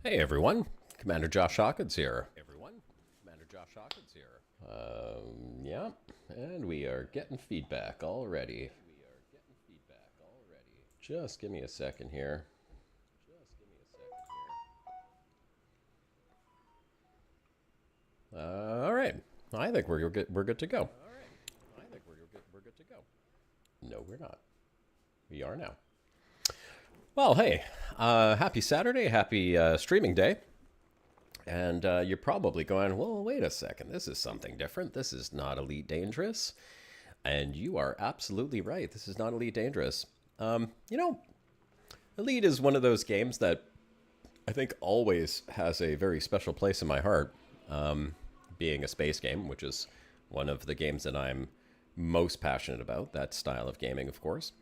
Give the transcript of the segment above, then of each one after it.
Hey everyone, Commander Josh Hawkins here. Yeah, and we are getting feedback already. Just give me a second here. All right, I think we're good to go. No, we're not. We are now. Well, hey, happy Saturday, happy streaming day. And you're probably going, well, wait a second. This is something different. This is not Elite Dangerous. And you are absolutely right. This is not Elite Dangerous. You know, Elite is one of those games that I think always has a very special place in my heart, being a space game, which is one of the games that I'm most passionate about, that style of gaming, of course.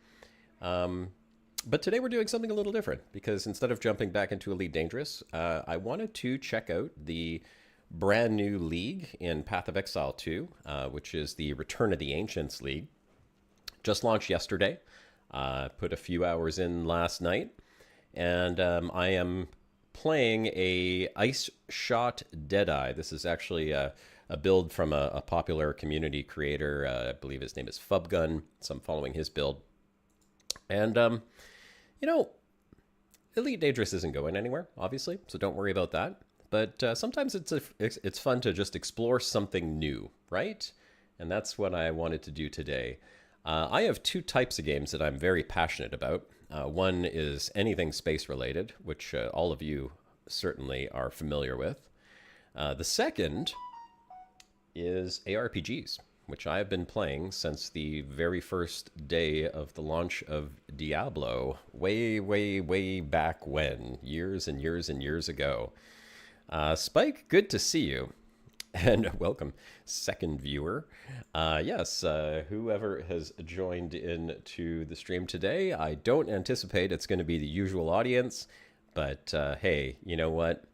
But today we're doing something a little different because instead of jumping back into Elite Dangerous, I wanted to check out the brand new league in Path of Exile 2, which is the Return of the Ancients League. Just launched yesterday. Put a few hours in last night, and I am playing a Ice Shot Deadeye. This is actually a build from a popular community creator. I believe his name is Fubgun, so I'm following his build. And you know, Elite Dangerous isn't going anywhere, obviously, so don't worry about that. But sometimes it's fun to just explore something new, right? And that's what I wanted to do today. I have two types of games that I'm very passionate about. One is anything space related, which all of you certainly are familiar with. The second is ARPGs, which I have been playing since the very first day of the launch of Diablo, way, way, way back when, years and years and years ago. Spike, good to see you. And welcome, second viewer. Yes, whoever has joined in to the stream today, I don't anticipate it's going to be the usual audience, but hey, you know what?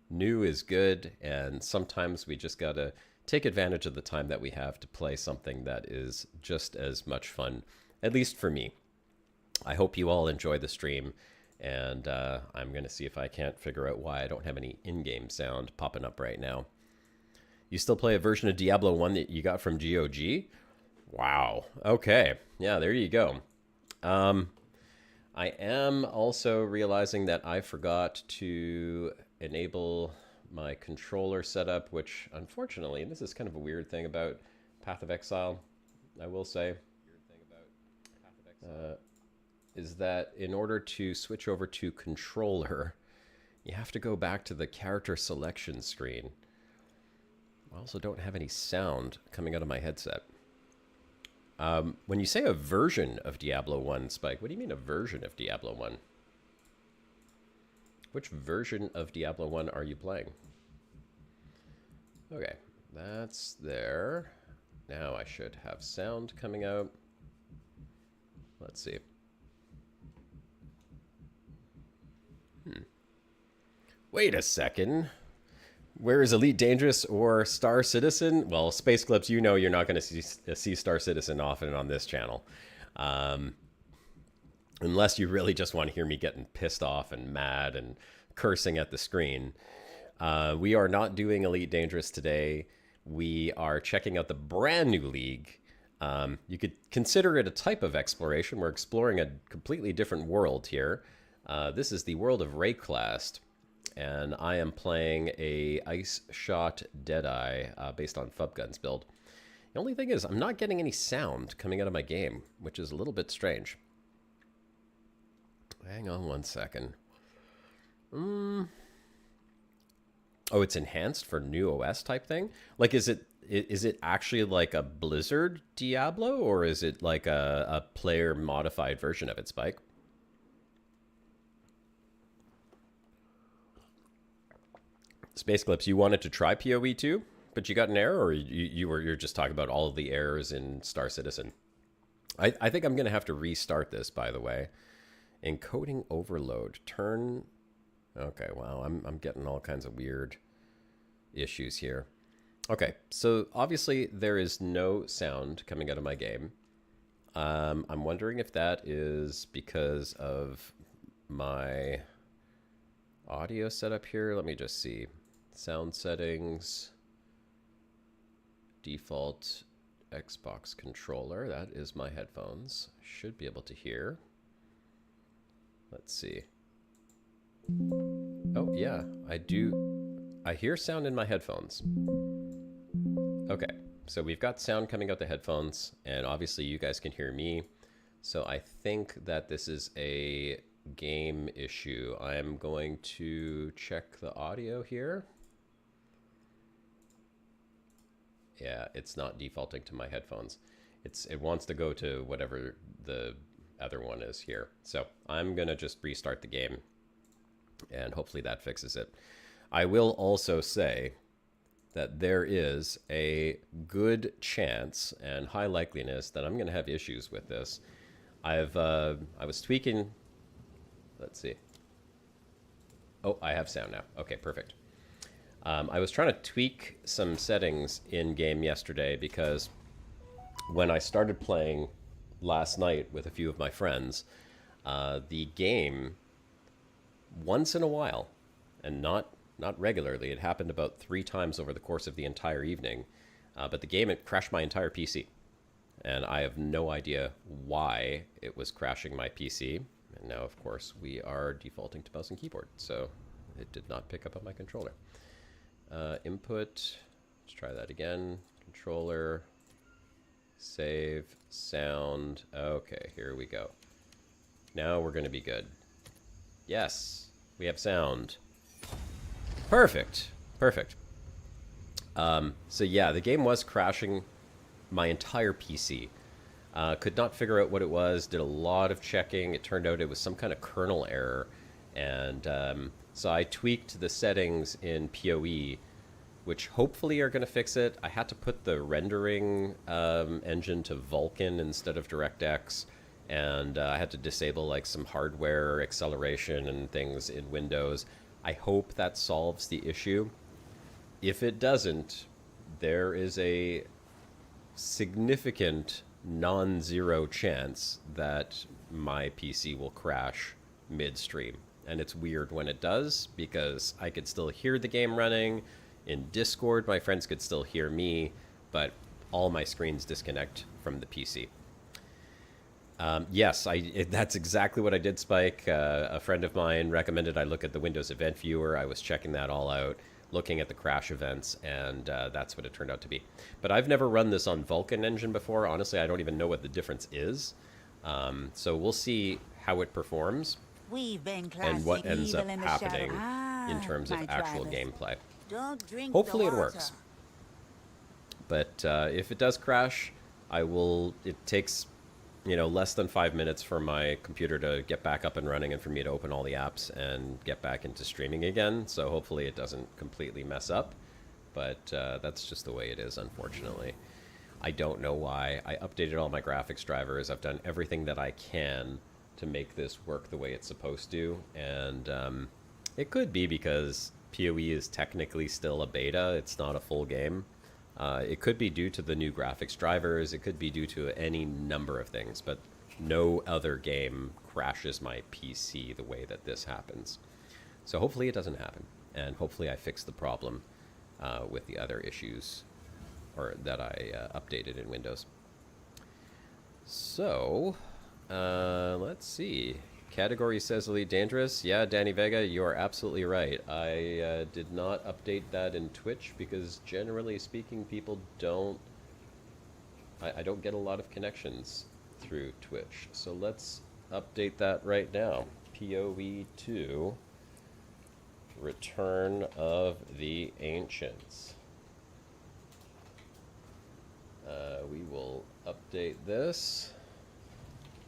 New is good, and sometimes we just got to take advantage of the time that we have to play something that is just as much fun, at least for me. I hope you all enjoy the stream, and I'm going to see if I can't figure out why I don't have any in-game sound popping up right now. You still play a version of Diablo 1 that you got from GOG? Wow. Okay. Yeah, there you go. I am also realizing that I forgot to enable my controller setup, which unfortunately, and this is kind of a weird thing about Path of Exile, I will say, is that in order to switch over to controller, you have to go back to the character selection screen. I also don't have any sound coming out of my headset. When you say a version of Diablo 1, Spike, what do you mean a version of Diablo 1? Which version of Diablo 1 are you playing? Okay, that's there. Now I should have sound coming out. Let's see. Wait a second. Where is Elite Dangerous or Star Citizen? Well, Space Clips, you know you're not going to see Star Citizen often on this channel. Unless you really just want to hear me getting pissed off and mad and cursing at the screen. We are not doing Elite Dangerous today. We are checking out the brand new league. You could consider it a type of exploration. We're exploring a completely different world here. This is the world of Rayclast, and I am playing a Ice Shot Deadeye based on Fubgun's build. The only thing is I'm not getting any sound coming out of my game, which is a little bit strange. Hang on one second. Oh, it's enhanced for new OS type thing? Like, is it actually like a Blizzard Diablo, or is it like a player modified version of it, Spike? Space Clips, you wanted to try PoE 2, but you got an error, or you're just talking about all of the errors in Star Citizen? I think I'm going to have to restart this, by the way. Encoding overload. Turn. Okay, wow, I'm getting all kinds of weird issues here. Okay, so obviously there is no sound coming out of my game. I'm wondering if that is because of my audio setup here. Let me just see. Sound settings. Default Xbox controller. That is my headphones. Should be able to hear. Let's see. Oh, yeah, I do. I hear sound in my headphones. Okay, so we've got sound coming out the headphones, and obviously you guys can hear me. So I think that this is a game issue. I'm going to check the audio here. Yeah, it's not defaulting to my headphones. It wants to go to whatever the other one is here. So I'm gonna just restart the game, and hopefully that fixes it. I will also say that there is a good chance and high likeliness that I'm gonna have issues with this. I was tweaking. Let's see. Oh, I have sound now. Okay, perfect. I was trying to tweak some settings in game yesterday because when I started playing last night with a few of my friends, the game, once in a while, and not regularly, it happened about 3 times over the course of the entire evening, but the game, it crashed my entire PC. And I have no idea why it was crashing my PC. And now, of course, we are defaulting to mouse and keyboard, so it did not pick up on my controller. Input, let's try that again. Controller, save, sound. Okay, here we go. Now we're going to be good. Yes, we have sound. Perfect, perfect. So yeah, the game was crashing my entire PC. Could not figure out what it was, did a lot of checking. It turned out it was some kind of kernel error. And so I tweaked the settings in PoE, which hopefully are going to fix it. I had to put the rendering engine to Vulkan instead of DirectX, and I had to disable like some hardware acceleration and things in Windows. I hope that solves the issue. If it doesn't, there is a significant non-zero chance that my PC will crash midstream. And it's weird when it does, because I could still hear the game running. In Discord, my friends could still hear me, but all my screens disconnect from the PC. Yes, that's exactly what I did, Spike. A friend of mine recommended I look at the Windows Event Viewer. I was checking that all out, looking at the crash events, and that's what it turned out to be. But I've never run this on Vulkan engine before. Honestly, I don't even know what the difference is. So we'll see how it performs and what ends up happening in terms of actual gameplay. Hopefully it works. But if it does crash, it takes less than 5 minutes for my computer to get back up and running and for me to open all the apps and get back into streaming again. So hopefully it doesn't completely mess up. But that's just the way it is, unfortunately. I don't know why. I updated all my graphics drivers. I've done everything that I can to make this work the way it's supposed to. And it could be because PoE is technically still a beta. It's not a full game. It could be due to the new graphics drivers. It could be due to any number of things. But no other game crashes my PC the way that this happens. So hopefully it doesn't happen. And hopefully I fix the problem with the other issues that I updated in Windows. So, let's see. Category says Elite Dangerous. Yeah, Danny Vega, you are absolutely right. I did not update that in Twitch because generally speaking, people don't... I don't get a lot of connections through Twitch. So let's update that right now. PoE 2, Return of the Ancients. We will update this.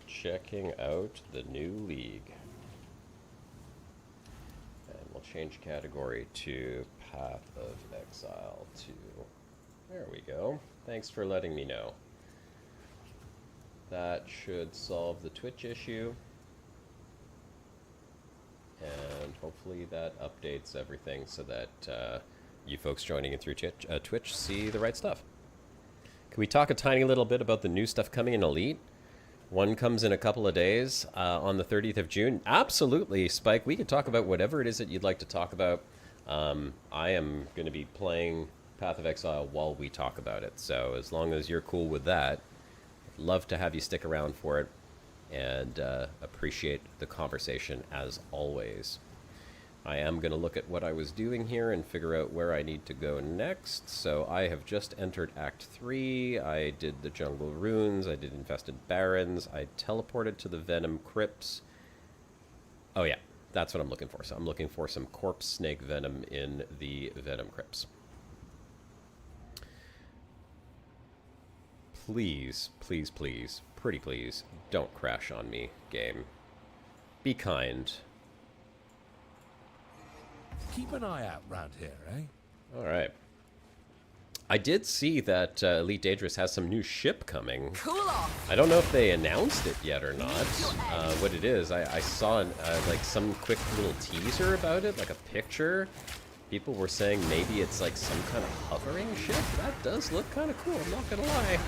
Checking out the new league. And we'll change category to Path of Exile 2. There we go. Thanks for letting me know. That should solve the Twitch issue. And hopefully that updates everything so that you folks joining in through Twitch see the right stuff. Can we talk a tiny little bit about the new stuff coming in Elite? One comes in a couple of days on the 30th of June. Absolutely, Spike. We could talk about whatever it is that you'd like to talk about. I am going to be playing Path of Exile while we talk about it. So as long as you're cool with that, I'd love to have you stick around for it and appreciate the conversation as always. I am going to look at what I was doing here and figure out where I need to go next. So I have just entered Act 3. I did the Jungle Runes. I did Infested Barrens. I teleported to the Venom Crypts. Oh yeah, that's what I'm looking for. So I'm looking for some Corpse Snake Venom in the Venom Crypts. Please, please, please, pretty please, don't crash on me, game. Be kind. Keep an eye out round here, eh? All right. I did see that Elite Dangerous has some new ship coming. Cool off. I don't know if they announced it yet or not. What it is, I saw like some quick little teaser about it, like a picture. People were saying maybe it's like some kind of hovering ship. That does look kind of cool, I'm not gonna lie.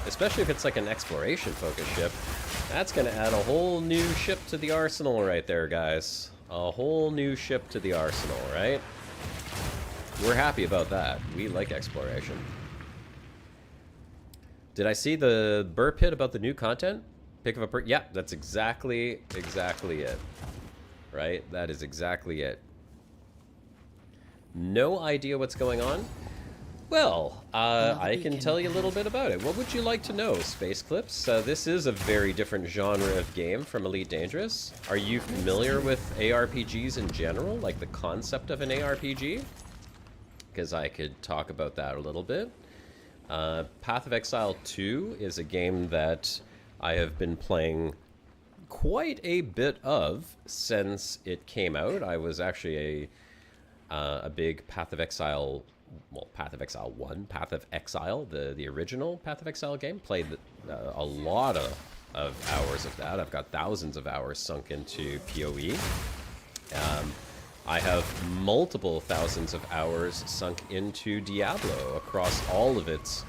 Especially if it's like an exploration-focused ship. That's gonna add a whole new ship to the arsenal right there, guys. A whole new ship to the arsenal, right? We're happy about that. We like exploration. Did I see the burr pit about the new content? Pick of a yeah, that's exactly it. Right? That is exactly it. No idea what's going on? Well, I can tell you a little bit about it. What would you like to know, Space Clips? This is a very different genre of game from Elite Dangerous. Are you familiar with ARPGs in general, like the concept of an ARPG? Because I could talk about that a little bit. Path of Exile 2 is a game that I have been playing quite a bit of since it came out. I was actually a big Path of Exile, well, Path of Exile 1, Path of Exile, the original Path of Exile game. Played a lot of hours of that. I've got thousands of hours sunk into PoE. I have multiple thousands of hours sunk into Diablo across all of its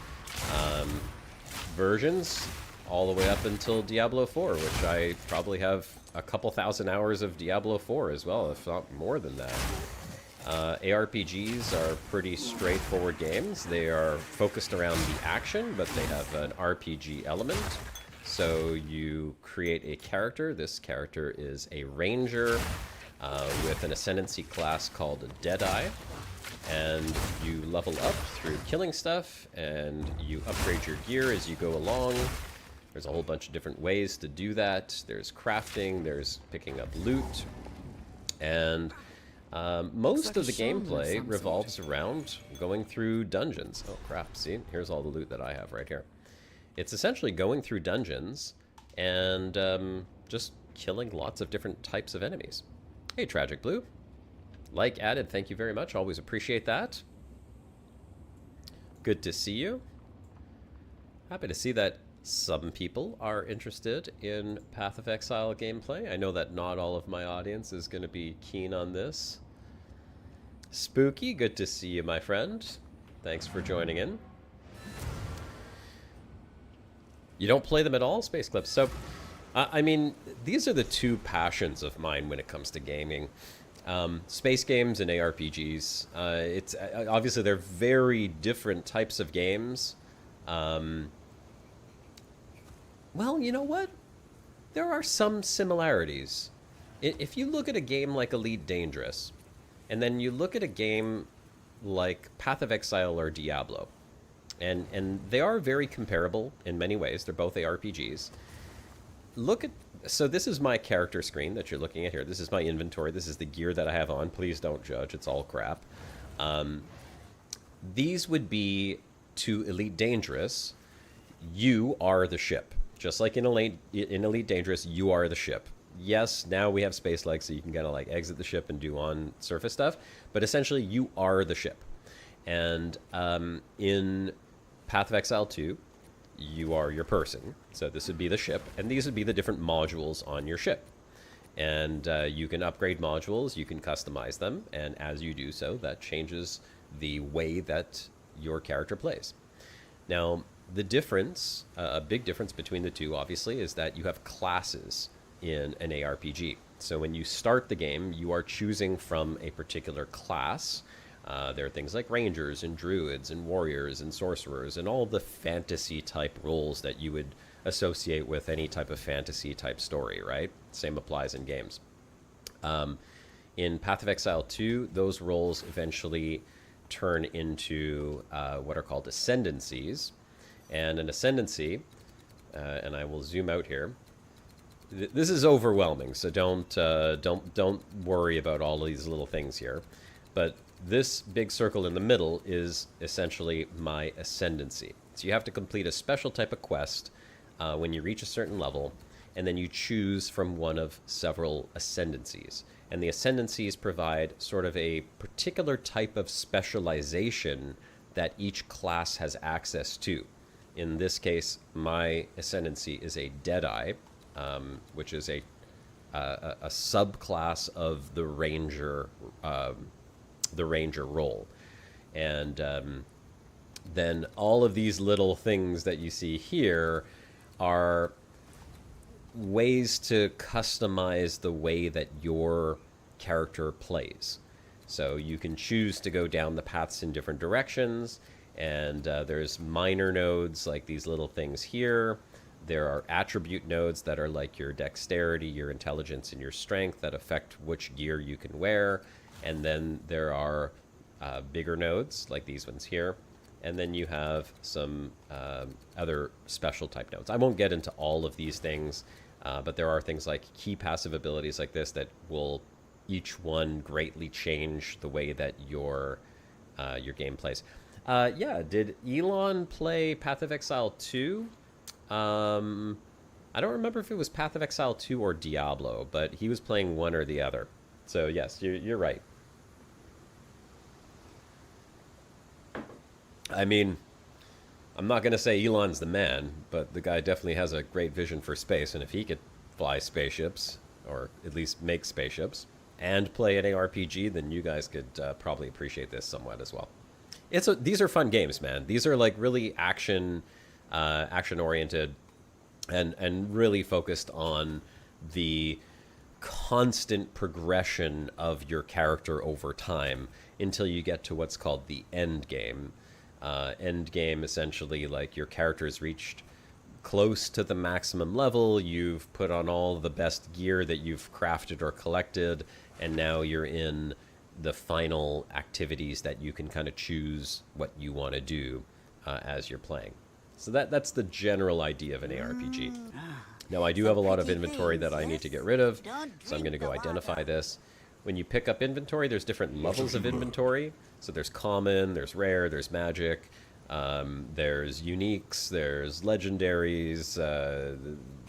versions, all the way up until Diablo 4, which I probably have a couple thousand hours of Diablo 4 as well, if not more than that. ARPGs are pretty straightforward games. They are focused around the action, but they have an RPG element. So you create a character. This character is a ranger with an ascendancy class called Deadeye. And you level up through killing stuff, and you upgrade your gear as you go along. There's a whole bunch of different ways to do that. There's crafting, there's picking up loot, and most of the gameplay revolves around going through dungeons. Oh crap, see? Here's all the loot that I have right here. It's essentially going through dungeons and just killing lots of different types of enemies. Hey, Tragic Blue. Like added, thank you very much. Always appreciate that. Good to see you. Happy to see that some people are interested in Path of Exile gameplay. I know that not all of my audience is going to be keen on this. Spooky, good to see you, my friend. Thanks for joining in. You don't play them at all, Space Clips? So, I mean, these are the two passions of mine when it comes to gaming. Space games and ARPGs. It's obviously they're very different types of games. Well, you know what? There are some similarities. If you look at a game like Elite Dangerous, and then you look at a game like Path of Exile or Diablo, and they are very comparable in many ways. They're both ARPGs. Look at, so this is my character screen that you're looking at here. This is my inventory. This is the gear that I have on. Please don't judge. It's all crap. These would be, to Elite Dangerous, you are the ship. Just like in Elite Dangerous, you are the ship. Yes, now we have space legs, so you can kind of like exit the ship and do on surface stuff. But essentially, you are the ship. And in Path of Exile 2, you are your person. So this would be the ship, and these would be the different modules on your ship. And you can upgrade modules, you can customize them, and as you do so, that changes the way that your character plays. Now, The difference, a big difference between the two, obviously, is that you have classes in an ARPG. So when you start the game, you are choosing from a particular class. There are things like rangers and druids and warriors and sorcerers and all the fantasy type roles that you would associate with any type of fantasy type story, right? Same applies in games. In Path of Exile 2, those roles eventually turn into what are called ascendancies. And an ascendancy, and I will zoom out here. This is overwhelming, so don't worry about all these little things here. But this big circle in the middle is essentially my ascendancy. So you have to complete a special type of quest when you reach a certain level, and then you choose from one of several ascendancies. And the ascendancies provide sort of a particular type of specialization that each class has access to. In this case, my ascendancy is a Deadeye, which is a subclass of the ranger role. And then all of these little things that you see here are ways to customize the way that your character plays. So you can choose to go down the paths in different directions, and there's minor nodes like these little things here. There are attribute nodes that are like your dexterity, your intelligence, and your strength that affect which gear you can wear. And then there are bigger nodes like these ones here. And then you have some other special type nodes. I won't get into all of these things, but there are things like key passive abilities like this that will each one greatly change the way that your game plays. Yeah, did Elon play Path of Exile 2? I don't remember if it was Path of Exile 2 or Diablo, but he was playing one or the other. So yes, you're right. I mean, I'm not going to say Elon's the man, but the guy definitely has a great vision for space, and if he could fly spaceships, or at least make spaceships, and play an ARPG, then you guys could probably appreciate this somewhat as well. These are fun games, man. These are like really action oriented, and really focused on the constant progression of your character over time until you get to what's called the end game. End game, essentially, like your character has reached close to the maximum level, you've put on all the best gear that you've crafted or collected, and now you're in the final activities that you can kind of choose what you want to do as you're playing. So that's the general idea of an ARPG. Now, I do have a lot of inventory that I need to get rid of, so I'm going to go identify this. When you pick up inventory, there's different levels of inventory. So there's common, there's rare, there's magic, there's uniques, there's legendaries.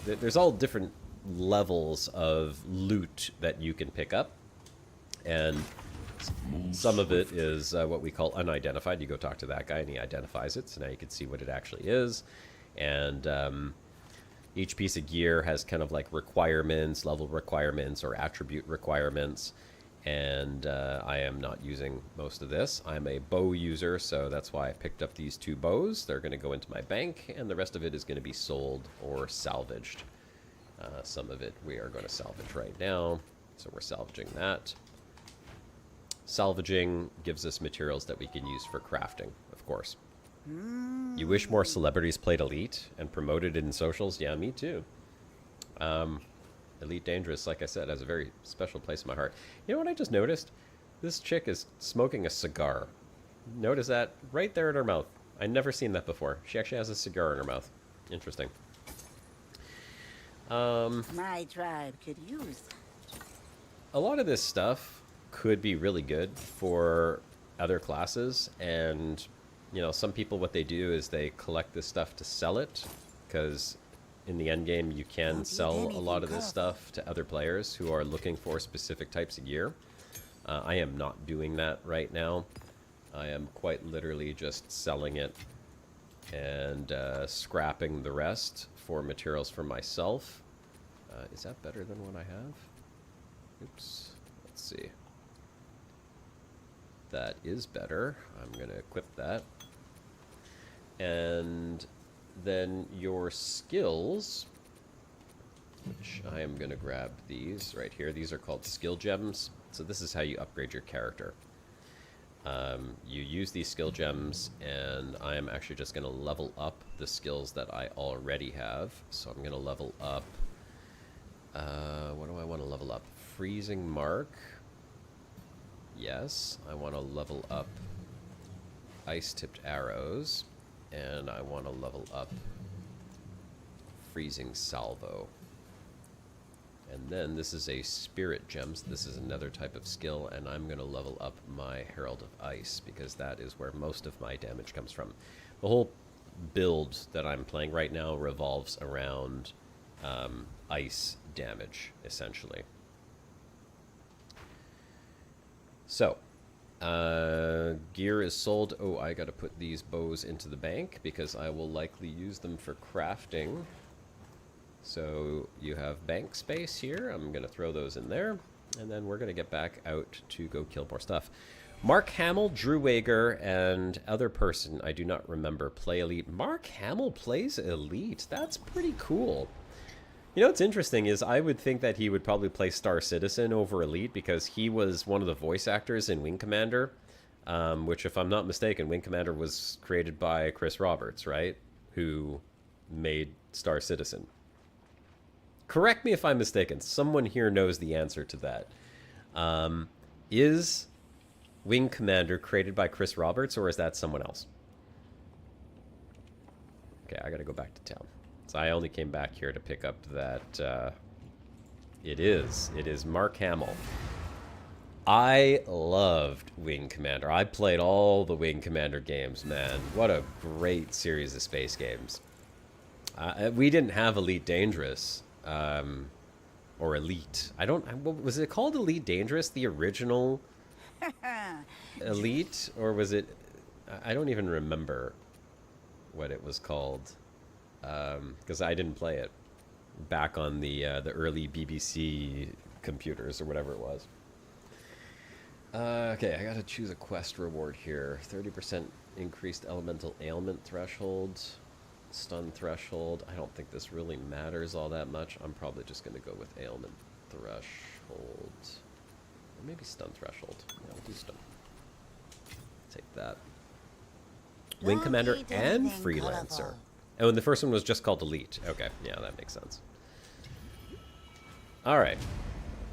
There's all different levels of loot that you can pick up. And some of it is what we call unidentified. You go talk to that guy and he identifies it, so now you can see what it actually is. And each piece of gear has kind of like requirements, level requirements, or attribute requirements. And I am not using most of this. I'm a bow user, so that's why I picked up these 2 bows. They're going to go into my bank, and the rest of it is going to be sold or salvaged. Some of it we are going to salvage right now, so we're salvaging that. Salvaging gives us materials that we can use for crafting, of course. You wish more celebrities played Elite and promoted it in socials? Yeah, me too. Elite Dangerous, like I said, has a very special place in my heart. You know what I just noticed? This chick is smoking a cigar. Notice that right there in her mouth. I'd never seen that before. She actually has a cigar in her mouth. Interesting. My tribe could use that. A lot of this stuff could be really good for other classes, and you know, some people, what they do is they collect this stuff to sell it, because in the end game you can sell a lot of this stuff to other players who are looking for specific types of gear. I am not doing that right now. I am quite literally just selling it and scrapping the rest for materials for myself. Is that better than what I have? Oops. Let's see. That is better. I'm going to equip that. And then your skills, which I am going to grab these right here. These are called skill gems. So this is how you upgrade your character. You use these skill gems, and I am actually just going to level up the skills that I already have. So I'm going to level up... what do I want to level up? Freezing Mark. Yes. I want to level up Ice-Tipped Arrows. And I want to level up Freezing Salvo. And then this is a Spirit Gems. This is another type of skill, and I'm going to level up my Herald of Ice, because that is where most of my damage comes from. The whole build that I'm playing right now revolves around ice damage, essentially. So, gear is sold. Oh, I got to put these bows into the bank, because I will likely use them for crafting. So you have bank space here. I'm going to throw those in there. And then we're going to get back out to go kill more stuff. Mark Hamill, Drew Wager, and other person I do not remember play Elite. Mark Hamill plays Elite. That's pretty cool. You know what's interesting is I would think that he would probably play Star Citizen over Elite, because he was one of the voice actors in Wing Commander, which, if I'm not mistaken, Wing Commander was created by Chris Roberts, right? Who made Star Citizen. Correct me if I'm mistaken. Someone here knows the answer to that. Is Wing Commander created by Chris Roberts, or is that someone else? Okay, I gotta go back to town. So I only came back here to pick up that... It is Mark Hamill. I loved Wing Commander. I played all the Wing Commander games, man. What a great series of space games. We didn't have Elite Dangerous. Or Elite. Was it called Elite Dangerous, the original Elite? Or was it... I don't even remember what it was called. Because I didn't play it back on the early BBC computers or whatever it was. Okay, I gotta choose a quest reward here. 30% increased elemental ailment threshold. Stun threshold. I don't think this really matters all that much. I'm probably just going to go with ailment threshold. Or maybe stun threshold. Yeah, I'll do stun. Take that. Wing Commander and Freelancer. Oh, and the first one was just called Elite. Okay, yeah, that makes sense. Alright.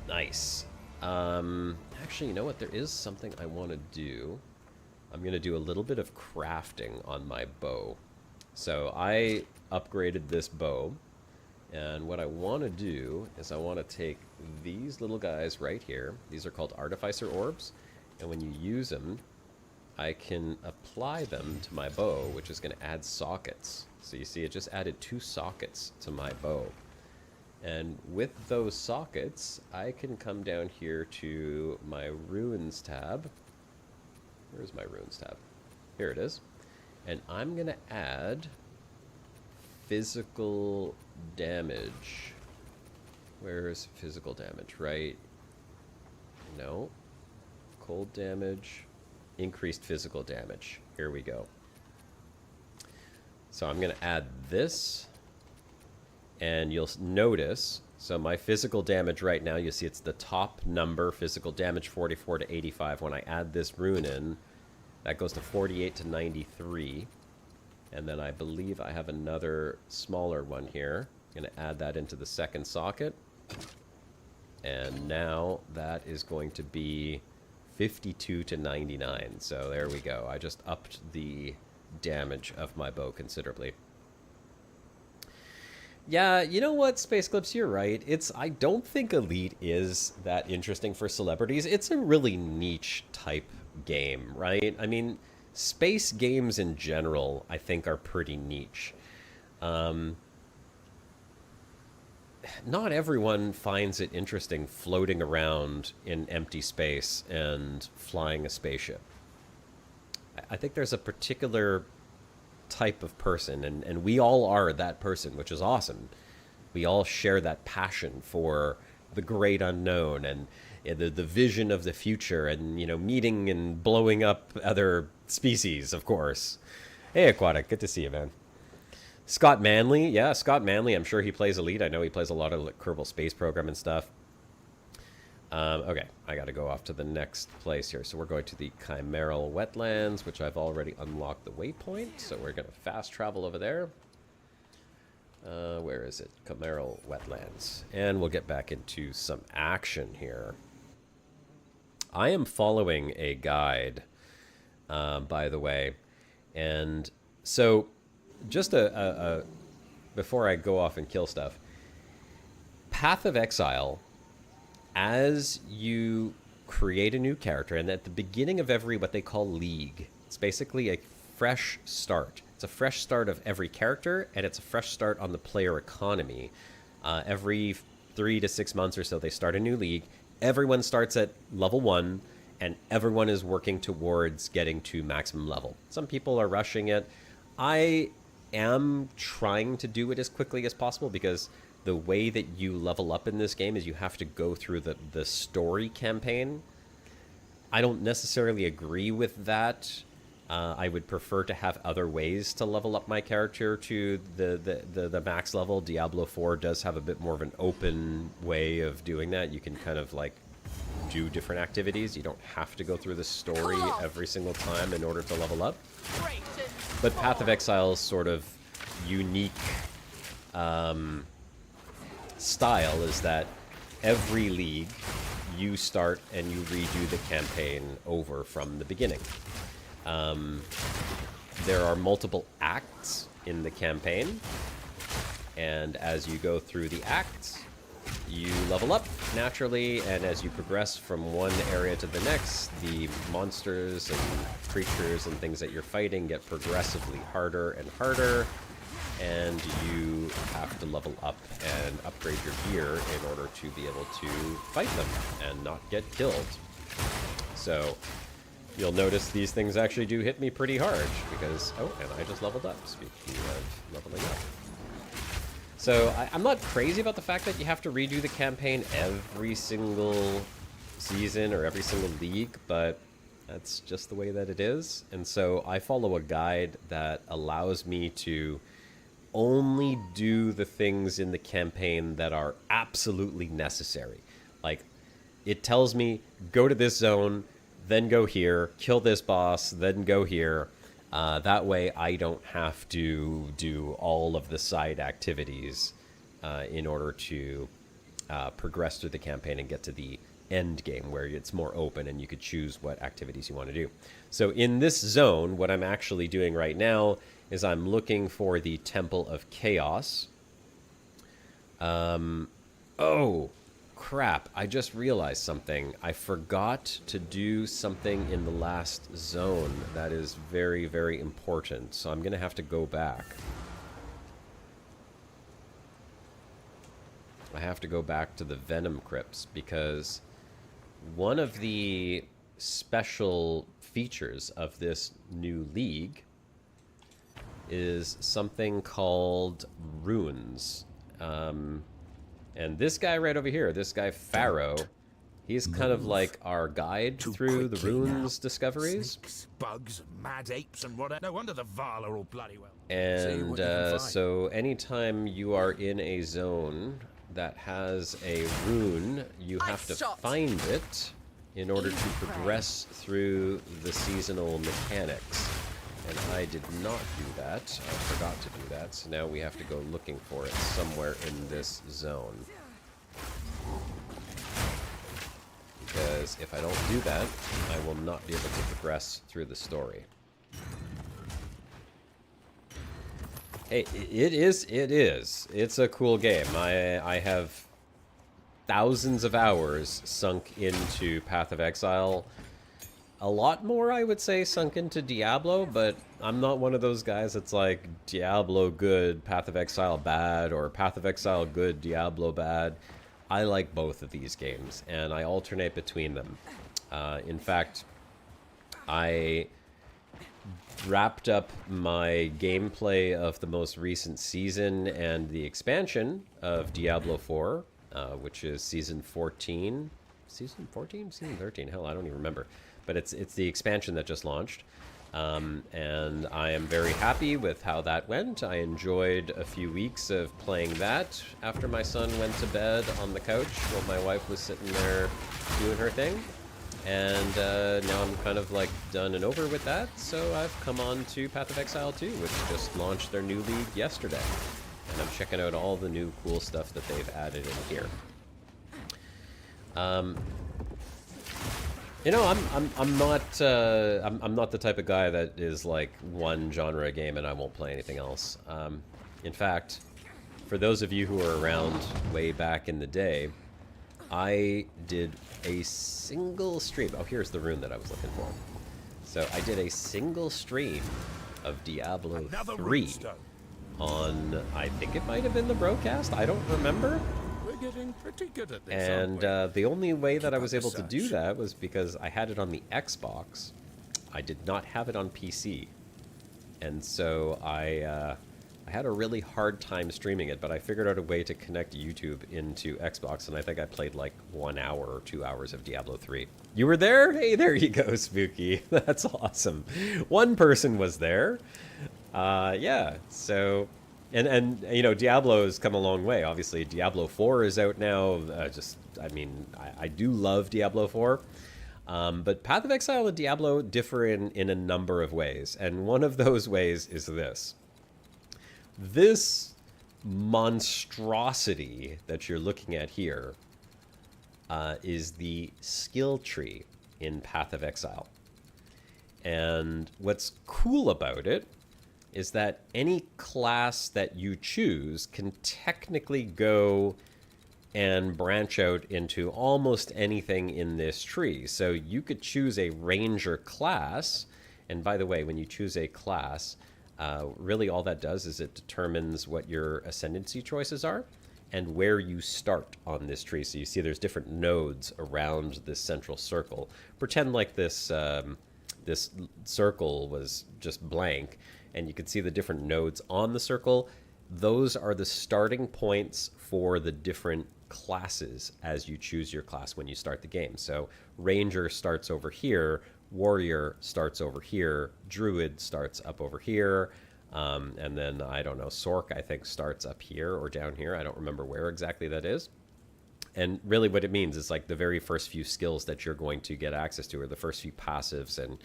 Nice. Actually, you know what? There is something I want to do. I'm going to do a little bit of crafting on my bow. So I upgraded this bow, and what I want to do is I want to take these little guys right here. These are called Artificer Orbs, and when you use them, I can apply them to my bow, which is going to add sockets. So you see, it just added 2 sockets to my bow. And with those sockets, I can come down here to my Ruins tab. Where's my Ruins tab? Here it is. And I'm going to add physical damage. Where's physical damage? Right? No. Cold damage. Increased physical damage. Here we go. So I'm going to add this. And you'll notice, so my physical damage right now, you see it's the top number, physical damage 44 to 85. When I add this rune in, that goes to 48 to 93. And then I believe I have another smaller one here. I'm going to add that into the second socket. And now that is going to be 52 to 99. So there we go. I just upped the damage of my bow considerably. Yeah, you know what, Space Clips, you're right. I don't think Elite is that interesting for celebrities. It's a really niche type game, right? I mean, space games in general, I think, are pretty niche. Not everyone finds it interesting floating around in empty space and flying a spaceship. I think there's a particular type of person, and we all are that person, which is awesome. We all share that passion for the great unknown and the vision of the future, and, you know, meeting and blowing up other species, of course. Hey, Aquatic, good to see you, man. Scott Manley, yeah, Scott Manley. I'm sure he plays Elite. I know he plays a lot of like, Kerbal Space Program and stuff. Okay, I got to go off to the next place here. So we're going to the Chimeral Wetlands, which I've already unlocked the waypoint. So we're going to fast travel over there. Where is it? Chimeral Wetlands. And we'll get back into some action here. I am following a guide, by the way. And so just before I go off and kill stuff, Path of Exile, as you create a new character, and at the beginning of every what they call league, it's basically a fresh start. It's a fresh start of every character, and it's a fresh start on the player economy. Every 3 to 6 months or so, they start a new league. Everyone starts at level 1, and everyone is working towards getting to maximum level. Some people are rushing it. I am trying to do it as quickly as possible because the way that you level up in this game is you have to go through the story campaign. I don't necessarily agree with that. I would prefer to have other ways to level up my character to the max level. Diablo 4 does have a bit more of an open way of doing that. You can kind of like do different activities. You don't have to go through the story every single time in order to level up. But Path of Exile's sort of unique style is that every league you start and you redo the campaign over from the beginning. There are multiple acts in the campaign, and as you go through the acts, you level up naturally, and as you progress from one area to the next, the monsters and creatures and things that you're fighting get progressively harder and harder, and you have to level up and upgrade your gear in order to be able to fight them and not get killed. So you'll notice these things actually do hit me pretty hard because, oh, and I just leveled up, speaking of leveling up. So I'm not crazy about the fact that you have to redo the campaign every single season or every single league, but that's just the way that it is. And so I follow a guide that allows me to only do the things in the campaign that are absolutely necessary. Like, it tells me, go to this zone, then go here, kill this boss, then go here. That way I don't have to do all of the side activities in order to progress through the campaign and get to the end game where it's more open and you could choose what activities you want to do. So in this zone, what I'm actually doing right now is I'm looking for the Temple of Chaos. Oh, crap. I just realized something. I forgot to do something in the last zone that is very, very important. So I'm going to have to go back. I have to go back to the Venom Crypts because one of the special features of this new league is something called runes. And this guy right over here, this guy Pharaoh, he's kind of like our guide through the runes discoveries. Snakes, bugs, mad apes, and whatever. No wonder the Val are all bloody well. And so anytime you are in a zone that has a rune, you have to find it in order to progress through the seasonal mechanics. And I did not do that. I forgot to do that. So now we have to go looking for it somewhere in this zone. Because if I don't do that, I will not be able to progress through the story. Hey, it is. It's a cool game. I have thousands of hours sunk into Path of Exile. A lot more, I would say, sunk into Diablo, but I'm not one of those guys that's like Diablo good, Path of Exile bad, or Path of Exile good, Diablo bad. I like both of these games, and I alternate between them. In fact, I wrapped up my gameplay of the most recent season and the expansion of Diablo 4, which is Season 14. Season 14? Season 13? Hell, I don't even remember. But it's the expansion that just launched. And I am very happy with how that went. I enjoyed a few weeks of playing that after my son went to bed on the couch while my wife was sitting there doing her thing. And now I'm kind of like done and over with that, so I've come on to Path of Exile 2, which just launched their new league yesterday. And I'm checking out all the new cool stuff that they've added in here. You know, I'm not the type of guy that is like one genre game and I won't play anything else. In fact, for those of you who are around way back in the day, I did a single stream. Oh, here's the rune that I was looking for. So I did a single stream of Diablo 3 on, I think it might have been the broadcast. I don't remember. We're getting pretty good at this, And aren't we? the only way that I was up able the to do search. that was because I had it on the Xbox. I did not have it on PC. And so I had a really hard time streaming it, but I figured out a way to connect YouTube into Xbox, and I think I played like 1 hour or 2 hours of Diablo 3. You were there? Hey, there you go, Spooky. That's awesome. One person was there. Yeah, so... And you know, Diablo's come a long way. Obviously, Diablo 4 is out now. I do love Diablo 4. But Path of Exile and Diablo differ in a number of ways. And one of those ways is this. This monstrosity that you're looking at here is the skill tree in Path of Exile. And what's cool about it is that any class that you choose can technically go and branch out into almost anything in this tree. So you could choose a ranger class, and by the way, when you choose a class, really all that does is it determines what your ascendancy choices are and where you start on this tree. So you see there's different nodes around this central circle. Pretend like this, this circle was just blank, and you can see the different nodes on the circle. Those are the starting points for the different classes as you choose your class when you start the game. So Ranger starts over here, Warrior starts over here, Druid starts up over here, and then, I don't know, Sork, I think, starts up here or down here. I don't remember where exactly that is. And really what it means is like the very first few skills that you're going to get access to, or the first few passives and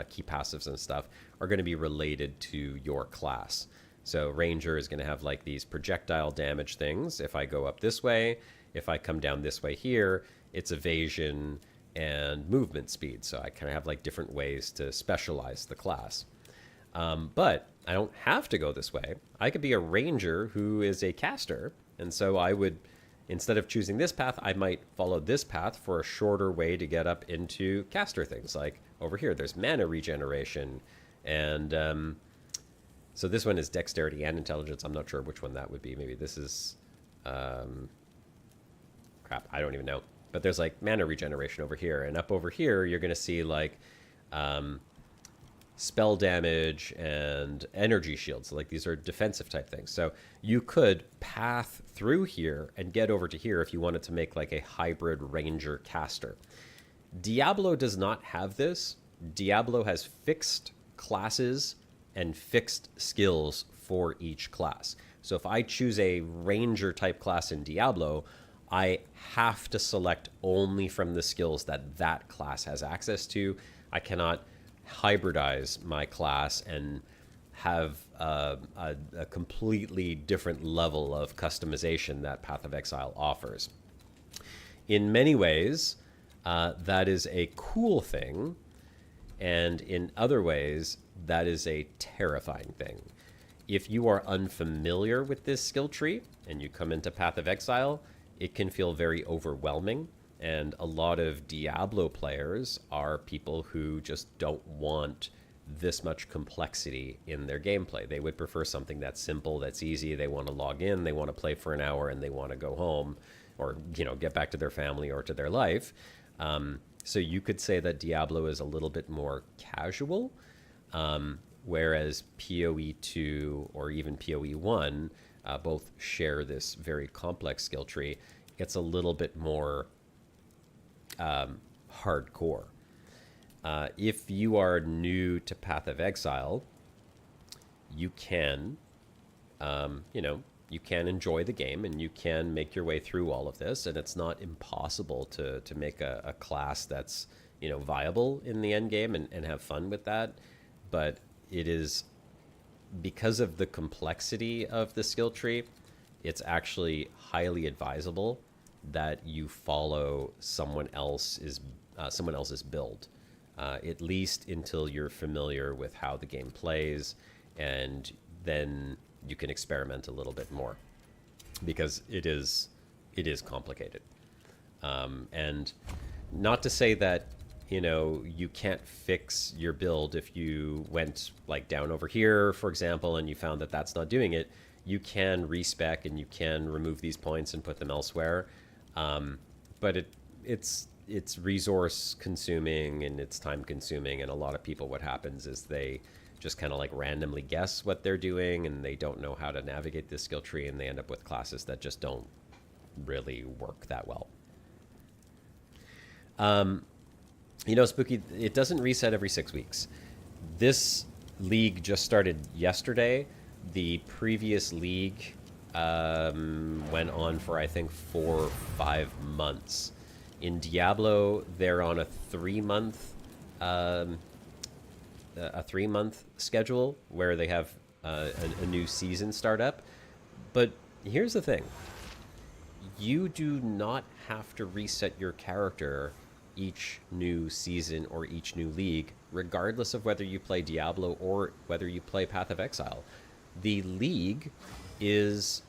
key passives and stuff, are going to be related to your class. So Ranger is going to have like these projectile damage things. If I go up this way, if I come down this way here, it's evasion and movement speed. So I kind of have like different ways to specialize the class. But I don't have to go this way. I could be a Ranger who is a caster. And so I would, instead of choosing this path, I might follow this path for a shorter way to get up into caster things. Like over here, there's mana regeneration. And so this one is dexterity and intelligence. I'm not sure which one that would be. Maybe this is... crap, I don't even know. But there's like mana regeneration over here. And up over here, you're going to see like spell damage and energy shields. So like these are defensive type things. So you could path through here and get over to here if you wanted to make like a hybrid ranger caster. Diablo does not have this. Diablo has fixed classes and fixed skills for each class. So if I choose a ranger type class in Diablo, I have to select only from the skills that that class has access to. I cannot hybridize my class and have a completely different level of customization that Path of Exile offers. In many ways, that is a cool thing, and in other ways, that is a terrifying thing. If you are unfamiliar with this skill tree and you come into Path of Exile, it can feel very overwhelming. And a lot of Diablo players are people who just don't want this much complexity in their gameplay. They would prefer something that's simple, that's easy. They want to log in, they want to play for an hour, and they want to go home or, you know, get back to their family or to their life. So you could say that Diablo is a little bit more casual, whereas PoE 2 or even PoE 1 both share this very complex skill tree. It's a little bit more hardcore. If you are new to Path of Exile, you can, you can enjoy the game and you can make your way through all of this. And it's not impossible to make a class that's, viable in the end game and have fun with that. But it is, because of the complexity of the skill tree, it's actually highly advisable that you follow someone else's build, at least until you're familiar with how the game plays, and then you can experiment a little bit more, because it is complicated. And not to say that you can't fix your build if you went like down over here, for example, and you found that that's not doing it. You can respec and you can remove these points and put them elsewhere. But it's resource consuming and it's time consuming. And a lot of people, what happens is they just kind of like randomly guess what they're doing and they don't know how to navigate this skill tree, and they end up with classes that just don't really work that well. Spooky, it doesn't reset every 6 weeks. This league just started yesterday. The previous league went on for, I think, 4 or 5 months. In Diablo, they're on a 3-month schedule where they have a new season start up. But here's the thing. You do not have to reset your character each new season or each new league, regardless of whether you play Diablo or whether you play Path of Exile. The league is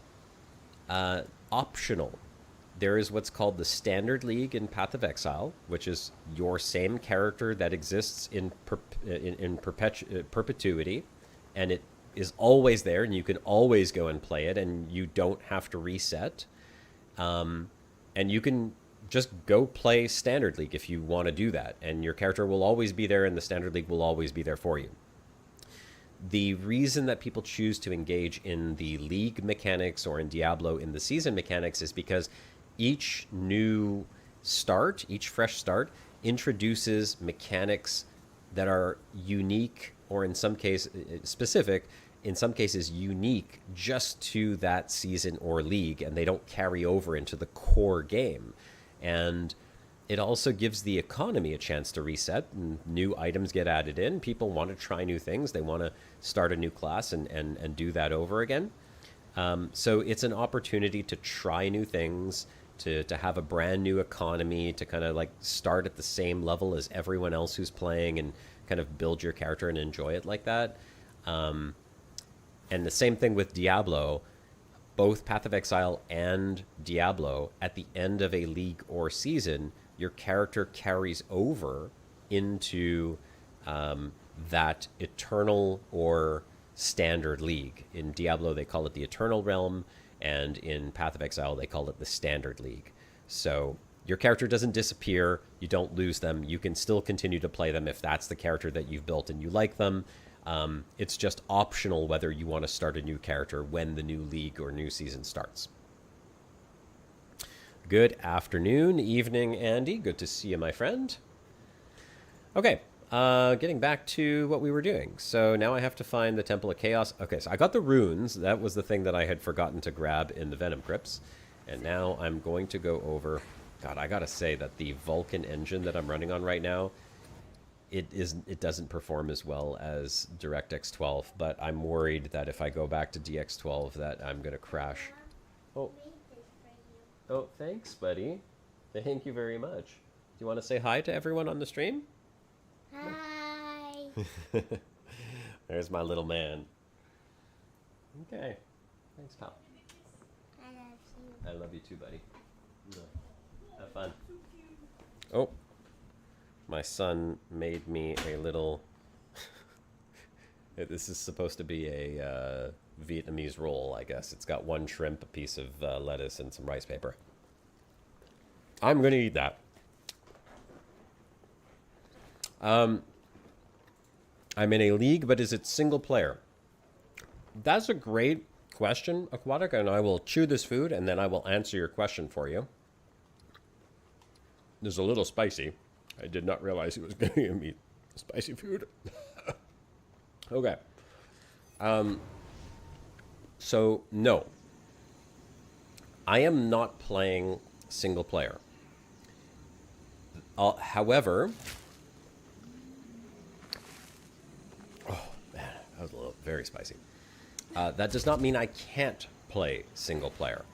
optional. There is what's called the Standard League in Path of Exile, which is your same character that exists in perpetuity, and it is always there, and you can always go and play it, and you don't have to reset. And you can just go play Standard League if you want to do that, and your character will always be there, and the Standard League will always be there for you. The reason that people choose to engage in the league mechanics or in Diablo in the season mechanics is because each new start, each fresh start, introduces mechanics that are unique, or in some cases specific, in some cases unique just to that season or league, and they don't carry over into the core game. And it also gives the economy a chance to reset, and new items get added in. People want to try new things. They want to start a new class and do that over again. So it's an opportunity to try new things, to have a brand new economy, to kind of like start at the same level as everyone else who's playing and kind of build your character and enjoy it like that. And the same thing with Diablo. Both Path of Exile and Diablo, at the end of a league or season, your character carries over into that eternal or standard league. In Diablo, they call it the Eternal Realm, and in Path of Exile, they call it the Standard League. So your character doesn't disappear. You don't lose them. You can still continue to play them if that's the character that you've built and you like them. It's just optional whether you want to start a new character when the new league or new season starts. Good afternoon, evening, Andy. Good to see you, my friend. Okay, getting back to what we were doing. So now I have to find the Temple of Chaos. Okay, so I got the runes. That was the thing that I had forgotten to grab in the Venom Crypts. And now I'm going to go over... God, I gotta say that the Vulkan engine that I'm running on right now, it doesn't perform as well as DirectX 12, but I'm worried that if I go back to DX12 that I'm gonna crash. Oh, thanks, buddy. Thank you very much. Do you want to say hi to everyone on the stream? Hi. There's my little man. Okay. Thanks, pal. I love you. I love you too, buddy. Have fun. Oh. My son made me a little... This is supposed to be a Vietnamese roll, I guess. It's got one shrimp, a piece of lettuce, and some rice paper. I'm going to eat that. I'm in a league, but is it single player? That's a great question, Aquatic, and I will chew this food, and then I will answer your question for you. This is a little spicy. I did not realize he was going to give me spicy food. Okay. So, no. I am not playing single player. However... Oh, man. That was a little very spicy. That does not mean I can't play single player.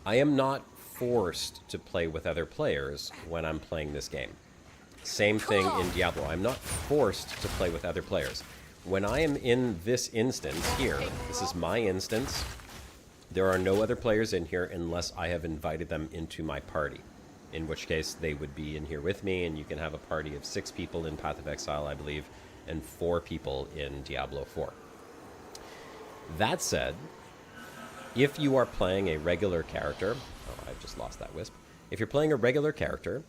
I am not forced to play with other players when I'm playing this game. Same thing in Diablo. I'm not forced to play with other players. When I am in this instance here, this is my instance, there are no other players in here unless I have invited them into my party. In which case, they would be in here with me, and you can have a party of 6 people in Path of Exile, I believe, and 4 people in Diablo 4. That said, if you are playing a regular character... Oh, I've just lost that wisp. If you're playing a regular character,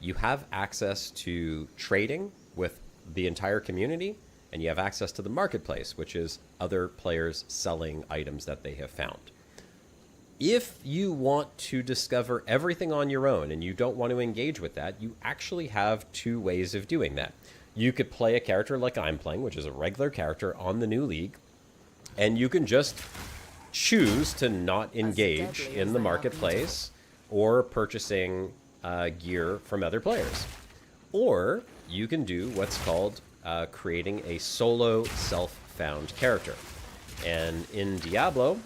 you have access to trading with the entire community, and you have access to the marketplace, which is other players selling items that they have found. If you want to discover everything on your own and you don't want to engage with that, you actually have 2 ways of doing that. You could play a character like I'm playing, which is a regular character on the new league, and you can just choose to not engage in the marketplace or purchasing gear from other players. Or you can do what's called creating a solo self-found character. And in Diablo...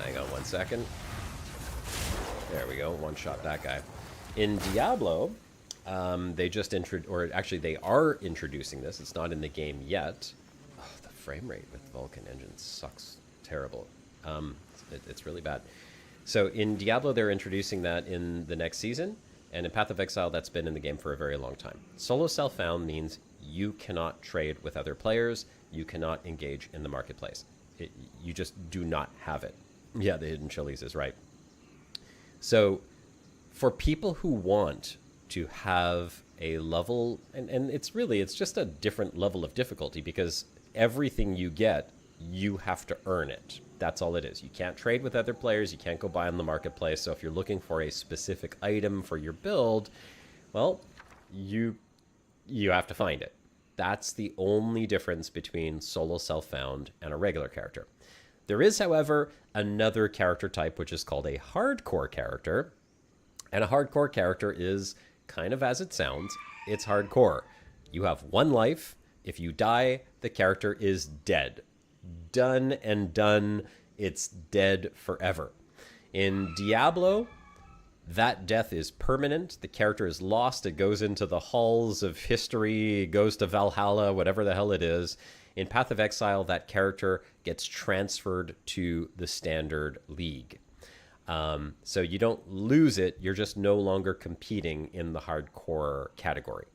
Hang on one second. There we go. One-shot that guy. In Diablo, they just they are introducing this. It's not in the game yet. Oh, the frame rate with Vulkan engine sucks terrible. It's really bad. So in Diablo, they're introducing that in the next season, and in Path of Exile, that's been in the game for a very long time. Solo self-found means you cannot trade with other players. You cannot engage in the marketplace. You just do not have it. Yeah, the hidden chilies is right. So for people who want to have a level, and it's just a different level of difficulty, because everything you get, you have to earn it. That's all it is. You can't trade with other players. You can't go buy on the marketplace. So if you're looking for a specific item for your build, well, you have to find it. That's the only difference between solo self-found and a regular character. There is, however, another character type, which is called a hardcore character. And a hardcore character is kind of as it sounds. It's hardcore. You have 1 life. If you die, the character is dead. Done and done. It's dead forever. In Diablo, that death is permanent. The character is lost. It goes into the halls of history, goes to Valhalla, whatever the hell it is. In Path of Exile, that character gets transferred to the standard league. So you don't lose it. You're just no longer competing in the hardcore category.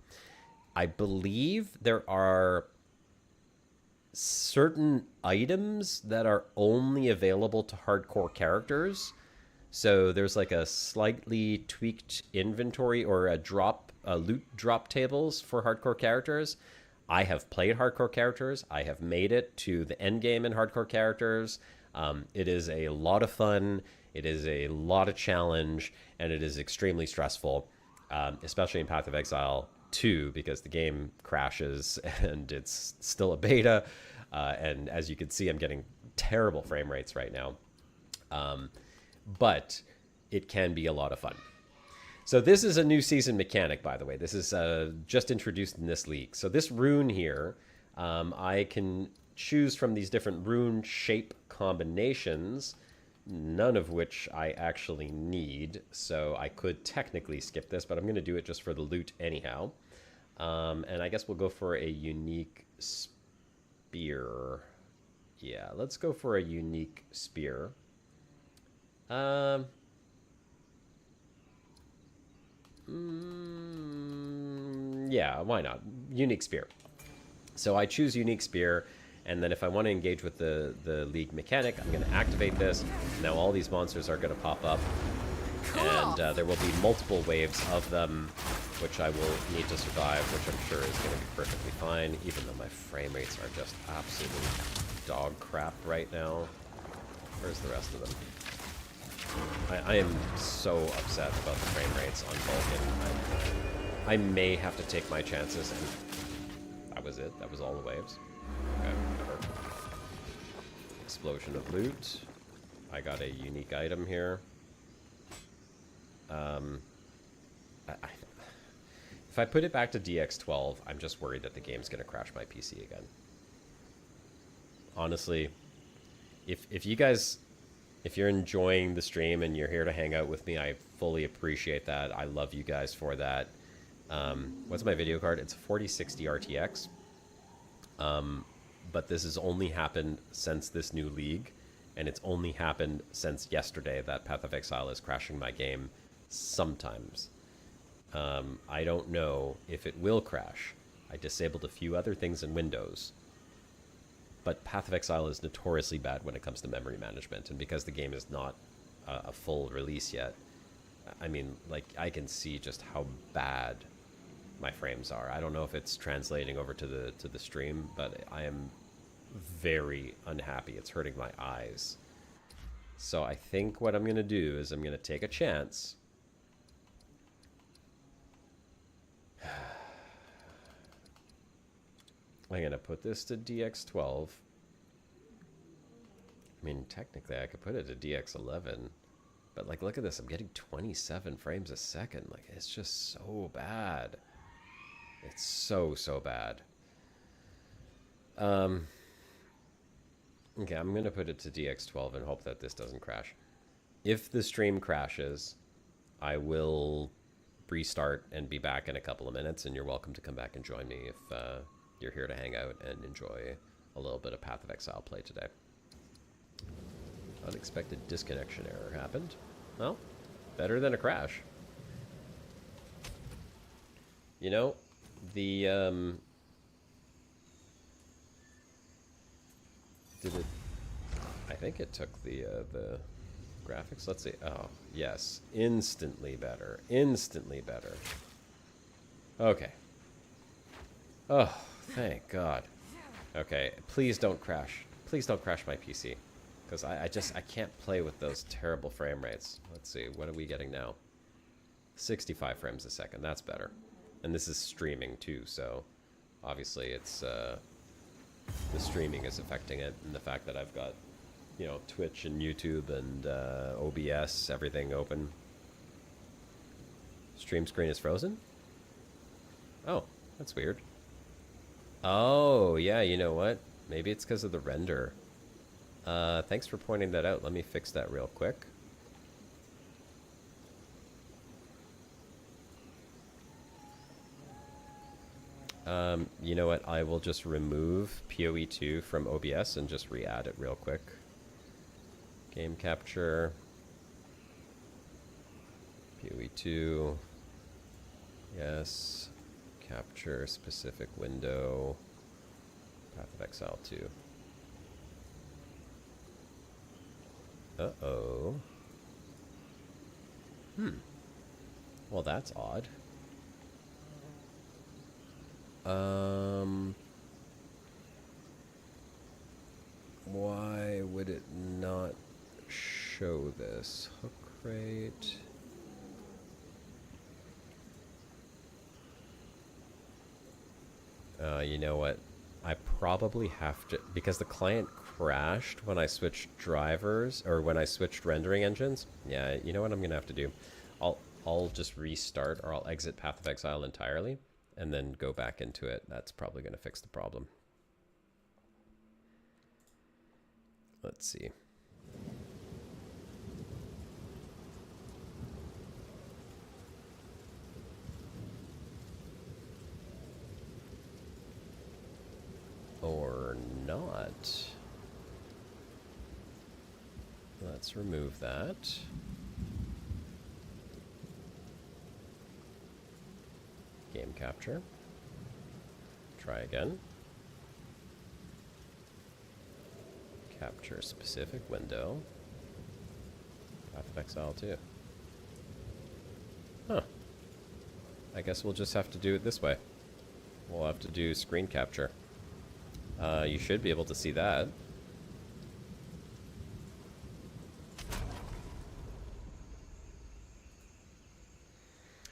I believe there are certain items that are only available to hardcore characters. So there's like a slightly tweaked inventory or a loot drop tables for hardcore characters. I have played hardcore characters. I have made it to the endgame in hardcore characters. It is a lot of fun. It is a lot of challenge, and it is extremely stressful, especially in Path of Exile 2, because the game crashes and it's still a beta. And as you can see, I'm getting terrible frame rates right now. But it can be a lot of fun. So this is a new season mechanic, by the way. This is just introduced in this league. So this rune here, I can choose from these different rune shape combinations, none of which I actually need. So I could technically skip this, but I'm going to do it just for the loot anyhow. And I guess we'll go for a unique spear. Yeah, let's go for a unique spear. Yeah, why not? Unique spear. So I choose unique spear, and then if I want to engage with the league mechanic, I'm going to activate this. Now all these monsters are going to pop up, and there will be multiple waves of them, which I will need to survive, which I'm sure is going to be perfectly fine, even though my frame rates are just absolute dog crap right now. Where's the rest of them? I am so upset about the frame rates on Vulcan. I may have to take my chances, and that was it. That was all the waves. Okay, whatever. Explosion of loot. I got a unique item here. If I put it back to DX12, I'm just worried that the game's going to crash my PC again. Honestly, if you guys, if you're enjoying the stream and you're here to hang out with me, I fully appreciate that. I love you guys for that. What's my video card? It's a 4060 RTX. But this has only happened since this new league, and it's only happened since yesterday that Path of Exile is crashing my game sometimes. I don't know if it will crash. I disabled a few other things in Windows, but Path of Exile is notoriously bad when it comes to memory management, and because the game is not a full release yet, I mean, like, I can see just how bad my frames are. I don't know if it's translating over to the stream, but I am very unhappy. It's hurting my eyes. So I think what I'm going to do is I'm going to take a chance. I'm going to put this to DX12. I mean, technically I could put it to DX11. But, like, look at this. I'm getting 27 frames a second. Like, it's just so bad. It's so, so bad. Okay, I'm going to put it to DX12 and hope that this doesn't crash. If the stream crashes, I will restart and be back in a couple of minutes, and you're welcome to come back and join me if you're here to hang out and enjoy a little bit of Path of Exile play today. Unexpected disconnection error happened. Well, better than a crash. You know, the did it? I think it took the graphics. Let's see. Oh, yes, instantly better. Instantly better. Okay. Oh, thank God. Okay, please don't crash. Please don't crash my PC. Because I can't play with those terrible frame rates. Let's see, what are we getting now? 65 frames a second, that's better. And this is streaming too, so obviously it's the streaming is affecting it, and the fact that I've got, you know, Twitch and YouTube and OBS, everything open. Stream screen is frozen? Oh, that's weird. Oh, yeah, you know what? Maybe it's because of the render. Thanks for pointing that out. Let me fix that real quick. You know what? I will just remove PoE2 from OBS and just re-add it real quick. Game capture. PoE2. Yes. Capture specific window. Path of Exile 2. Uh-oh. Well, that's odd. Why would it not show this? Hook rate. You know what? I probably have to, because the client crashed when I switched drivers, or when I switched rendering engines. Yeah, you know what I'm gonna have to do? I'll just restart, or I'll exit Path of Exile entirely, and then go back into it. That's probably gonna fix the problem. Let's see. Or not. Let's remove that. Game capture. Try again. Capture specific window. Path of Exile 2. Huh. I guess we'll just have to do it this way. We'll have to do screen capture. You should be able to see that.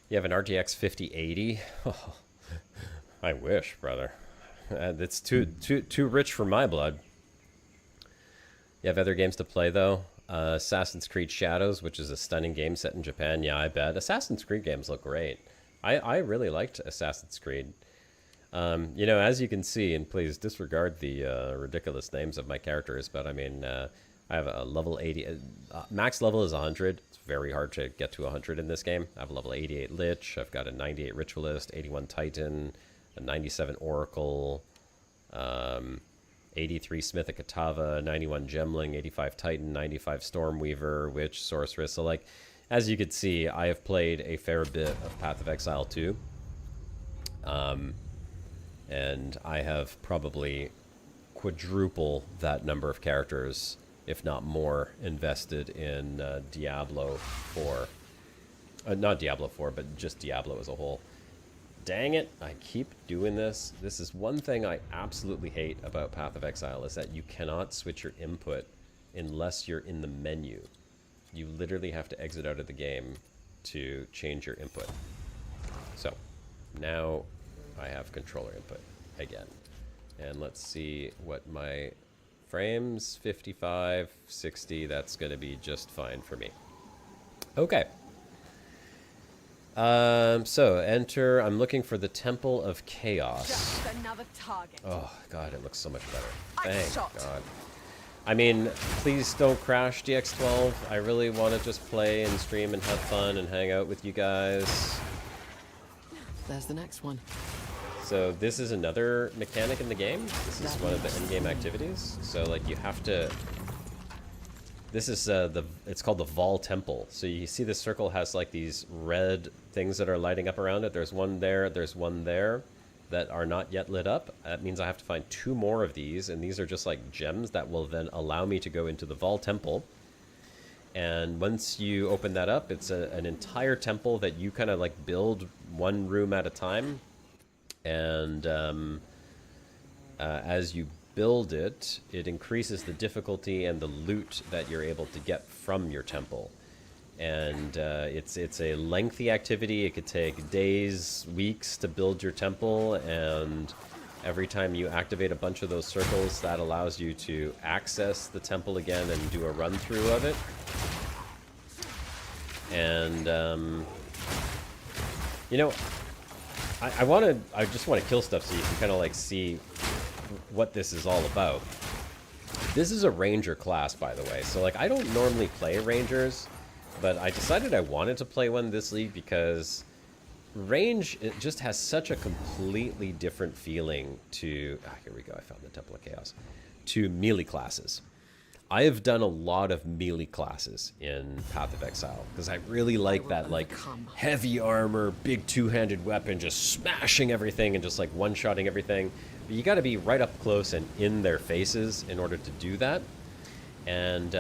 You have an RTX 5080? Oh, I wish, brother. It's too rich for my blood. You have other games to play, though. Assassin's Creed Shadows, which is a stunning game set in Japan. Yeah, I bet. Assassin's Creed games look great. I really liked Assassin's Creed. You know, as you can see, and please disregard the ridiculous names of my characters, but I mean, I have a level 80. Max level is 100. It's very hard to get to 100 in this game. I have a level 88 Lich. I've got a 98 Ritualist, 81 Titan, a 97 Oracle, 83 Smith Katava, 91 Gemling, 85 Titan, 95 Stormweaver, Witch, Sorceress. So, like, as you can see, I have played a fair bit of Path of Exile 2. And I have probably quadruple that number of characters, if not more, invested in Diablo 4. Not Diablo 4, but just Diablo as a whole. Dang it, I keep doing this. This is one thing I absolutely hate about Path of Exile, is that you cannot switch your input unless you're in the menu. You literally have to exit out of the game to change your input. So, now I have controller input again. And let's see what my frames, 55, 60, that's going to be just fine for me. Okay. So enter, I'm looking for the Temple of Chaos. Just another target. Oh, God, it looks so much better. Ice Thank Shot. God. I mean, please don't crash DX12. I really want to just play and stream and have fun and hang out with you guys. There's the next one. So this is another mechanic in the game. This is one of the in-game activities. So like you have to. This is it's called the Vol Temple. So you see the circle has like these red things that are lighting up around it. There's one there. There's one there that are not yet lit up. That means I have to find 2 more of these, and these are just like gems that will then allow me to go into the Vol Temple. And once you open that up, it's an entire temple that you kind of like build one room at a time. And as you build it, it increases the difficulty and the loot that you're able to get from your temple. And it's a lengthy activity. It could take days, weeks to build your temple, and every time you activate a bunch of those circles, that allows you to access the temple again and do a run-through of it. And, you know, I just want to kill stuff so you can kind of like see what this is all about. This is a ranger class, by the way. So like I don't normally play rangers, but I decided I wanted to play one this league because range, it just has such a completely different feeling to, here we go, I found the Temple of Chaos, to melee classes. I have done a lot of melee classes in Path of Exile because I really like that like heavy armor, big two-handed weapon, just smashing everything and just like one-shotting everything. But you got to be right up close and in their faces in order to do that. And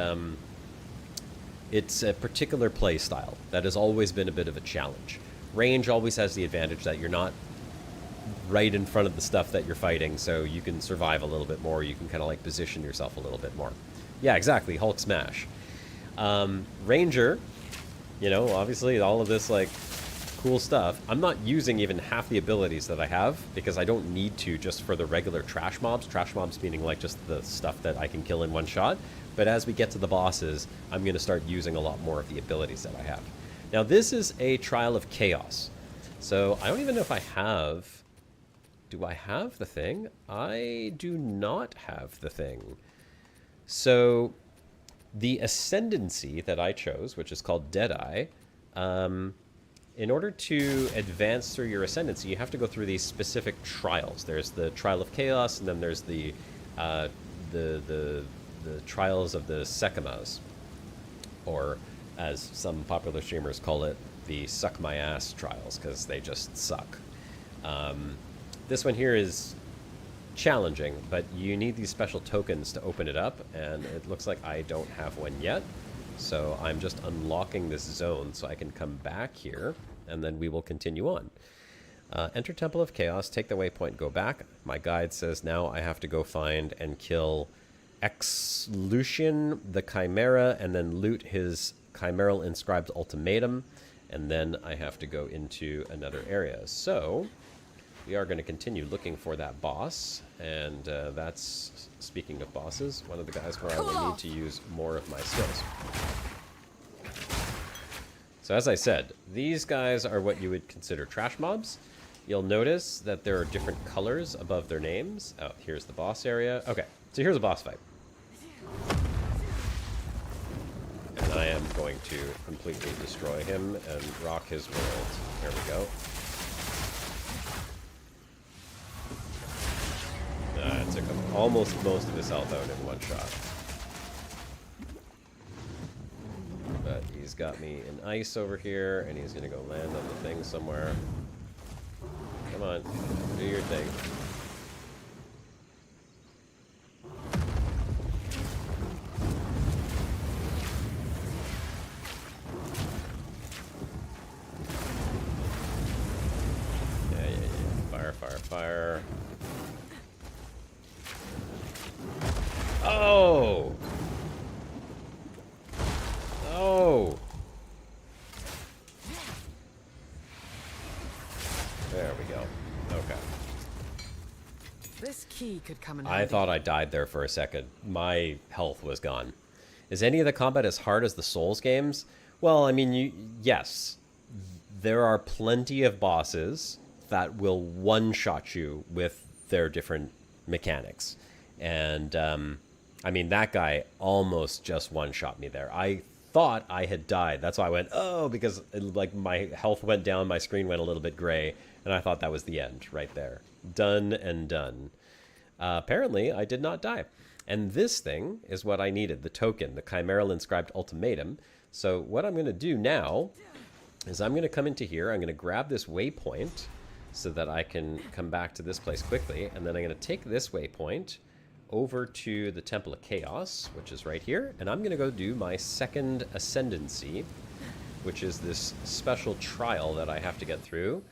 it's a particular play style that has always been a bit of a challenge. Range always has the advantage that you're not right in front of the stuff that you're fighting, so you can survive a little bit more. You can kind of like position yourself a little bit more. Yeah, exactly. Hulk smash. Ranger, you know, obviously all of this like cool stuff. I'm not using even half the abilities that I have because I don't need to just for the regular trash mobs. Trash mobs meaning like just the stuff that I can kill in one shot. But as we get to the bosses, I'm going to start using a lot more of the abilities that I have. Now this is a Trial of Chaos. So I don't even know if I have... Do I have the thing? I do not have the thing. So the ascendancy that I chose, which is called Deadeye, in order to advance through your ascendancy, you have to go through these specific trials. There's the Trial of Chaos, and then there's the Trials of the Sekimas, or as some popular streamers call it, the Suck My Ass Trials, because they just suck. This one here is challenging, but you need these special tokens to open it up, and it looks like I don't have one yet. So I'm just unlocking this zone so I can come back here, and then we will continue on. Enter Temple of Chaos, take the waypoint, go back. My guide says now I have to go find and kill Exlucian the Chimera, and then loot his chimeral inscribed ultimatum. and then I have to go into another area. So we are going to continue looking for that boss, and that's, speaking of bosses, one of the guys where I will need to use more of my skills. So as I said, these guys are what you would consider trash mobs. You'll notice that there are different colors above their names. Oh, here's the boss area. Okay, so here's a boss fight. And I am going to completely destroy him and rock his world. There we go. It took him almost most of his health out in one shot. But he's got me in ice over here, and he's going to go land on the thing somewhere. Come on, do your thing. Yeah. Fire, fire, fire. Oh! Oh! There we go. Okay. This key could come in I handy. thought I died there for a second. My health was gone. Is any of the combat as hard as the Souls games? Well, I mean, yes. There are plenty of bosses that will one-shot you with their different mechanics. And, I mean, that guy almost just one-shot me there. I thought I had died. That's why I went, oh, because like my health went down, my screen went a little bit gray, and I thought that was the end right there. Done and done. Apparently, I did not die. And this thing is what I needed, the token, the Chimeral Inscribed Ultimatum. So what I'm going to do now is I'm going to come into here, I'm going to grab this waypoint so that I can come back to this place quickly, and then I'm going to take this waypoint over to the Temple of Chaos, which is right here, and I'm going to go do my second Ascendancy, which is this special trial that I have to get through.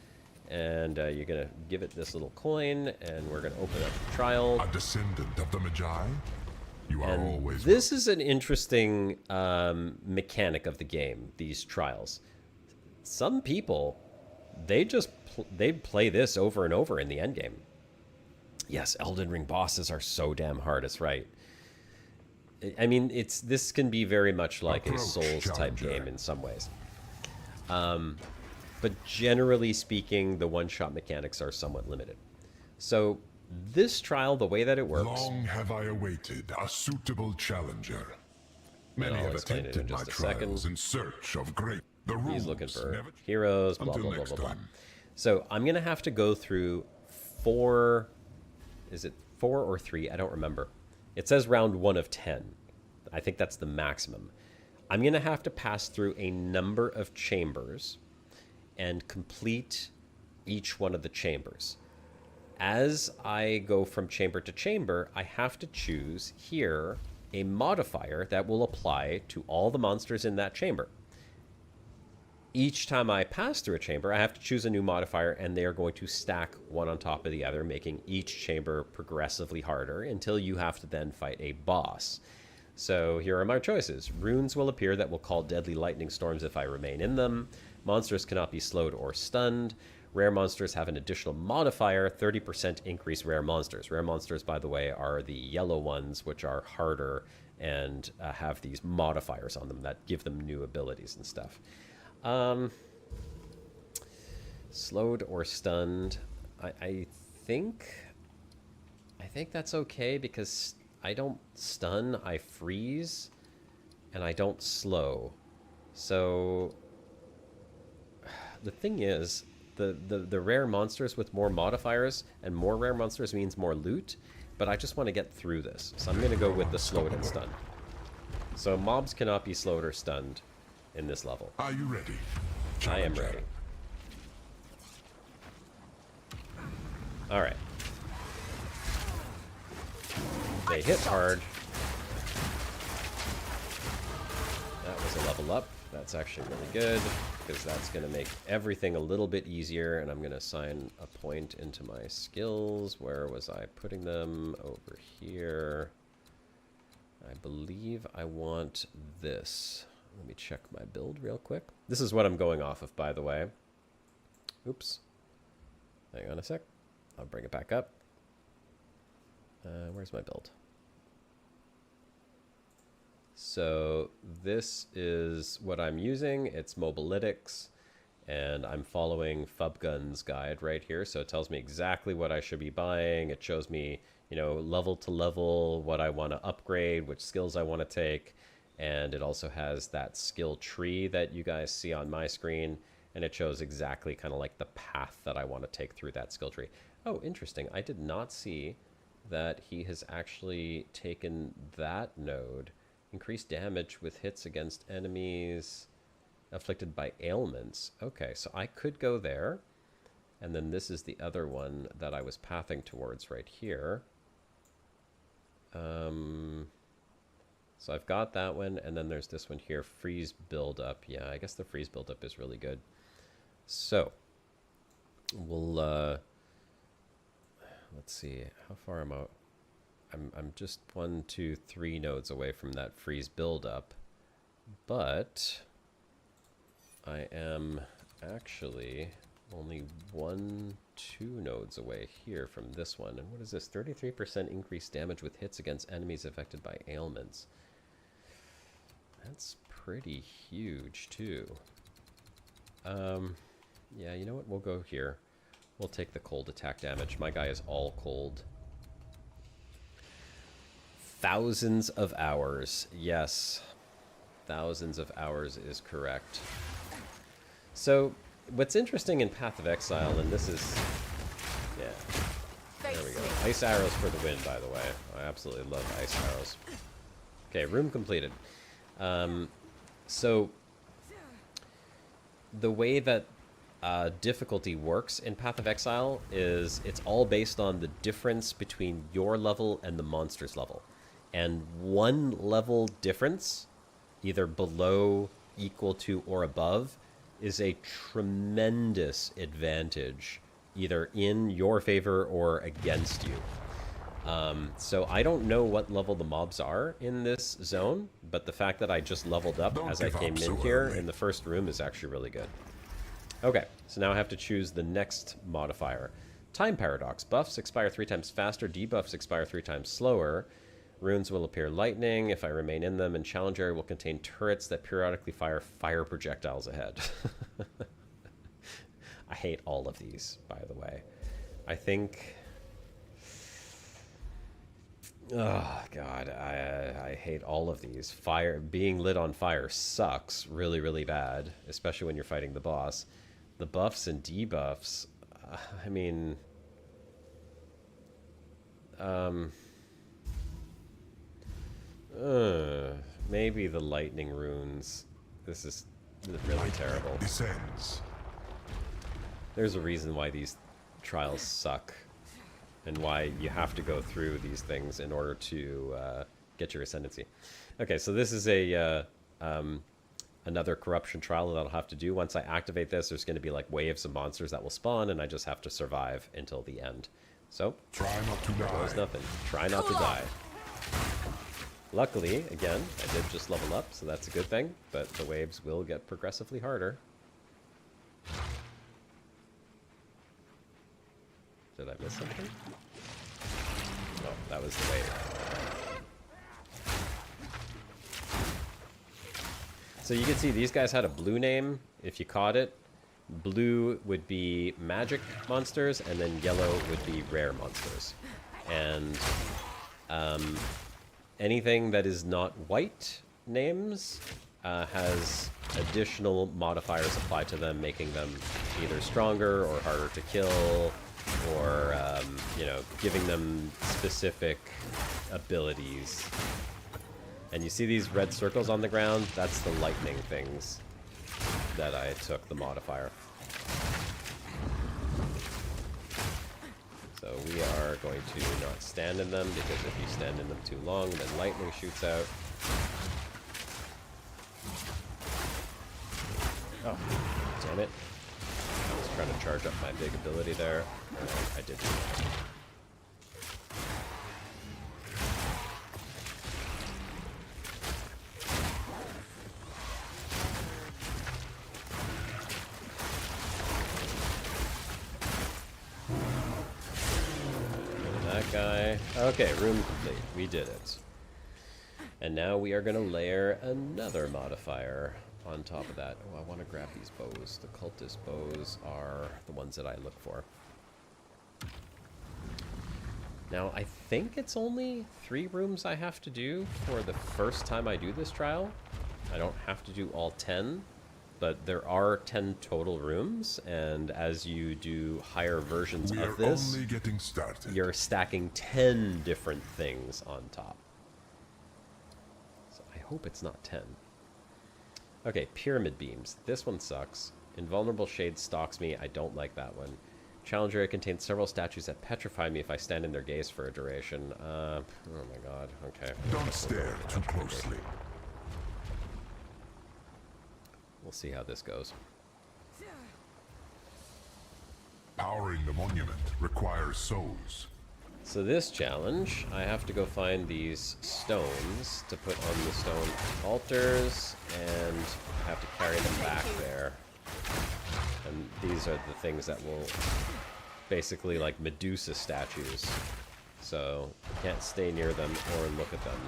And you're going to give it this little coin, and we're going to open up the trial. A descendant of the Magi? You are always... This is an interesting mechanic of the game, these trials. Some people, they just they play this over and over in the endgame. Yes, Elden Ring bosses are so damn hard, it's right. I mean, this can be very much like a Souls-type game in some ways. But generally speaking, the one-shot mechanics are somewhat limited. So this trial, the way that it works... Long have I awaited a suitable challenger. Many I'll have explain it in attempted my just a second. trials in search of great... The He's rules looking for never... heroes, blah, Until blah, blah, next blah, blah. time. So I'm going to have to go through 4... Is it 4 or 3? I don't remember. It says round 1 of 10. I think that's the maximum. I'm going to have to pass through a number of chambers and complete each one of the chambers. As I go from chamber to chamber, I have to choose here a modifier that will apply to all the monsters in that chamber. Each time I pass through a chamber, I have to choose a new modifier, and they are going to stack one on top of the other, making each chamber progressively harder until you have to then fight a boss. So here are my choices. Runes will appear that will call deadly lightning storms if I remain in them. Monsters cannot be slowed or stunned. Rare monsters have an additional modifier, 30% increase rare monsters. Rare monsters, by the way, are the yellow ones, which are harder and have these modifiers on them that give them new abilities and stuff. Slowed or stunned. I think that's okay because I don't stun, I freeze, and I don't slow. So the thing is, the rare monsters with more modifiers and more rare monsters means more loot, but I just want to get through this. So I'm going to go with the slowed and stunned. So mobs cannot be slowed or stunned in this level. Are you ready? I am Challenger? ready. Alright. They hit hard. That was a level up. That's actually really good, because that's going to make everything a little bit easier, and I'm going to assign a point into my skills. Where was I putting them? Over here. I believe I want this. Let me check my build real quick. This is what I'm going off of, by the way. Oops. Hang on a sec. I'll bring it back up. Where's my build? So this is what I'm using. It's Mobilytics, and I'm following Fubgun's guide right here. So it tells me exactly what I should be buying. It shows me, you know, level to level, what I want to upgrade, which skills I want to take. And it also has that skill tree that you guys see on my screen. And it shows exactly kind of like the path that I want to take through that skill tree. Oh, interesting. I did not see that he has actually taken that node. Increased damage with hits against enemies afflicted by ailments. Okay, so I could go there. And then this is the other one that I was pathing towards right here. So I've got that one, and then there's this one here, freeze buildup. Yeah, I guess the freeze buildup is really good. So we'll let's see, how far am I? I'm just 1, 2, 3 nodes away from that freeze buildup, but I am actually only 1, 2 nodes away here from this one. And what is this? 33% increased damage with hits against enemies affected by ailments. That's pretty huge too. Yeah, you know what? We'll go here. We'll take the cold attack damage. My guy is all cold. Thousands of hours. Yes. Thousands of hours is correct. So, what's interesting in Path of Exile, and this is... Yeah. There we go. Ice arrows for the win, by the way. I absolutely love ice arrows. Okay, room completed. So, the way that difficulty works in Path of Exile is it's all based on the difference between your level and the monster's level. And 1 level difference, either below, equal to, or above, is a tremendous advantage, either in your favor or against you. So I don't know what level the mobs are in this zone, but the fact that I just leveled up as I came in here in the first room is actually really good. Okay, so now I have to choose the next modifier. Time paradox. Buffs expire 3 times faster, debuffs expire 3 times slower. Runes will appear lightning if I remain in them, and challenge area will contain turrets that periodically fire fire projectiles ahead. I hate all of these, by the way. I think... Oh, God, I hate all of these. Being lit on fire sucks really, really bad, especially when you're fighting the boss. The buffs and debuffs, I mean... maybe the lightning runes. This is really terrible. Descends. There's a reason why these trials suck, and why you have to go through these things in order to get your ascendancy. Okay, so this is a another corruption trial that I'll have to do. Once I activate this, there's going to be like waves of monsters that will spawn, and I just have to survive until the end. So, try not to die. There's nothing. Try not to die. Luckily, again, I did just level up, so that's a good thing, but the waves will get progressively harder. Did I miss something? Oh, that was the wave. So you can see these guys had a blue name, if you caught it. Blue would be magic monsters, and then yellow would be rare monsters. And anything that is not white names has additional modifiers applied to them, making them either stronger or harder to kill, or you know, giving them specific abilities. And you see these red circles on the ground? That's the lightning things that I took the modifier. So we are going to not stand in them, because if you stand in them too long, then lightning shoots out. Oh, damn it. I was trying to charge up my big ability there, and I did do that. that guy. Okay, room complete. We did it. And now we are going to layer another modifier on top of that. Oh, I want to grab these bows. The cultist bows are the ones that I look for. Now, I think it's only 3 rooms I have to do for the first time I do this trial. I don't have to do all 10, but there are 10 total rooms, and as you do higher versions We of are this, only getting started. you're stacking 10 different things on top. So I hope it's not 10. Okay, pyramid beams. This one sucks. Invulnerable shade stalks me. I don't like that one. Challenge area contains several statues that petrify me if I stand in their gaze for a duration. Oh my god. Okay. Don't stare too closely. We'll see how this goes. Powering the monument requires souls. So this challenge, I have to go find these stones to put on the stone altars, and I have to carry them back there. And these are the things that will basically like Medusa statues. So you can't stay near them or look at them.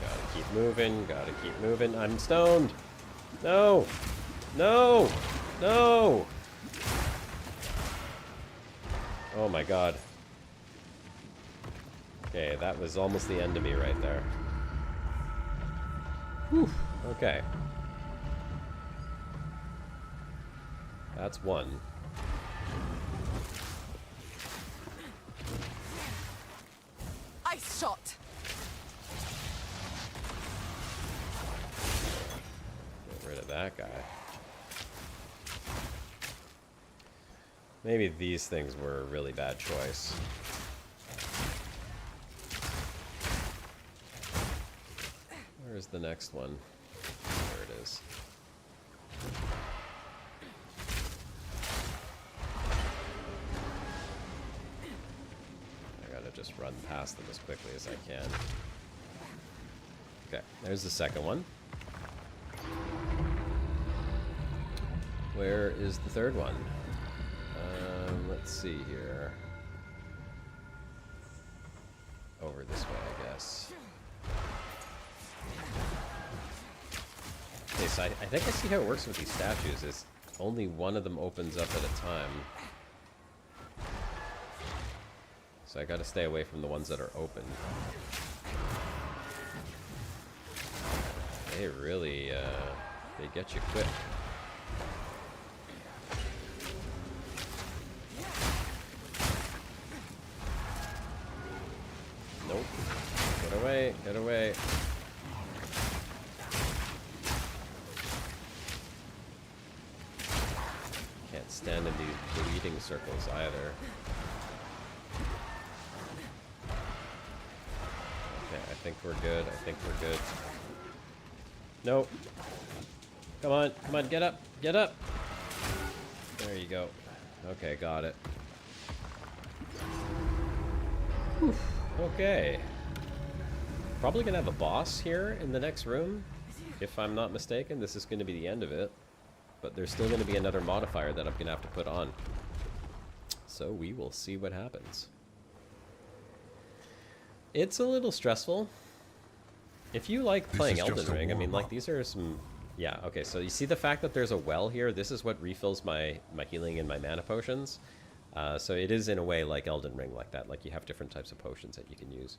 Gotta keep moving, gotta keep moving. I'm stoned! No! No! No! Oh my god. Okay, that was almost the end of me right there. Whew. Okay. That's one. Ice shot. Get rid of that guy. Maybe these things were a really bad choice. Where's the next one? There it is. I gotta just run past them as quickly as I can. Okay, there's the second one. Where is the third one? Let's see here. Over this way, I guess. Okay, so I think I see how it works with these statues, is only one of them opens up at a time. So I gotta stay away from the ones that are open. They really, they get you quick. Nope. Get away, get away. Can't stand in these bleeding circles either. Okay, I think we're good. I think we're good. Nope. Come on, come on, get up, get up. There you go. Okay, got it. Whew. Okay. Probably gonna have a boss here in the next room, if I'm not mistaken. This is gonna be the end of it. But there's still gonna be another modifier that I'm gonna have to put on. So we will see what happens. It's a little stressful. If you like playing Elden Ring, I mean, like, these are some... Yeah, okay, so you see the fact that there's a well here? This is what refills my healing and my mana potions. So it is in a way like Elden Ring, like that. Like, you have different types of potions that you can use.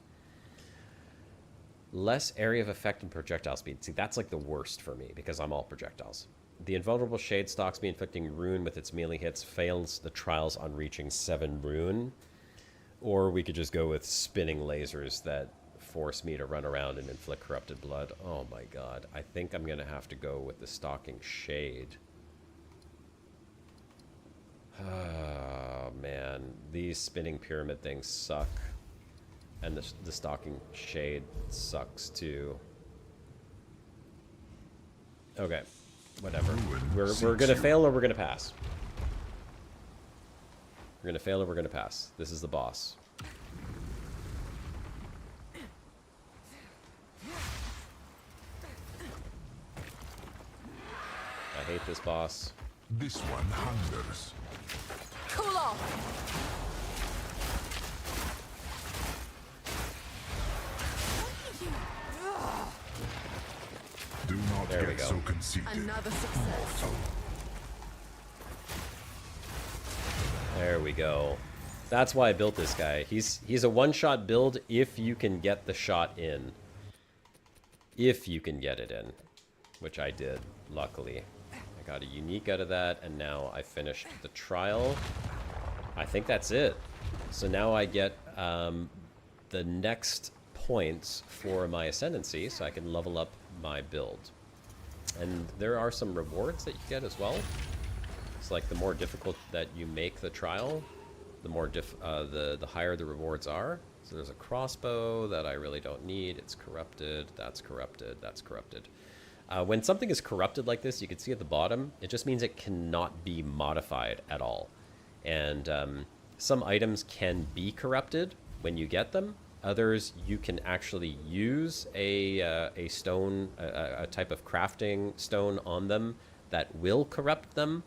Less area of effect and projectile speed. See, that's like the worst for me, because I'm all projectiles. The invulnerable shade stalks me, inflicting rune with its melee hits, fails the trials on reaching 7 rune. Or we could just go with spinning lasers that force me to run around and inflict corrupted blood. Oh my god. I think I'm going to have to go with the stalking shade. Oh man. These spinning pyramid things suck. And the stalking shade sucks too. Okay. Whatever. We're going to fail or we're going to pass. We're going to fail or we're going to pass. This is the boss. this boss. This one hungers. Cool off. Do not There we get go. so conceited. Another success. There we go. That's why I built this guy. He's a one-shot build if you can get the shot in. If you can get it in. Which I did, luckily. I got a unique out of that, and now I finished the trial. I think that's it. So now I get the next points for my ascendancy, so I can level up my build. And there are some rewards that you get as well. It's like the more difficult that you make the trial, the more the higher the rewards are. So there's a crossbow that I really don't need. It's corrupted. That's corrupted. That's corrupted. When something is corrupted like this, you can see at the bottom, it just means it cannot be modified at all. And some items can be corrupted when you get them. Others, you can actually use a stone, a type of crafting stone on them that will corrupt them.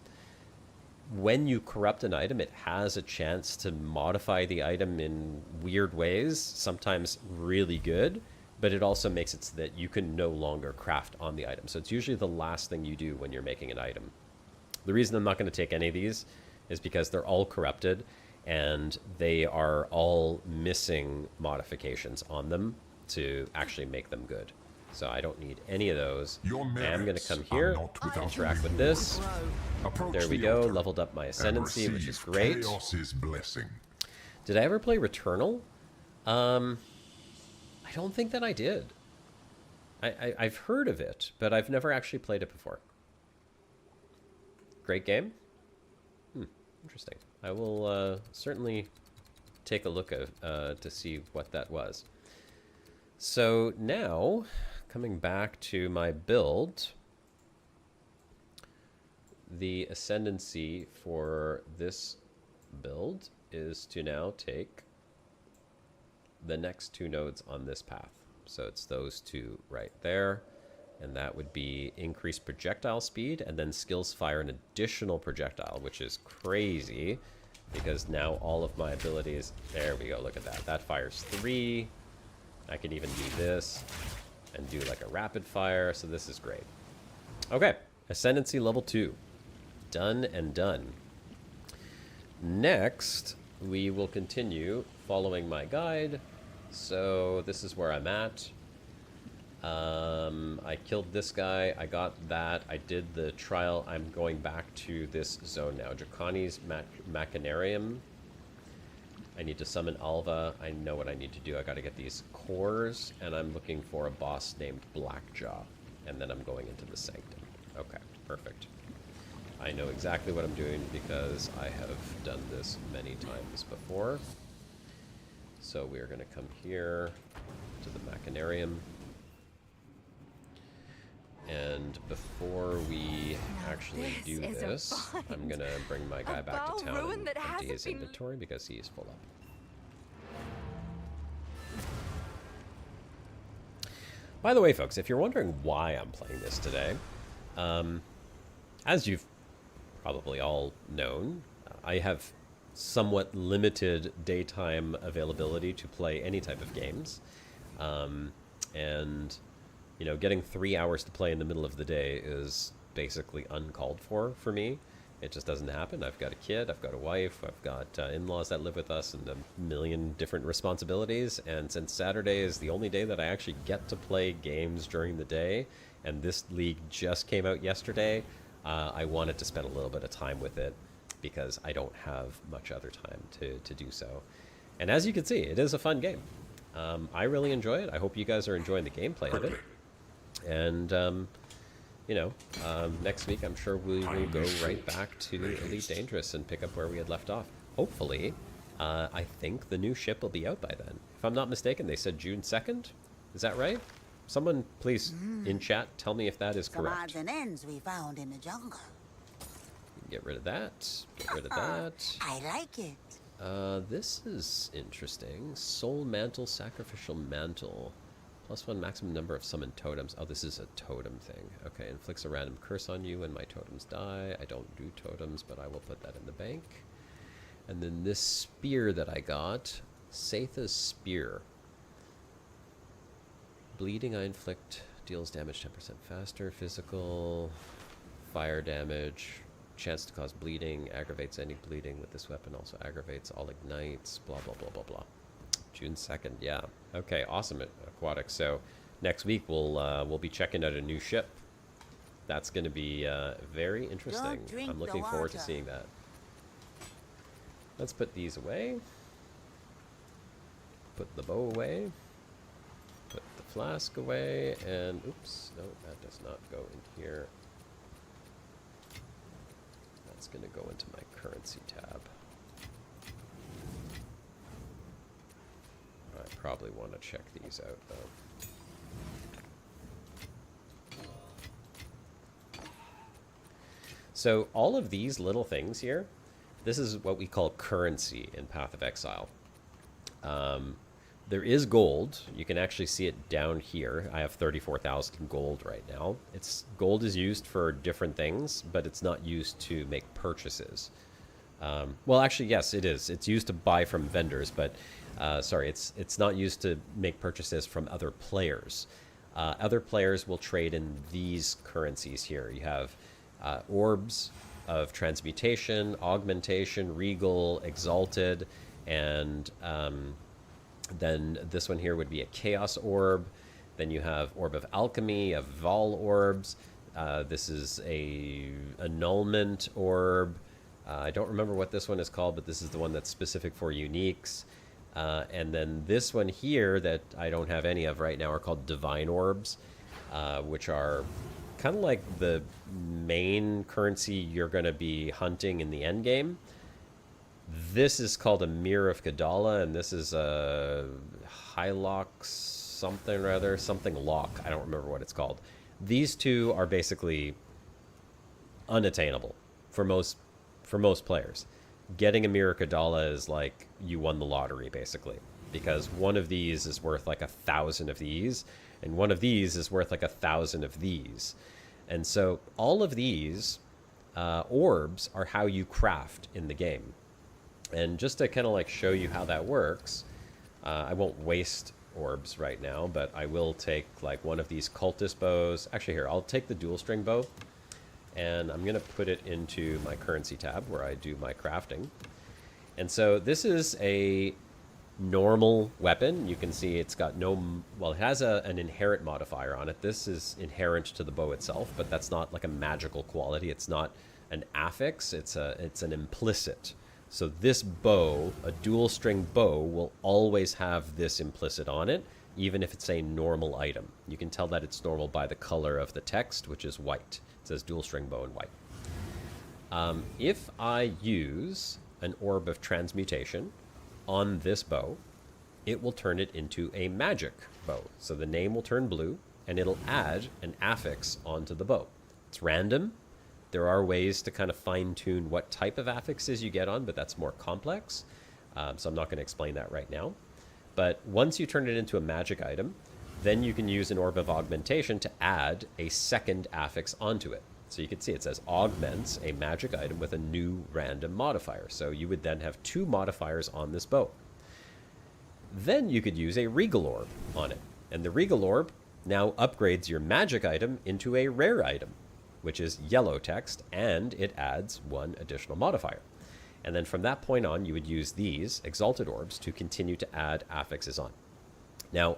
When you corrupt an item, it has a chance to modify the item in weird ways, sometimes really good, but it also makes it so that you can no longer craft on the item. So it's usually the last thing you do when you're making an item. The reason I'm not going to take any of these is because they're all corrupted, and they are all missing modifications on them to actually make them good. So I don't need any of those. I am going to come here, interact with this. There we go, leveled up my ascendancy, which is great. Chaos's blessing. Did I ever play Returnal? I don't think that I did. I've heard of it, but I've never actually played it before. Great game? Interesting. I will certainly take a look at, to see what that was. So now, coming back to my build, the ascendancy for this build is to now take the next two nodes on this path. So it's those two right there. And that would be increased projectile speed, and then skills fire an additional projectile, which is crazy because now all of my abilities, there we go, look at that. That fires 3. I can even do this and do like a rapid fire, so this is great. Okay, ascendancy level 2. Done and done. Next, we will continue following my guide. So this is where I'm at. I killed this guy. I got that. I did the trial. I'm going back to this zone now. Draconi's Machinarium. I need to summon Alva. I know what I need to do. I got to get these cores, and I'm looking for a boss named Blackjaw. And then I'm going into the Sanctum. Okay, perfect. I know exactly what I'm doing because I have done this many times before. So we're going to come here to the Machinarium. And before we actually do this, I'm going to bring my guy back to town and empty his inventory because he is full up. By the way, folks, if you're wondering why I'm playing this today, as you've probably all known, I have somewhat limited daytime availability to play any type of games. And you know, getting 3 hours to play in the middle of the day is basically uncalled for me. It just doesn't happen. I've got a kid, I've got a wife, I've got in-laws that live with us, and a million different responsibilities. And since Saturday is the only day that I actually get to play games during the day, and this league just came out yesterday, I wanted to spend a little bit of time with it because I don't have much other time to do so. And as you can see, it is a fun game. I really enjoy it. I hope you guys are enjoying the gameplay of it. And, you know, next week I'm sure we will go right back to Elite Dangerous and pick up where we had left off. Hopefully, I think the new ship will be out by then. If I'm not mistaken, they said June 2nd. Is that right? Someone, please, in chat, tell me if that is correct. Some odds and ends we found in the jungle. Get rid of that. Get rid of that. I like it. This is interesting. Soul Mantle, Sacrificial Mantle. +1 maximum number of summoned totems. Oh, this is a totem thing. Okay, inflicts a random curse on you when my totems die. I don't do totems, but I will put that in the bank. And then this spear that I got, Satha's Spear. Bleeding I inflict deals damage 10% faster. Physical, fire damage, chance to cause bleeding, aggravates any bleeding with this weapon, also aggravates all ignites, blah, blah, blah, blah, blah. June 2nd, yeah. Okay, awesome, Aquatic. So next week we'll be checking out a new ship. That's going to be very interesting. I'm looking forward to seeing that. Let's put these away. Put the bow away. Put the flask away. And, oops, no, that does not go in here. That's going to go into my currency tab. I probably want to check these out, though. So all of these little things here, this is what we call currency in Path of Exile. There is gold. You can actually see it down here. I have 34,000 gold right now. Gold is used for different things, but it's not used to make purchases. Well, actually, yes, it is. It's used to buy from vendors, but sorry, it's not used to make purchases from other players. Other players will trade in these currencies here. You have orbs of transmutation, augmentation, regal, exalted, and then this one here would be a chaos orb. Then you have orb of alchemy, a Vol orbs. This is a annulment orb. I don't remember what this one is called, but this is the one that's specific for uniques. And then this one here that I don't have any of right now are called divine orbs, which are kind of like the main currency you're going to be hunting in the end game. This is called a Mirror of Kadala, and this is a Hylox something or other, something lock. I don't remember what it's called. These two are basically unattainable for most players. Getting a Mirror of Kadala is like you won the lottery, basically, because one of these is worth like 1,000 of these, and one of these is worth like 1,000 of these. And so all of these orbs are how you craft in the game. And just to kind of like show you how that works, I won't waste orbs right now, but I will take like one of these cultist bows. Actually, here, I'll take the dual string bow, and I'm going to put it into my currency tab where I do my crafting. And so this is a normal weapon. You can see it's got well, it has an inherent modifier on it. This is inherent to the bow itself, but that's not like a magical quality. It's not an affix. It's an implicit. So this bow, a dual string bow, will always have this implicit on it, even if it's a normal item. You can tell that it's normal by the color of the text, which is white. It says dual string bow in white. If I use an orb of transmutation on this bow, it will turn it into a magic bow. So the name will turn blue, and it'll add an affix onto the bow. It's random. There are ways to kind of fine-tune what type of affixes you get on, but that's more complex. So I'm not going to explain that right now. But once you turn it into a magic item, then you can use an orb of augmentation to add a second affix onto it. So you can see it says augments a magic item with a new random modifier. So you would then have two modifiers on this bow. Then you could use a regal orb on it. And the regal orb now upgrades your magic item into a rare item, which is yellow text, and it adds one additional modifier. And then from that point on, you would use these exalted orbs to continue to add affixes on. Now,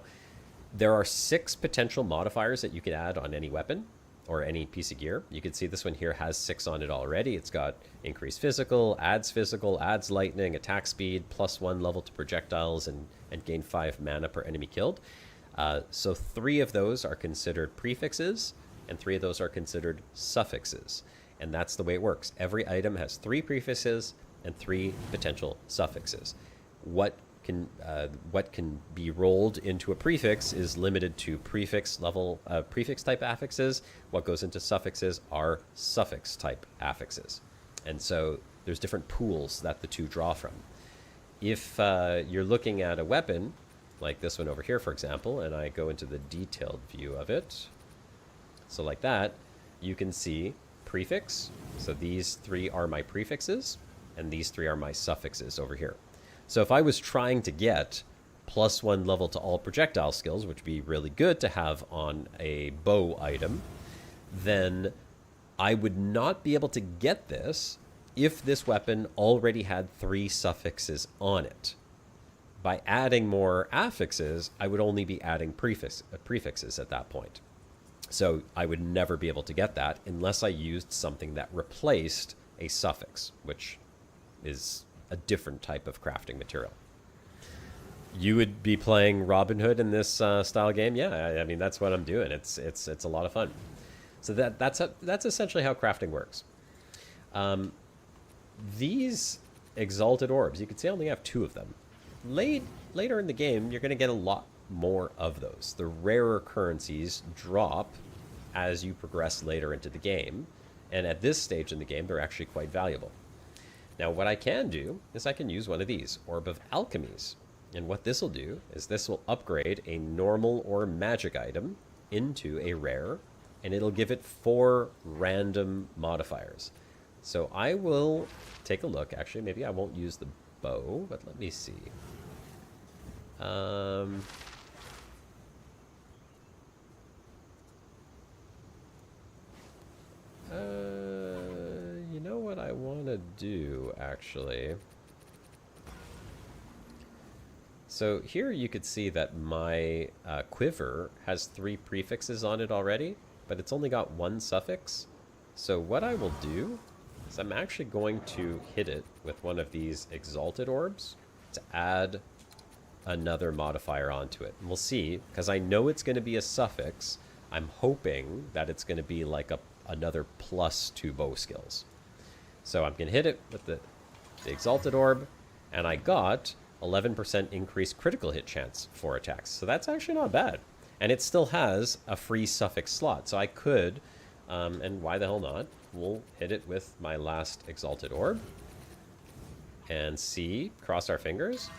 there are 6 potential modifiers that you could add on any weapon or any piece of gear. You can see this one here has 6 on it already. It's got increased physical, adds lightning, attack speed, +1 level to projectiles, and gain 5 mana per enemy killed. So 3 of those are considered prefixes, and 3 of those are considered suffixes. And that's the way it works. Every item has 3 prefixes and 3 potential suffixes. What can be rolled into a prefix is limited to prefix type affixes. What goes into suffixes are suffix type affixes. And so there's different pools that the two draw from. If you're looking at a weapon like this one over here, for example, and I go into the detailed view of it, so like that, you can see prefix. So these 3 are my prefixes, and these 3 are my suffixes over here. So if I was trying to get +1 level to all projectile skills, which would be really good to have on a bow item, then I would not be able to get this if this weapon already had 3 suffixes on it. By adding more affixes, I would only be adding prefixes at that point. So I would never be able to get that unless I used something that replaced a suffix, which is a different type of crafting material. You would be playing Robin Hood in this style game? Yeah, I mean, that's what I'm doing. It's a lot of fun. So that's essentially how crafting works. These exalted orbs, you can see I only have 2 of them. Later in the game, you're going to get a lot more of those. The rarer currencies drop as you progress later into the game, and at this stage in the game, they're actually quite valuable. Now, what I can do is I can use one of these, Orb of Alchemies. And what this will do is this will upgrade a normal or magic item into a rare, and it'll give it 4 random modifiers. So I will take a look. Actually, maybe I won't use the bow, but let me see. You know what I want to do, actually? So here you could see that my quiver has 3 prefixes on it already, but it's only got 1 suffix. So what I will do is I'm actually going to hit it with one of these exalted orbs to add another modifier onto it. And we'll see, because I know it's going to be a suffix, I'm hoping that it's going to be like another +2 bow skills. So I'm going to hit it with the exalted orb, and I got 11% increased critical hit chance for attacks. So that's actually not bad. And it still has a free suffix slot. So I could, and why the hell not, we'll hit it with my last exalted orb. And see, cross our fingers,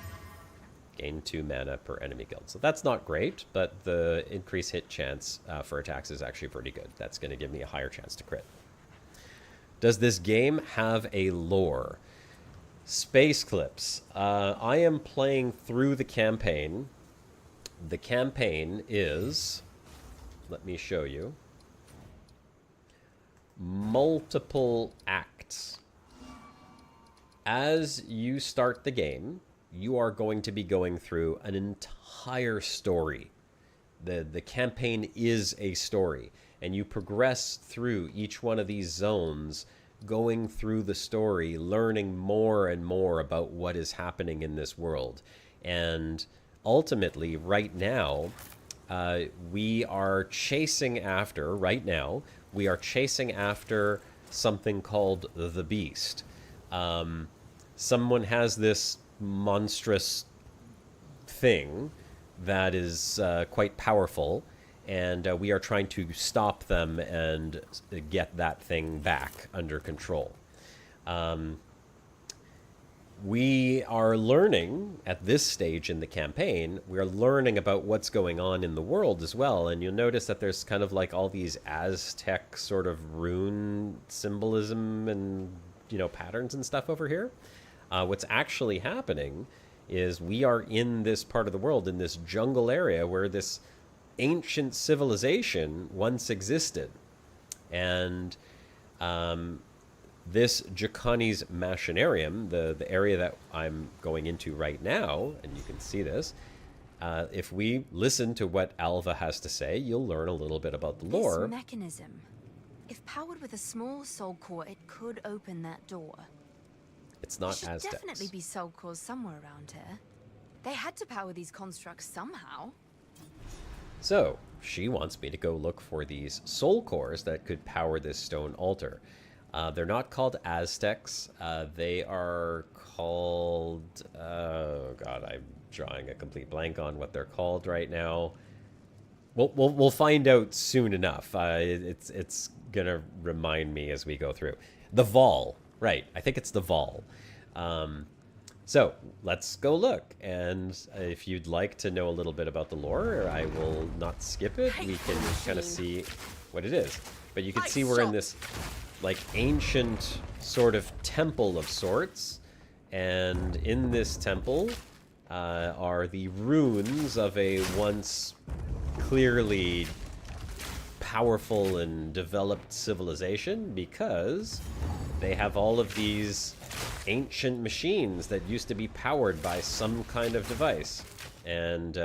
gain 2 mana per enemy guild. So that's not great, but the increased hit chance for attacks is actually pretty good. That's going to give me a higher chance to crit. Does this game have a lore? Space Clips. I am playing through the campaign. The campaign is, let me show you, multiple acts. As you start the game, you are going to be going through an entire story. The campaign is a story, and you progress through each one of these zones, going through the story, learning more and more about what is happening in this world. And ultimately, right now, we are chasing after something called the Beast. Someone has this monstrous thing that is quite powerful, and we are trying to stop them and get that thing back under control. We are learning at this stage in the campaign, we are learning about what's going on in the world as well. And you'll notice that there's kind of like all these Aztec sort of rune symbolism and, you know, patterns and stuff over here. What's actually happening is we are in this part of the world, in this jungle area where this ancient civilization once existed. And this Jacani's Machinarium, the area that I'm going into right now, and you can see this, if we listen to what Alva has to say, you'll learn a little bit about the lore. This mechanism, if powered with a small soul core, it could open that door. It's not There should Aztecs. definitely be soul cores somewhere around here. They had to power these constructs somehow. So, she wants me to go look for these soul cores that could power this stone altar. They're not called Aztecs. They are called... oh, God, I'm drawing a complete blank on what they're called right now. We'll find out soon enough. It's going to remind me as we go through. The Vol. Right, I think it's the Vol. So let's go look. And if you'd like to know a little bit about the lore, I will not skip it. We can kind of see what it is. But you can see we're in this like ancient sort of temple of sorts. And in this temple are the ruins of a once clearly powerful and developed civilization, because they have all of these ancient machines that used to be powered by some kind of device. And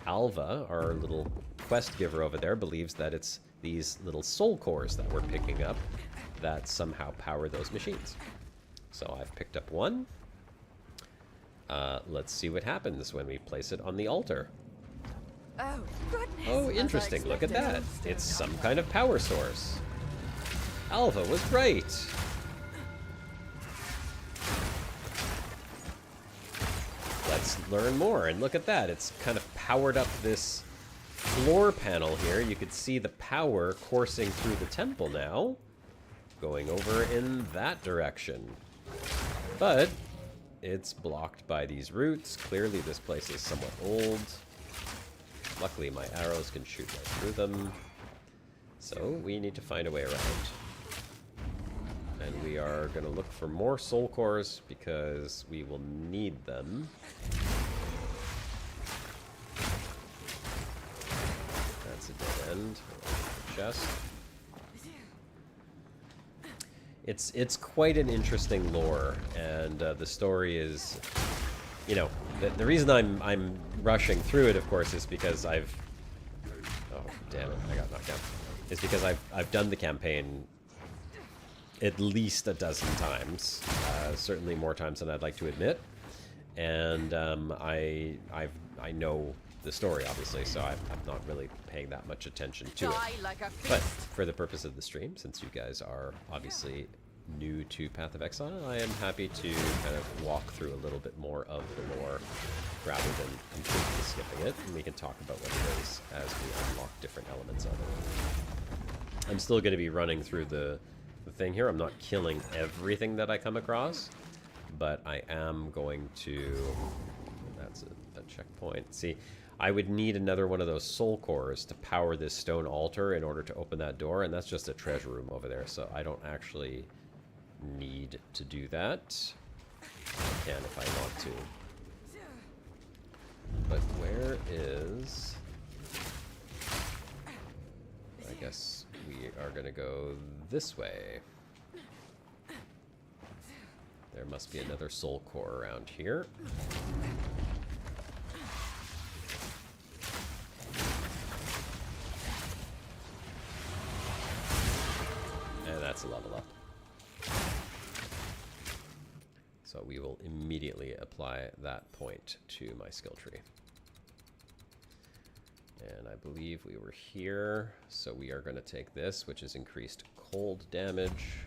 Alva, our little quest giver over there, believes that it's these little soul cores that we're picking up that somehow power those machines. So I've picked up one. Let's see what happens when we place it on the altar. Oh, goodness. Oh, interesting. Look at that. It's some kind of power source. Alva was right. Let's learn more. And look at that. It's kind of powered up this floor panel here. You could see the power coursing through the temple now, going over in that direction. But it's blocked by these roots. Clearly this place is somewhat old. Luckily my arrows can shoot right through them. So we need to find a way around. And we are going to look for more soul cores because we will need them. That's a dead end. Chest. It's quite an interesting lore, and the story is, you know, the reason I'm rushing through it, of course, is because oh damn it, I got knocked down. Is because I've done the campaign at least a dozen times, certainly more times than I'd like to admit, and I know the story, obviously, so I'm not really paying that much attention to it. But for the purpose of the stream, since you guys are obviously new to Path of Exile, I am happy to kind of walk through a little bit more of the lore rather than completely skipping it, and we can talk about what it is as we unlock different elements of it. I'm still going to be running through the thing here. I'm not killing everything that I come across, but I am going to... That's a checkpoint. See, I would need another one of those soul cores to power this stone altar in order to open that door, and that's just a treasure room over there, so I don't actually need to do that. I can if I want to. But where is... I guess we are going to go this way. There must be another soul core around here. And that's a level up. So we will immediately apply that point to my skill tree. And I believe we were here, so we are going to take this, which is increased cold damage,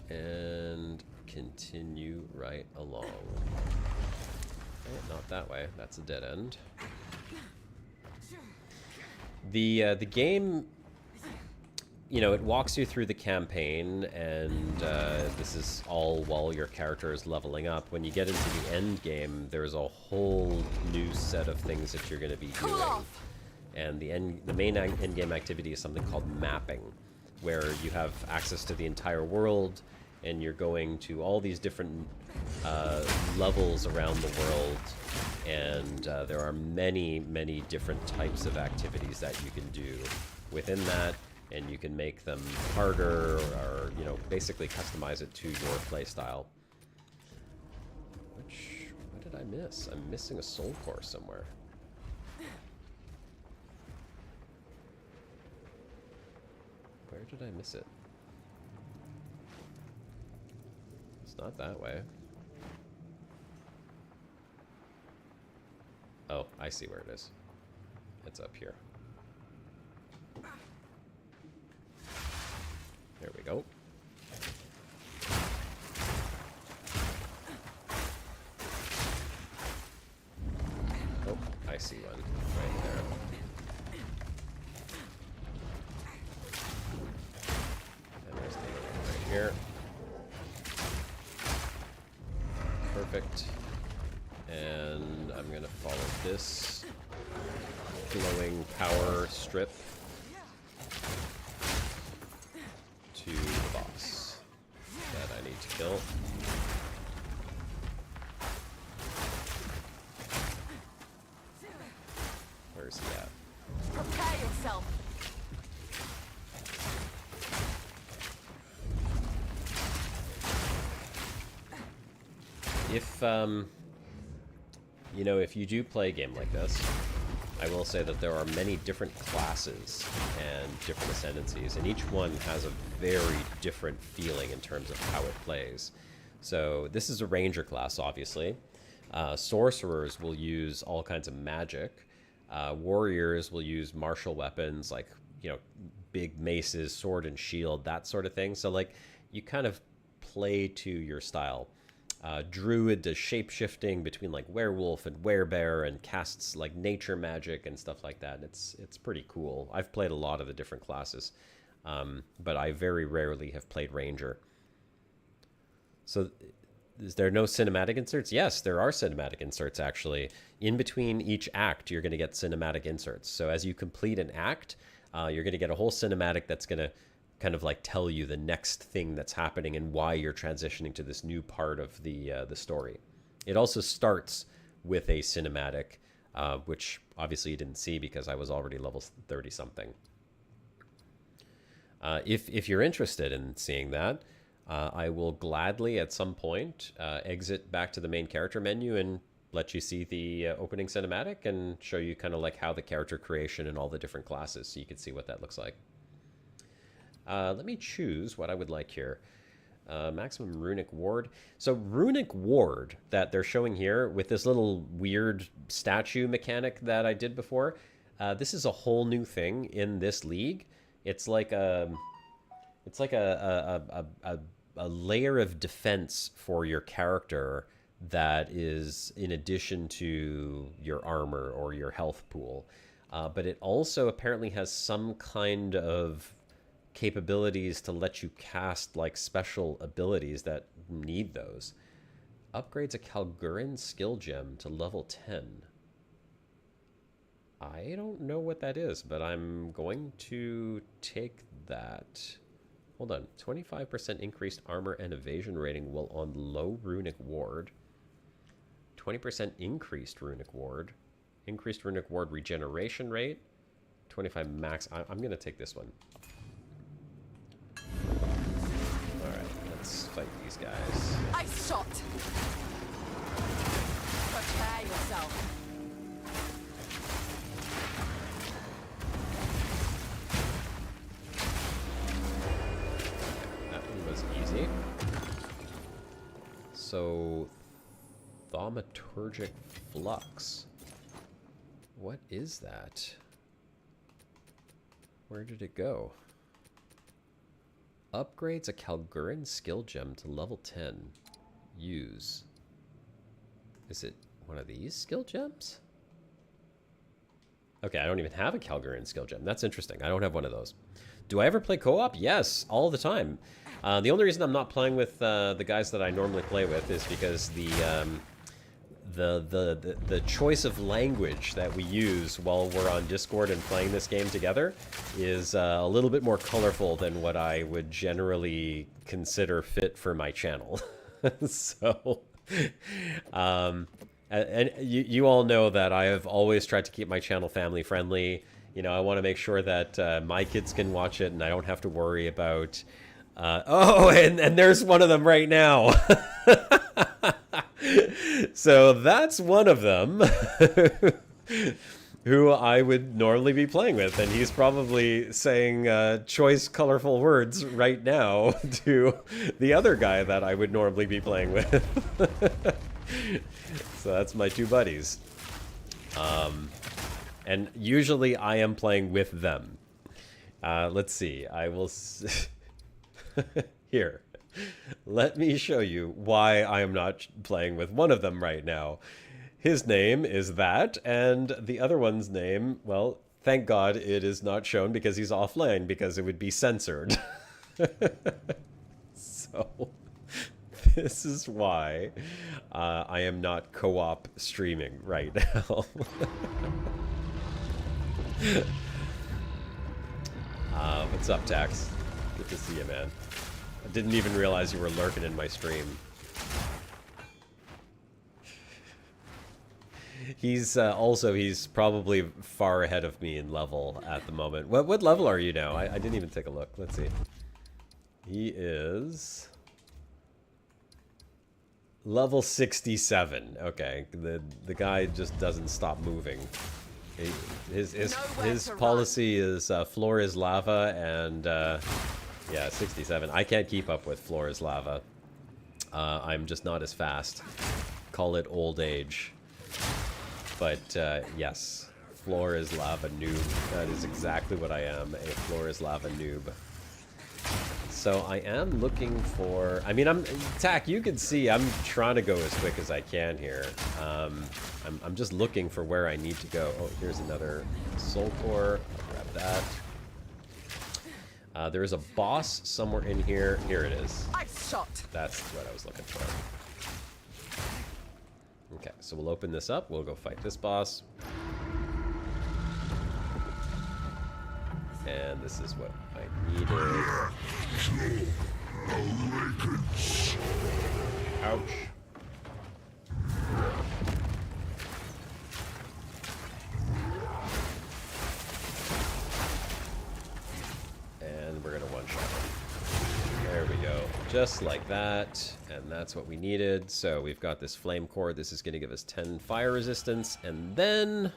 and continue right along. Okay, not that way. That's a dead end. The game, you know, it walks you through the campaign, and this is all while your character is leveling up. When you get into the end game, there's a whole new set of things that you're going to be doing. And the main end game activity is something called mapping, where you have access to the entire world, and you're going to all these different levels around the world, and there are many, many different types of activities that you can do within that. And you can make them harder, or, you know, basically customize it to your playstyle. What did I miss? I'm missing a soul core somewhere. Where did I miss it? It's not that way. Oh, I see where it is. It's up here. There we go. Oh, I see one right there. And there's the other one right here. this glowing power strip to the boss that I need to kill. Where's he at? Prepare yourself. If, you know, if you do play a game like this, I will say that there are many different classes and different ascendancies, and each one has a very different feeling in terms of how it plays. So this is a ranger class, obviously. Sorcerers will use all kinds of magic. Warriors will use martial weapons like, you know, big maces, sword and shield, that sort of thing. So, like, you kind of play to your style. Druid does shape-shifting between, like, werewolf and werebear and casts, like, nature magic and stuff like that. It's pretty cool. I've played a lot of the different classes, but I very rarely have played ranger. So is there no cinematic inserts? Yes, there are cinematic inserts, actually. In between each act, you're going to get cinematic inserts. So as you complete an act, you're going to get a whole cinematic that's going to kind of like tell you the next thing that's happening and why you're transitioning to this new part of the story. It also starts with a cinematic, which obviously you didn't see because I was already level 30-something. If you're interested in seeing that, I will gladly at some point exit back to the main character menu and let you see the opening cinematic and show you kind of like how the character creation and all the different classes, so you can see what that looks like. Let me choose what I would like here. Maximum Runic Ward. So Runic Ward that they're showing here with this little weird statue mechanic that I did before, this is a whole new thing in this league. It's like a layer of defense for your character that is in addition to your armor or your health pool. But it also apparently has some kind of capabilities to let you cast like special abilities that need those. Upgrades a Kalgurin skill gem to level 10. I don't know what that is, but I'm going to take that. Hold on. 25% increased armor and evasion rating while on low runic ward. 20% increased runic ward. Increased runic ward regeneration rate. 25 max. I'm going to take this one. Alright, let's fight these guys. Ice Shot! Prepare yourself. That one was easy. So, Thaumaturgic Flux. What is that? Where did it go? Upgrades a Kalgurin skill gem to level 10. Use. Is it one of these skill gems? Okay, I don't even have a Kalgurin skill gem. That's interesting. I don't have one of those. Do I ever play co-op? Yes, all the time. The only reason I'm not playing with the guys that I normally play with is because the choice of language that we use while we're on Discord and playing this game together is a little bit more colorful than what I would generally consider fit for my channel. So, and you all know that I have always tried to keep my channel family friendly. You know, I want to make sure that my kids can watch it and I don't have to worry about... oh, and there's one of them right now. So that's one of them who I would normally be playing with, and he's probably saying choice, colorful words right now to the other guy that I would normally be playing with. So that's my two buddies. And usually I am playing with them. Let's see. I will... Here. Let me show you why I am not playing with one of them right now. His name is that, and the other one's name, well, thank God it is not shown because he's offline, because it would be censored. So, This is why I am not co-op streaming right now. What's up, Tax? Good to see you, man. I didn't even realize you were lurking in my stream. He's he's probably far ahead of me in level at the moment. What level are you now? I didn't even take a look. Let's see. He is level 67. Okay, the guy just doesn't stop moving. His policy is floor is lava, and yeah, 67. I can't keep up with floor is lava. I'm just not as fast. Call it old age. But yes, floor is lava noob. That is exactly what I am, a floor is lava noob. So I am looking for, I mean, Tack, you can see I'm trying to go as quick as I can here. I'm just looking for where I need to go. Oh, here's another soul core. I'll grab that. There is a boss somewhere in here. Here it is. Ice Shot. That's what I was looking for. Okay, so we'll open this up. We'll go fight this boss. And this is what I needed. Ouch. And we're gonna one-shot him. There we go. Just like that. And that's what we needed. So we've got this flame core. This is gonna give us 10 fire resistance. And then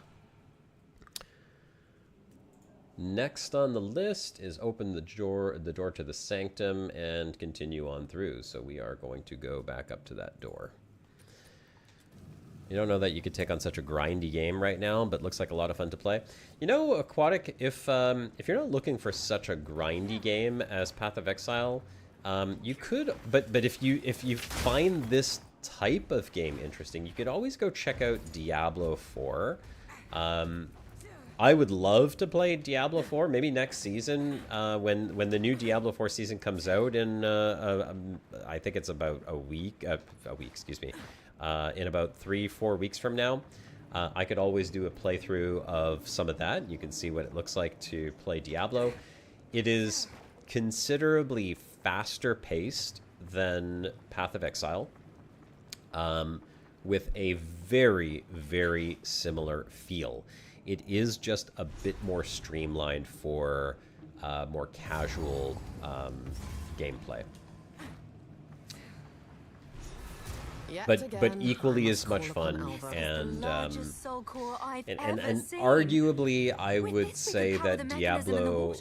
next on the list is open the door to the sanctum and continue on through. So we are going to go back up to that door. You don't know that you could take on such a grindy game right now, but looks like a lot of fun to play. You know, Aquatic, if you're not looking for such a grindy game as Path of Exile, you could, but if you find this type of game interesting, you could always go check out Diablo 4. I would love to play Diablo 4, maybe next season, when the new Diablo 4 season comes out in, I think it's about a week, excuse me, in about 3-4 weeks from now. I could always do a playthrough of some of that. You can see what it looks like to play Diablo. It is considerably faster paced than Path of Exile, with a very, very similar feel. It is just a bit more streamlined for more casual gameplay. But equally as much fun, and arguably I would say that Diablo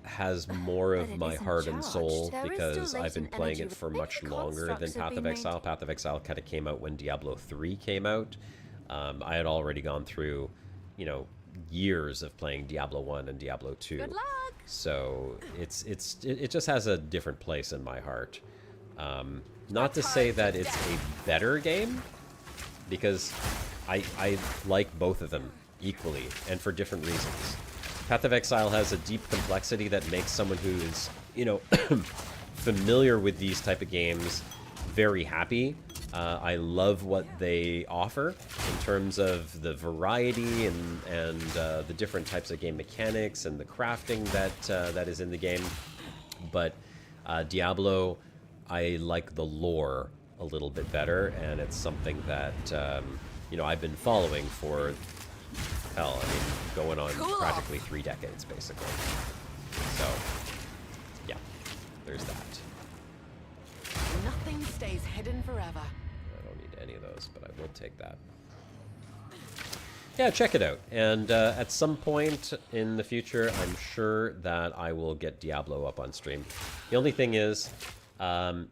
has more of my heart and soul because I've been playing it for much longer than Path of Exile. Path of Exile kind of came out when Diablo 3 came out. I had already gone through, you know, years of playing Diablo 1 and Diablo 2. Good luck. So it just has a different place in my heart. Not to say that it's a better game, because I like both of them equally and for different reasons. Path of Exile has a deep complexity that makes someone who is, you know, familiar with these type of games very happy. I love what they offer in terms of the variety and the different types of game mechanics and the crafting that is in the game. But Diablo, I like the lore a little bit better, and it's something that you know, I've been following for, hell, I mean, going on practically 3 decades, basically. So, yeah, there's that. Nothing stays hidden forever. I don't need any of those, but I will take that. Yeah, check it out. And at some point in the future, I'm sure that I will get Diablo up on stream. The only thing is,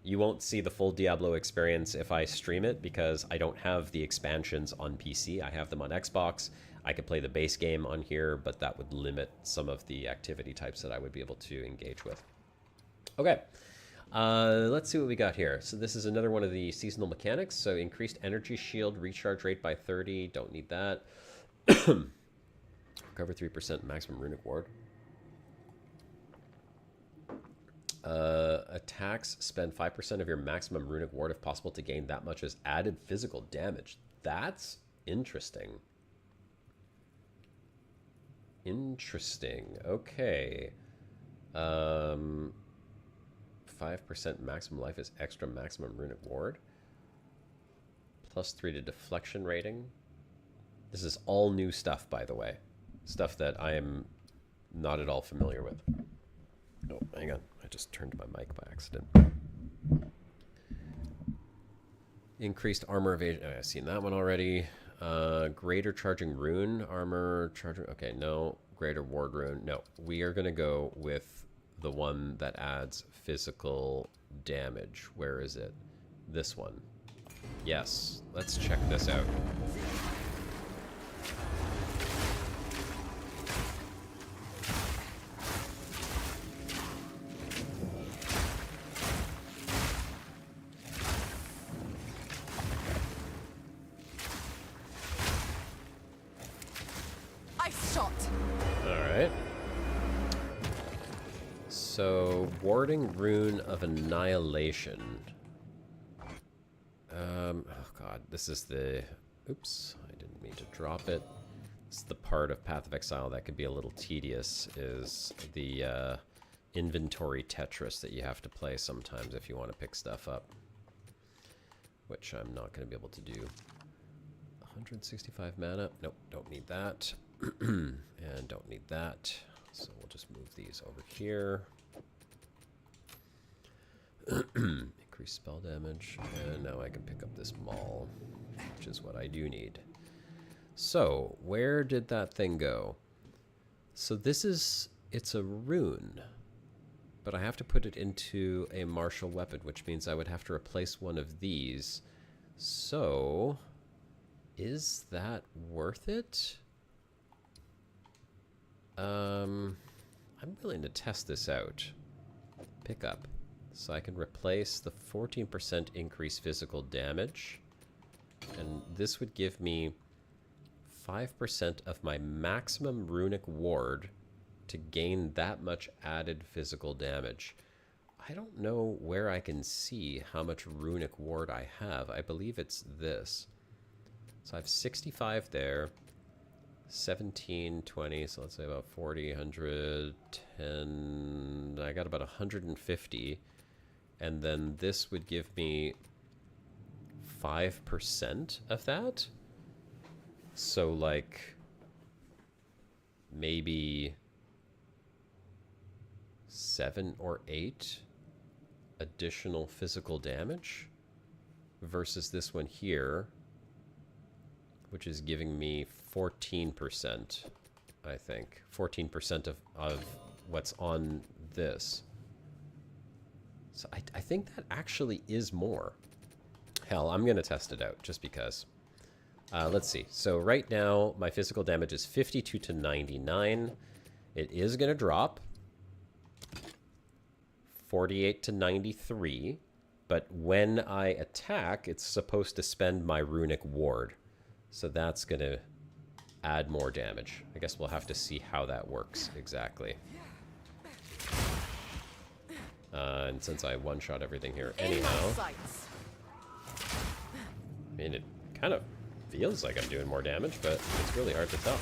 you won't see the full Diablo experience if I stream it, because I don't have the expansions on PC. I have them on Xbox. I could play the base game on here, but that would limit some of the activity types that I would be able to engage with. Okay. Let's see what we got here. So this is another one of the seasonal mechanics. So increased energy shield, recharge rate by 30. Don't need that. Recover 3% maximum runic ward. attacks spend 5% of your maximum runic ward if possible to gain that much as added physical damage. That's interesting. Interesting. Okay. 5% maximum life is extra maximum runic ward. +3 to deflection rating. This is all new stuff, by the way. Stuff that I am not at all familiar with. Oh, hang on. I just turned my mic by accident. Increased armor evasion. Oh, I've seen that one already. Greater charging rune. Armor charging. Okay, no. Greater ward rune. No. We are going to go with the one that adds physical damage. Where is it? This one. Yes. Let's check this out. Ice Shot. Alright. So, warding rune of annihilation. Oh god, this is the... Oops, I didn't mean to drop it. This is the part of Path of Exile that could be a little tedious, is the inventory Tetris that you have to play sometimes if you want to pick stuff up. Which I'm not going to be able to do. 165 mana. Nope, don't need that. And don't need that. So we'll just move these over here. Increase spell damage. And now I can pick up this maul, which is what I do need. So, where did that thing go? So this is... It's a rune. But I have to put it into a martial weapon, which means I would have to replace one of these. So... Is that worth it? I'm willing to test this out. Pick up. So I can replace the 14% increased physical damage. And this would give me 5% of my maximum runic ward to gain that much added physical damage. I don't know where I can see how much runic ward I have. I believe it's this. So I have 65 there. 17, 20, so let's say about 40, 100, 10, I got about 150, and then this would give me 5% of that, so like maybe 7 or 8 additional physical damage versus this one here, which is giving me 14%, I think. 14% of what's on this. So I think that actually is more. Hell, I'm going to test it out, just because. Let's see. So right now, my physical damage is 52 to 99. It is going to drop. 48 to 93. But when I attack, it's supposed to spend my runic ward. So that's going to add more damage. I guess we'll have to see how that works exactly. And since I one-shot everything here anyhow... I mean, it kind of feels like I'm doing more damage, but it's really hard to tell.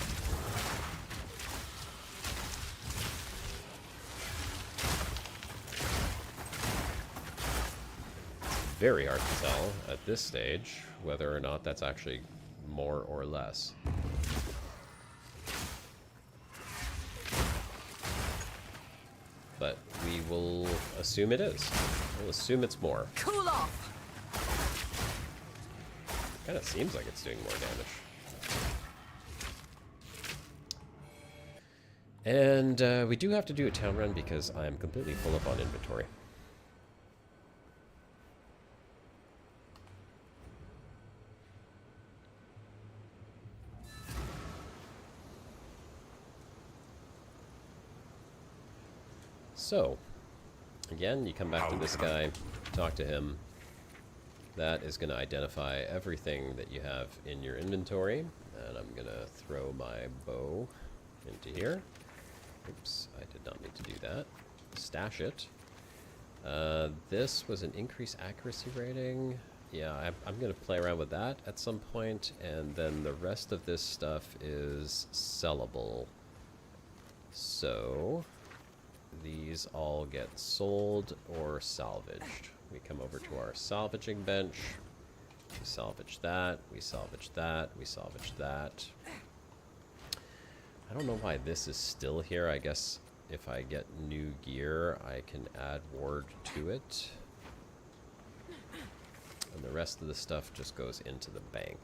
It's very hard to tell at this stage whether or not that's actually more or less. But we will assume it is. We'll assume it's more. Cool off. Kind of seems like it's doing more damage. And we do have to do a town run because I'm completely full up on inventory. So, again, you come back to this guy, talk to him. That is going to identify everything that you have in your inventory. And I'm going to throw my bow into here. Oops, I did not mean to do that. Stash it. This was an increased accuracy rating. Yeah, I'm going to play around with that at some point, and then the rest of this stuff is sellable. So, these all get sold or salvaged. We come over to our salvaging bench. We salvage that, we salvage that, we salvage that. I don't know why this is still here. I guess if I get new gear, I can add ward to it. And the rest of the stuff just goes into the bank.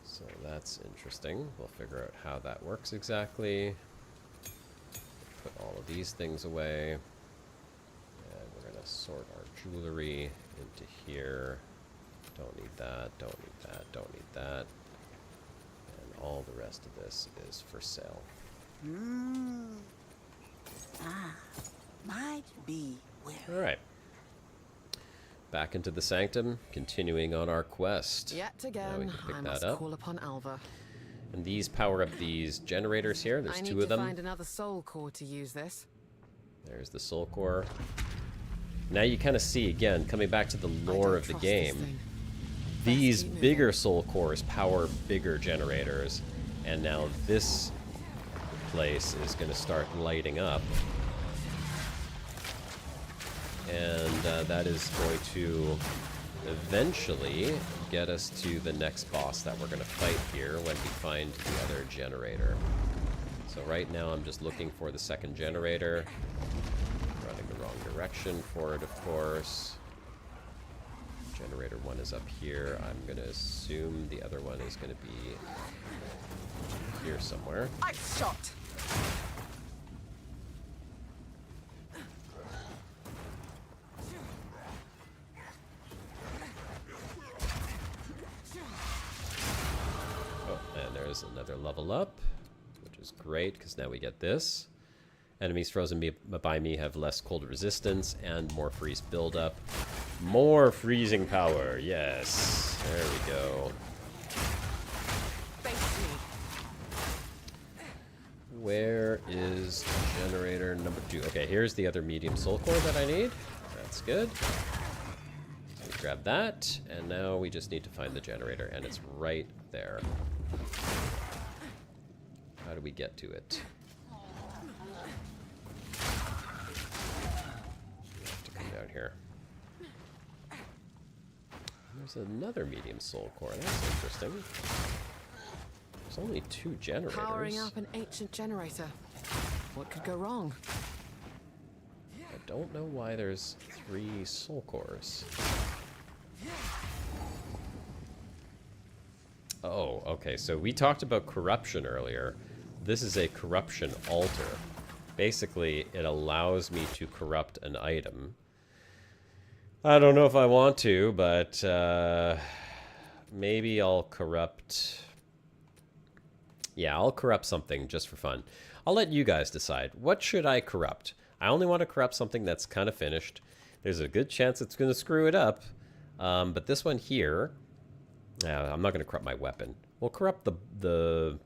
So that's interesting. We'll figure out how that works exactly. Put all of these things away. And we're going to sort our jewelry into here. Don't need that, don't need that, don't need that. And all the rest of this is for sale. Might be where. Alright. Back into the sanctum, continuing on our quest. Yet Now we again, can pick I that must up. call upon Alva. And these power up these generators here. There's I need two to of them. find another soul core to use this. There's the soul core. Now you kind of see, again, coming back to the lore of the game, these bigger soul cores power bigger generators, and now this place is going to start lighting up. And that is going to eventually get us to the next boss that we're going to fight here when we find the other generator. So right now I'm just looking for the second generator. Running the wrong direction for it, of course. Generator 1 is up here. I'm going to assume the other one is going to be here somewhere. Ice Shot! Oh, and there's another level up, which is great because now we get this. Enemies frozen by me have less cold resistance and more freeze buildup. More freezing power, yes. There we go. Face me. Where is generator number 2? Okay, here's the other medium soul core that I need. That's good. So we grab that, and now we just need to find the generator, and it's right there. How do we get to it? We have to come down here. There's another medium soul core. That's interesting. There's only 2 generators. Powering up an ancient generator. What could go wrong? I don't know why there's 3 soul cores. Oh, okay. So we talked about corruption earlier. This is a corruption altar. Basically, it allows me to corrupt an item. I don't know if I want to, but maybe I'll corrupt... Yeah, I'll corrupt something just for fun. I'll let you guys decide. What should I corrupt? I only want to corrupt something that's kind of finished. There's a good chance it's going to screw it up. But this one here... I'm not going to corrupt my weapon. We'll corrupt the...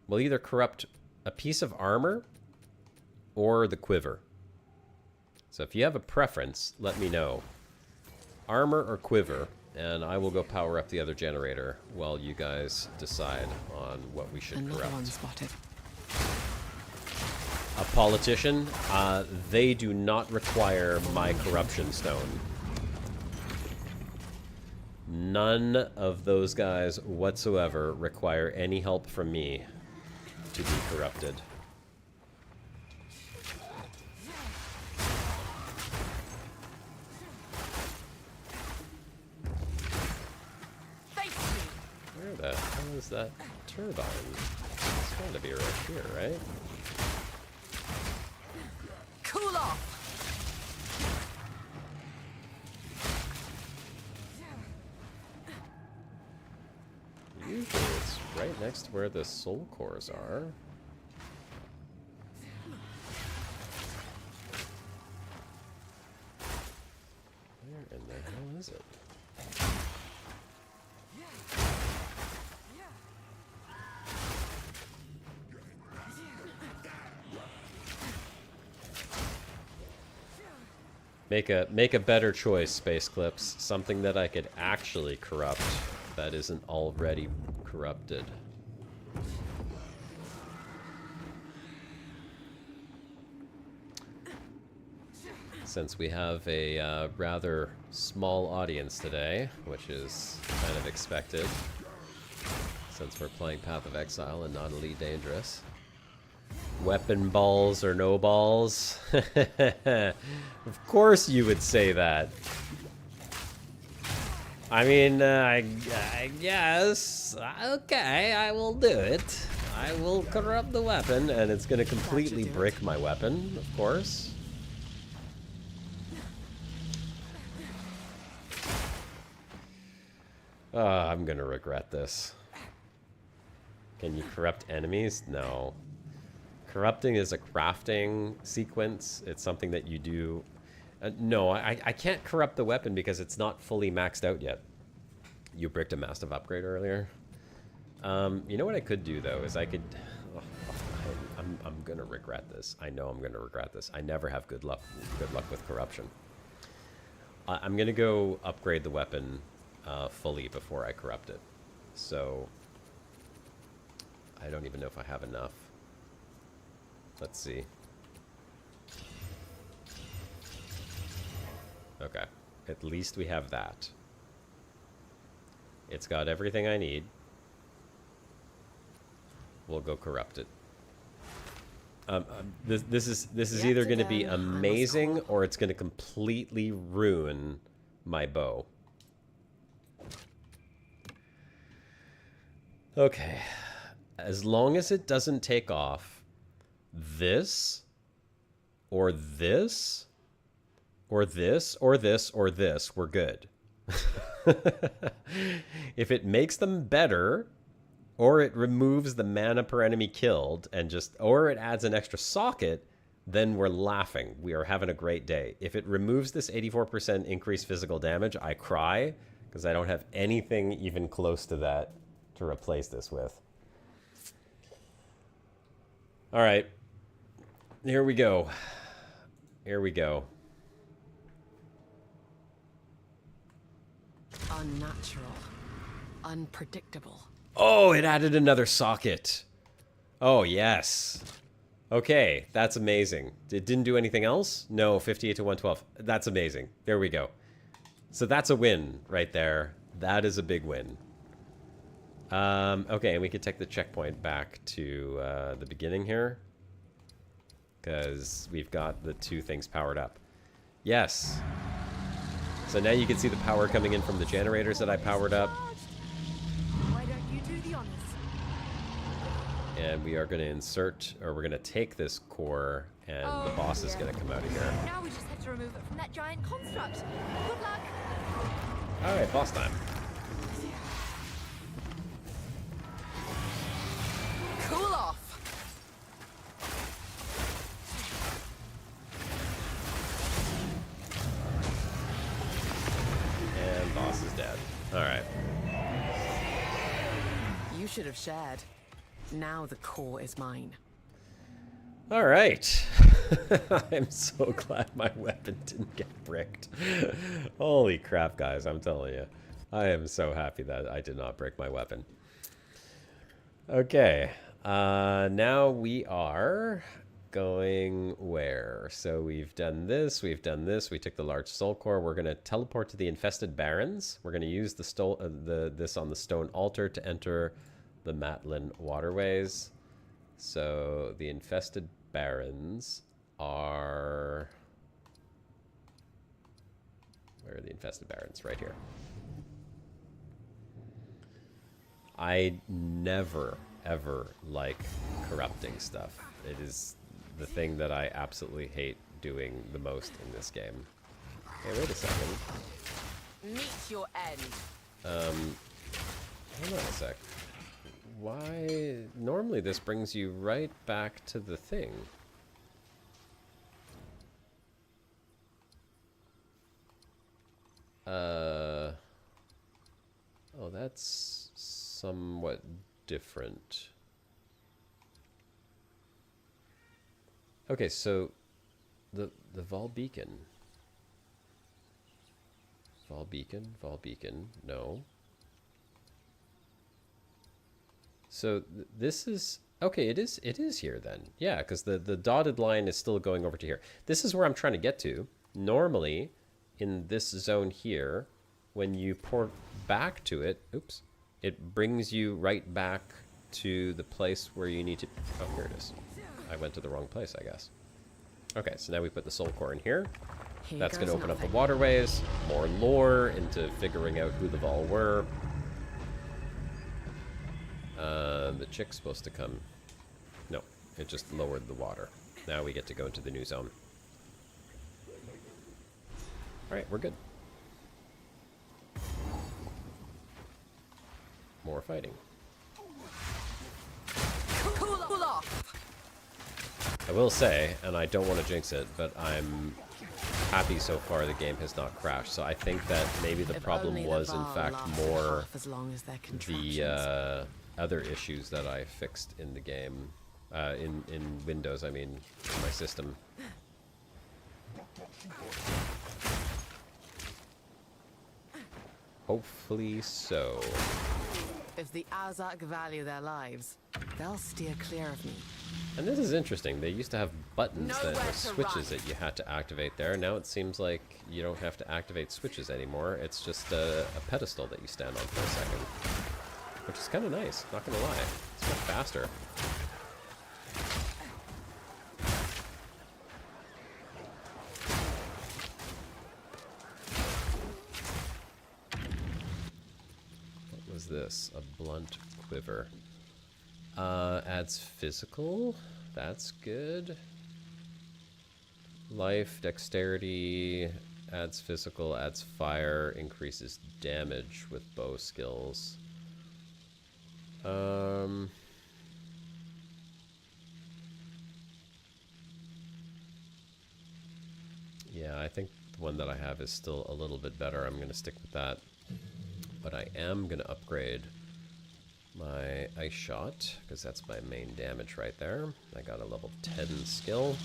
We'll either corrupt a piece of armor or the quiver. So if you have a preference, let me know. Armor or quiver, and I will go power up the other generator while you guys decide on what we should Another corrupt. one spotted. A politician, they do not require my corruption stone. None of those guys whatsoever require any help from me to be corrupted. Where the hell is that turbine? It's got to be right here, right? Cool off! Usually it's right next to where the soul cores are. Where in the hell is it? Make a better choice, Space Clips. Something that I could actually corrupt that isn't already corrupted. Since we have a rather small audience today, which is kind of expected, since we're playing Path of Exile and not Elite Dangerous. Weapon balls or no balls? Of course you would say that. I mean, I guess. Okay, I will do it. I will corrupt the weapon, and it's going to completely brick my weapon, of course. I'm going to regret this. Can you corrupt enemies? No. Corrupting is a crafting sequence. It's something that you do. No, I can't corrupt the weapon because it's not fully maxed out yet. You bricked a massive upgrade earlier. You know what I could do, though, is I could... Oh, I'm going to regret this. I know I'm going to regret this. I never have good luck with corruption. I'm going to go upgrade the weapon fully before I corrupt it. So... I don't even know if I have enough. Let's see. Okay. At least we have that. It's got everything I need. We'll go corrupt it. This is either going to be amazing or it's going to completely ruin my bow. Okay. As long as it doesn't take off this, or this, or this, or this, or this, we're good. If it makes them better, or it removes the mana per enemy killed, and just, or it adds an extra socket, then we're laughing. We are having a great day. If it removes this 84% increased physical damage, I cry, because I don't have anything even close to that to replace this with. All right, here we go. Here we go. Unnatural. Unpredictable. Oh, it added another socket. Oh, yes. Okay, that's amazing. It didn't do anything else? No, 58 to 112. That's amazing. There we go. So that's a win right there. That is a big win. Okay, and we could take the checkpoint back to the beginning here. Because we've got the two things powered up. Yes. So now you can see the power coming in from the generators that I powered up. Why don't you do the honors? And we are going to insert, or we're going to take this core, and the boss is going to come out of here. Now we just have to remove it from that giant construct. Good luck. All right, boss time. Cool off. And boss is dead. All right. You should have shared. Now the core is mine. All right. I'm so glad my weapon didn't get bricked. Holy crap, guys, I'm telling you. I am so happy that I did not break my weapon. Okay. Now we are going where? So we've done this, we took the large soul core. We're going to teleport to the infested barrens. We're going to use this on the stone altar to enter the Matlin waterways. So the infested barrens are... Where are the infested barrens? Right here. I never, ever like corrupting stuff. It is the thing that I absolutely hate doing the most in this game. Hey, wait a second. Meet your end. Hold on a sec. Why? Normally this brings you right back to the thing. Oh, that's somewhat different. Okay, so the Vol Beacon. Vol beacon, no. So this is okay. It is here then. Yeah, because the dotted line is still going over to here. This is where I'm trying to get to. Normally, in this zone here, when you port back to it, oops, it brings you right back to the place where you need to. Oh, here it is. I went to the wrong place, I guess. Okay, so now we put the soul core in here. That's going to open up the waterways, more lore into figuring out who the Vol were. The chick's supposed to come. No, it just lowered the water. Now we get to go into the new zone. Alright, we're good. More fighting. Cool off. I will say, and I don't want to jinx it, but I'm happy so far the game has not crashed. So I think that maybe the problem was in fact more the other issues that I fixed in the game, in Windows, I mean, in my system. Hopefully so. If the Azak value their lives, they'll steer clear of me. And this is interesting. They used to have buttons that Nowhere were to switches run. that you had to activate there. Now it seems like you don't have to activate switches anymore. It's just a pedestal that you stand on for a second. Which is kind of nice, not gonna lie. It's much faster. What was this? A blunt quiver. Adds physical. That's good. Life, dexterity, adds physical, adds fire, increases damage with bow skills. Yeah, I think the one that I have is still a little bit better. I'm going to stick with that. But I am going to upgrade my Ice Shot, because that's my main damage right there. I got a level 10 skill.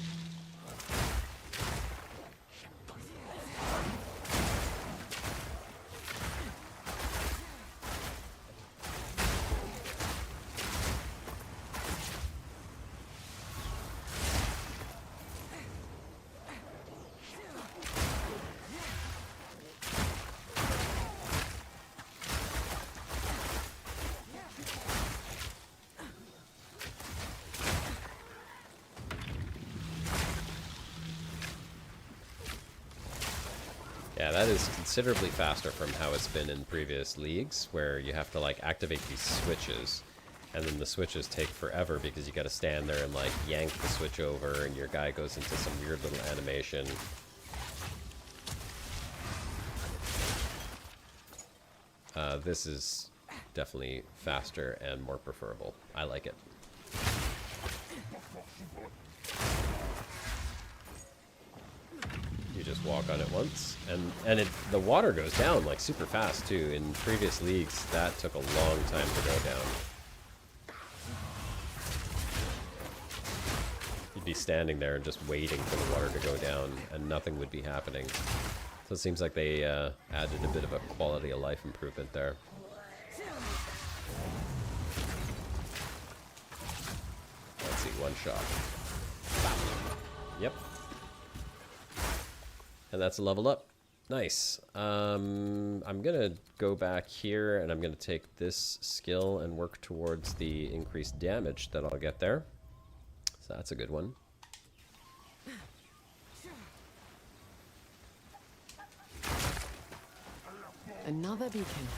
Yeah, that is considerably faster from how it's been in previous leagues, where you have to like activate these switches, and then the switches take forever because you got to stand there and like yank the switch over, and your guy goes into some weird little animation. This is definitely faster and more preferable. I like it. You just walk on it once, and the water goes down like super fast too. In previous leagues, that took a long time to go down. You'd be standing there and just waiting for the water to go down, and nothing would be happening. So it seems like they added a bit of a quality of life improvement there. Let's see, one shot. Yep. And that's a level up. Nice. I'm gonna go back here and I'm gonna take this skill and work towards the increased damage that I'll get there. So that's a good one. Another beacon.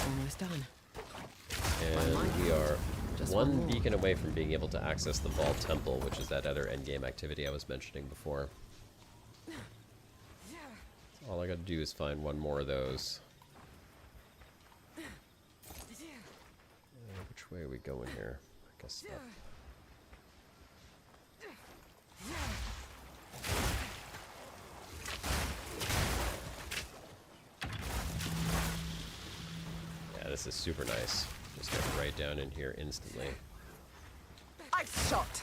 Almost done. And we are Just one one more. beacon away from being able to access the Vault Temple, which is that other endgame activity I was mentioning before. All I gotta do is find one more of those. Which way are we going here? I guess up. Yeah, this is super nice. Just get right down in here instantly. Ice Shot.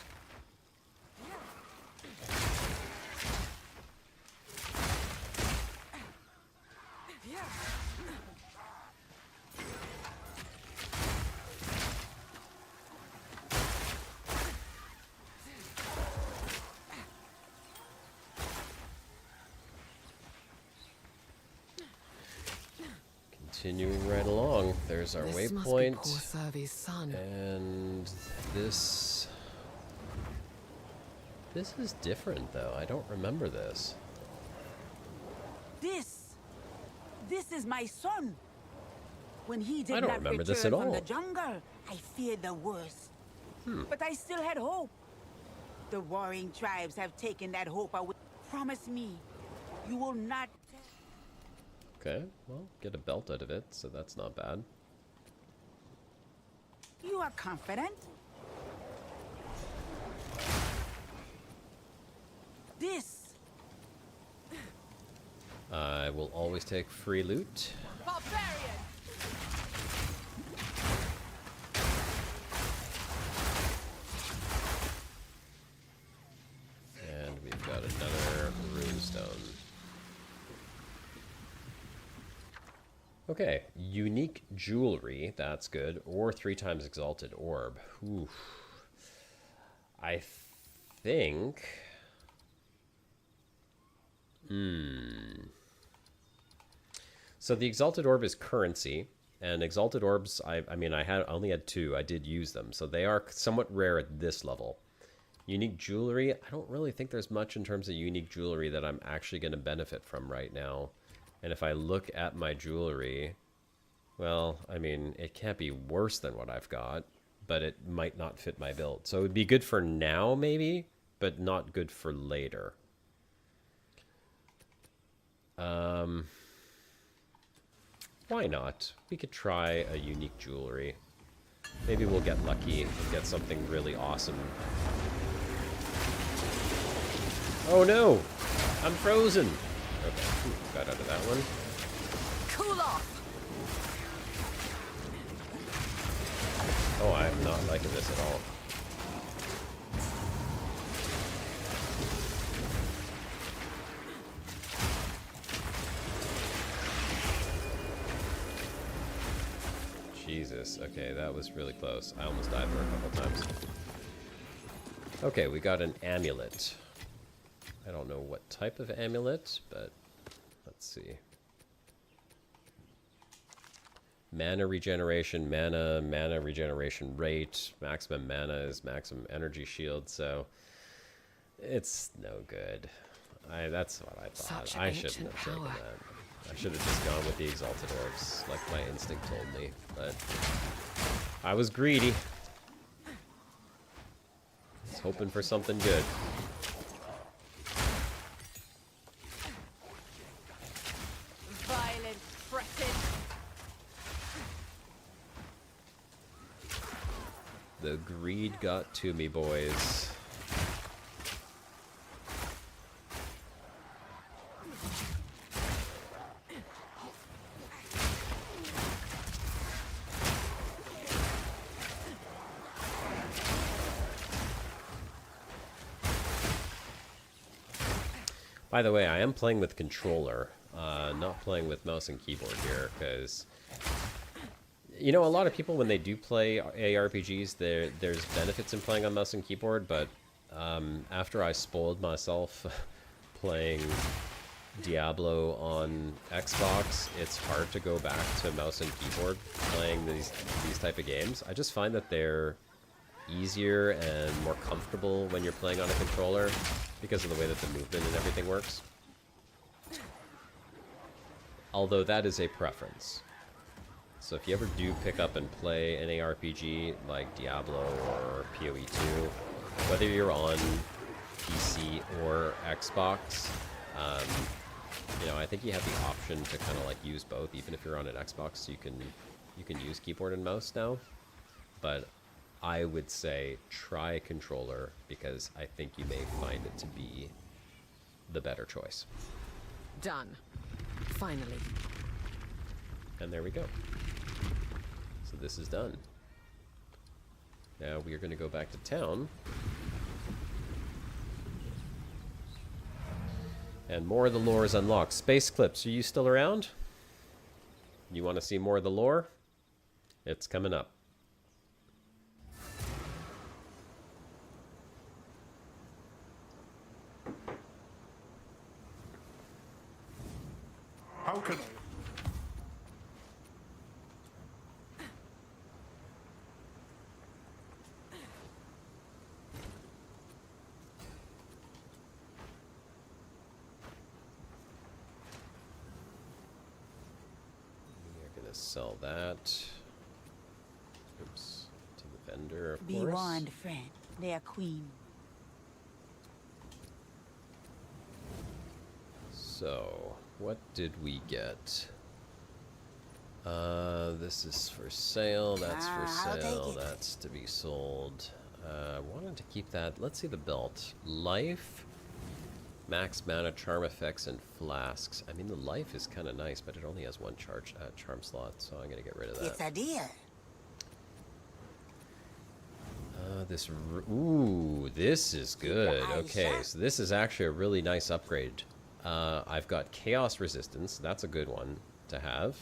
Continuing right along. There's our This must be waypoint. poor Survey's son. And this is different though. I don't remember this. This is my son. When he did I don't not remember return this at from all. the jungle, I feared the worst. But I still had hope. The warring tribes have taken that hope away. Promise me, you will not. Okay, well, get a belt out of it, so that's not bad. You are confident? This. I will always take free loot. Barbarian! And we've got another runestone. Okay, unique jewelry, that's good. Or 3 times exalted orb. Oof. I think... So the exalted orb is currency, and exalted orbs, I only had 2. I did use them, so they are somewhat rare at this level. Unique jewelry, I don't really think there's much in terms of unique jewelry that I'm actually going to benefit from right now. And if I look at my jewelry, well, I mean, it can't be worse than what I've got, but it might not fit my build. So it would be good for now, maybe, but not good for later. Why not? We could try a unique jewelry. Maybe we'll get lucky and get something really awesome. Oh no! I'm frozen! Okay, got out of that one. Cool off! Oh, I'm not liking this at all. Jesus, okay, that was really close. I almost died there a couple times. Okay, we got an amulet. I don't know what type of amulet, but let's see. Mana regeneration, mana regeneration rate, maximum mana is maximum energy shield, so it's no good. That's what I thought. Such I shouldn't ancient have taken power. that. I should have just gone with the exalted orbs, like my instinct told me, but I was greedy. I was hoping for something good. Violent, fretted. The greed got to me, boys. By the way, I am playing with controller, not playing with mouse and keyboard here, because, you know, a lot of people, when they do play ARPGs, there's benefits in playing on mouse and keyboard, but after I spoiled myself playing Diablo on Xbox, it's hard to go back to mouse and keyboard playing these type of games. I just find that they're easier and more comfortable when you're playing on a controller because of the way that the movement and everything works. Although that is a preference. So if you ever do pick up and play an ARPG like Diablo or PoE 2, whether you're on PC or Xbox, you know, I think you have the option to kind of like use both. Even if you're on an Xbox, you can use keyboard and mouse now. But I would say try a controller, because I think you may find it to be the better choice. Done. Finally. And there we go. So this is done. Now we are going to go back to town. And more of the lore is unlocked. Space Clips, are you still around? You want to see more of the lore? It's coming up. How can We're gonna sell that. Oops. To the vendor, of Be course. warned, friend. Their queen. So, what did we get? This is for sale, that's for I'll take sale, it. that's to be sold. Wanted to keep that. Let's see the belt. Life, max mana, charm effects, and flasks. I mean, the life is kind of nice, but it only has one charm slot, so I'm going to get rid of that. It's a deal. Ooh, this is good. Ice Okay, Shot. so this is actually a really nice upgrade. I've got chaos resistance. That's a good one to have.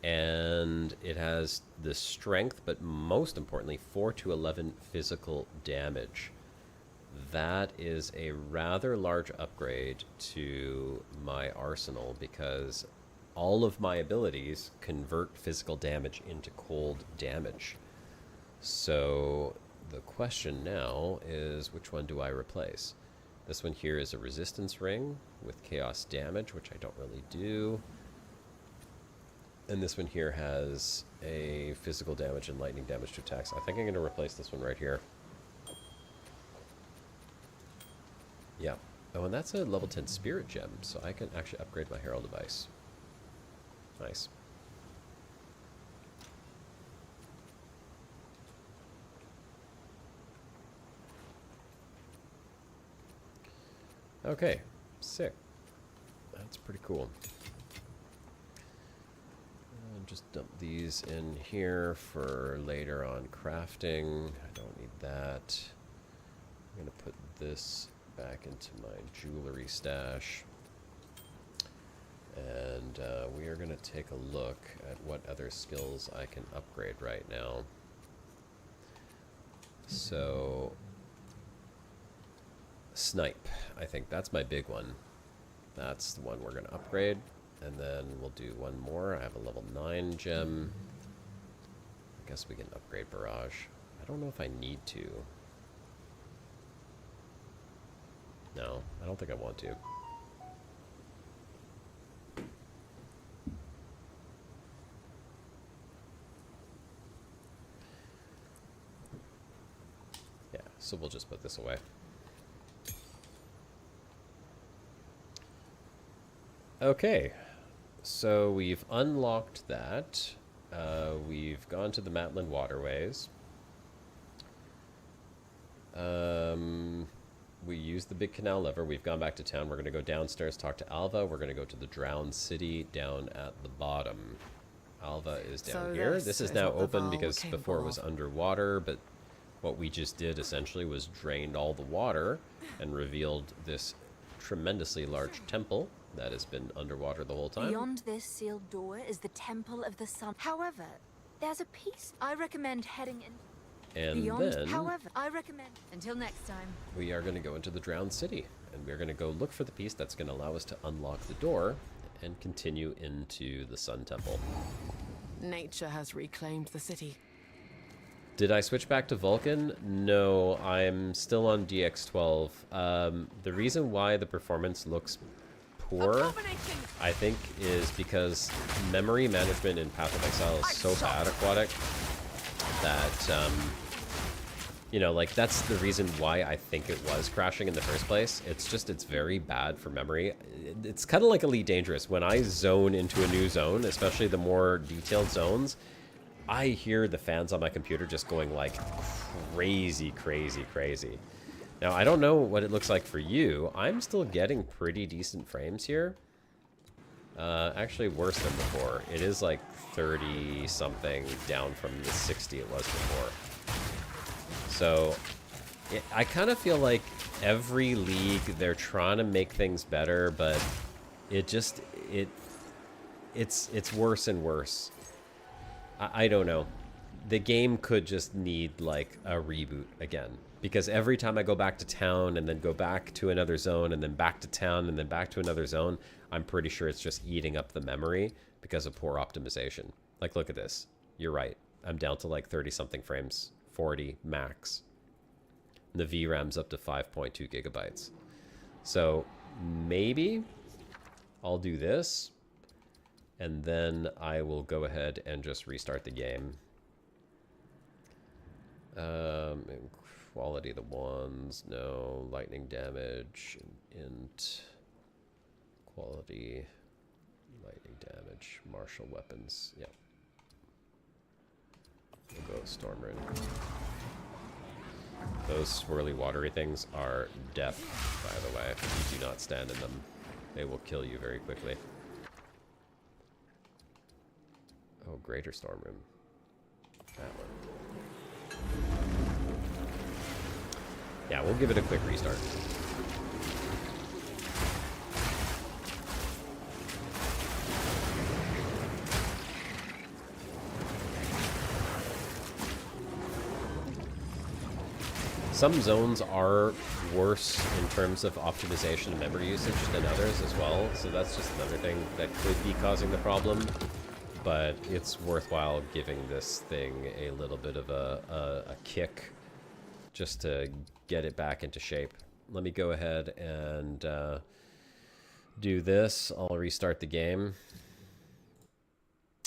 And it has the strength, but most importantly, 4 to 11 physical damage. That is a rather large upgrade to my arsenal because all of my abilities convert physical damage into cold damage. So the question now is, which one do I replace? This one here is a resistance ring with chaos damage, which I don't really do. And this one here has a physical damage and lightning damage to attacks. I think I'm going to replace this one right here. Yeah. Oh, and that's a level 10 spirit gem, so I can actually upgrade my herald device. Nice. Okay, sick. That's pretty cool. Just dump these in here for later on crafting. I don't need that. I'm going to put this back into my jewelry stash. And we are going to take a look at what other skills I can upgrade right now. So, snipe. I think that's my big one. That's the one we're going to upgrade. And then we'll do one more. I have a level 9 gem. I guess we can upgrade barrage. I don't know if I need to. No, I don't think I want to. Yeah, so we'll just put this away. Okay. So we've unlocked that. We've gone to the Matland waterways. We used the big canal lever. We've gone back to town. We're going to go downstairs, talk to Alva. We're going to go to the drowned city down at the bottom. Alva is down So here. this This is is now what the open Val because came before it was for. underwater, but what we just did essentially was drained all the water and revealed this tremendously large temple that has been underwater the whole time. Beyond this sealed door is the Temple of the Sun. However, there's a piece. I recommend heading in. And Beyond, then however, I recommend. Until next time. we are going to go into the drowned city, and we're going to go look for the piece that's going to allow us to unlock the door and continue into the Sun Temple. Nature has reclaimed the city. Did I switch back to Vulcan? No, I'm still on DX12. The reason why the performance looks poor, I think, is because memory management in Path of Exile is so bad, Aquatic, that, you know, like, that's the reason why I think it was crashing in the first place. It's just, it's very bad for memory. It's kind of like Elite Dangerous. When I zone into a new zone, especially the more detailed zones, I hear the fans on my computer just going like crazy, crazy, crazy. Now, I don't know what it looks like for you. I'm still getting pretty decent frames here. Actually worse than before. It is like 30 something down from the 60 it was before. So I kind of feel like every league, they're trying to make things better, but it it's worse and worse. I don't know. The game could just need like a reboot again, because every time I go back to town and then go back to another zone and then back to town and then back to another zone, I'm pretty sure it's just eating up the memory because of poor optimization. Like, look at this. You're right. I'm down to like 30 something frames, 40 max. And the VRAM's up to 5.2 gigabytes. So maybe I'll do this, and then I will go ahead and just restart the game. Quality of the ones, no. Lightning damage, int. Quality, lightning damage, martial weapons, yeah. We'll go Stormwind. Those swirly watery things are death, by the way. You do not stand in them. They will kill you very quickly. Oh, Greater Storm Room. That one. Yeah, we'll give it a quick restart. Some zones are worse in terms of optimization and memory usage than others as well, so that's just another thing that could be causing the problem. But it's worthwhile giving this thing a little bit of a kick just to get it back into shape. Let me go ahead and do this. I'll restart the game.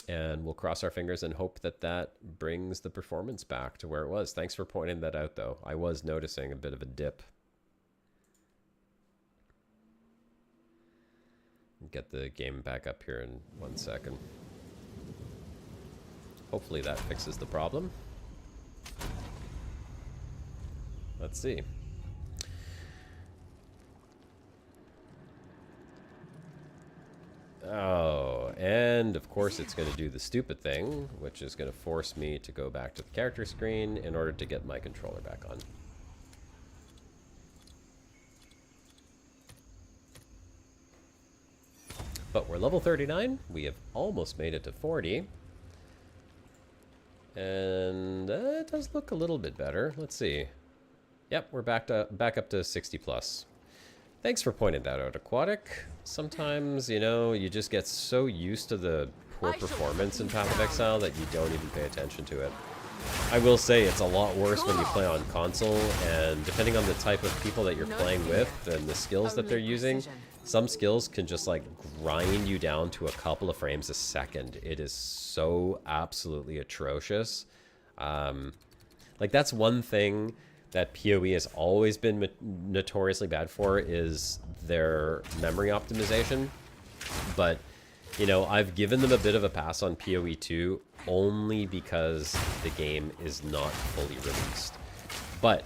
And we'll cross our fingers and hope that that brings the performance back to where it was. Thanks for pointing that out, though. I was noticing a bit of a dip. Get the game back up here in 1 second. Hopefully that fixes the problem. Let's see. Oh, and of course it's going to do the stupid thing, which is going to force me to go back to the character screen in order to get my controller back on. But we're level 39. We have almost made it to 40. And it does look a little bit better. Let's see. Yep, we're back up to 60 plus. Thanks for pointing that out, Aquatic. Sometimes, you know, you just get so used to the poor performance in Path of Exile that you don't even pay attention to it. I will say it's a lot worse when you play on console, and depending on the type of people that you're playing with and the skills that they're using, some skills can just like grind you down to a couple of frames a second. It is so absolutely atrocious. Like, that's one thing that PoE has always been notoriously bad for, is their memory optimization. But, you know, I've given them a bit of a pass on PoE 2 only because the game is not fully released. But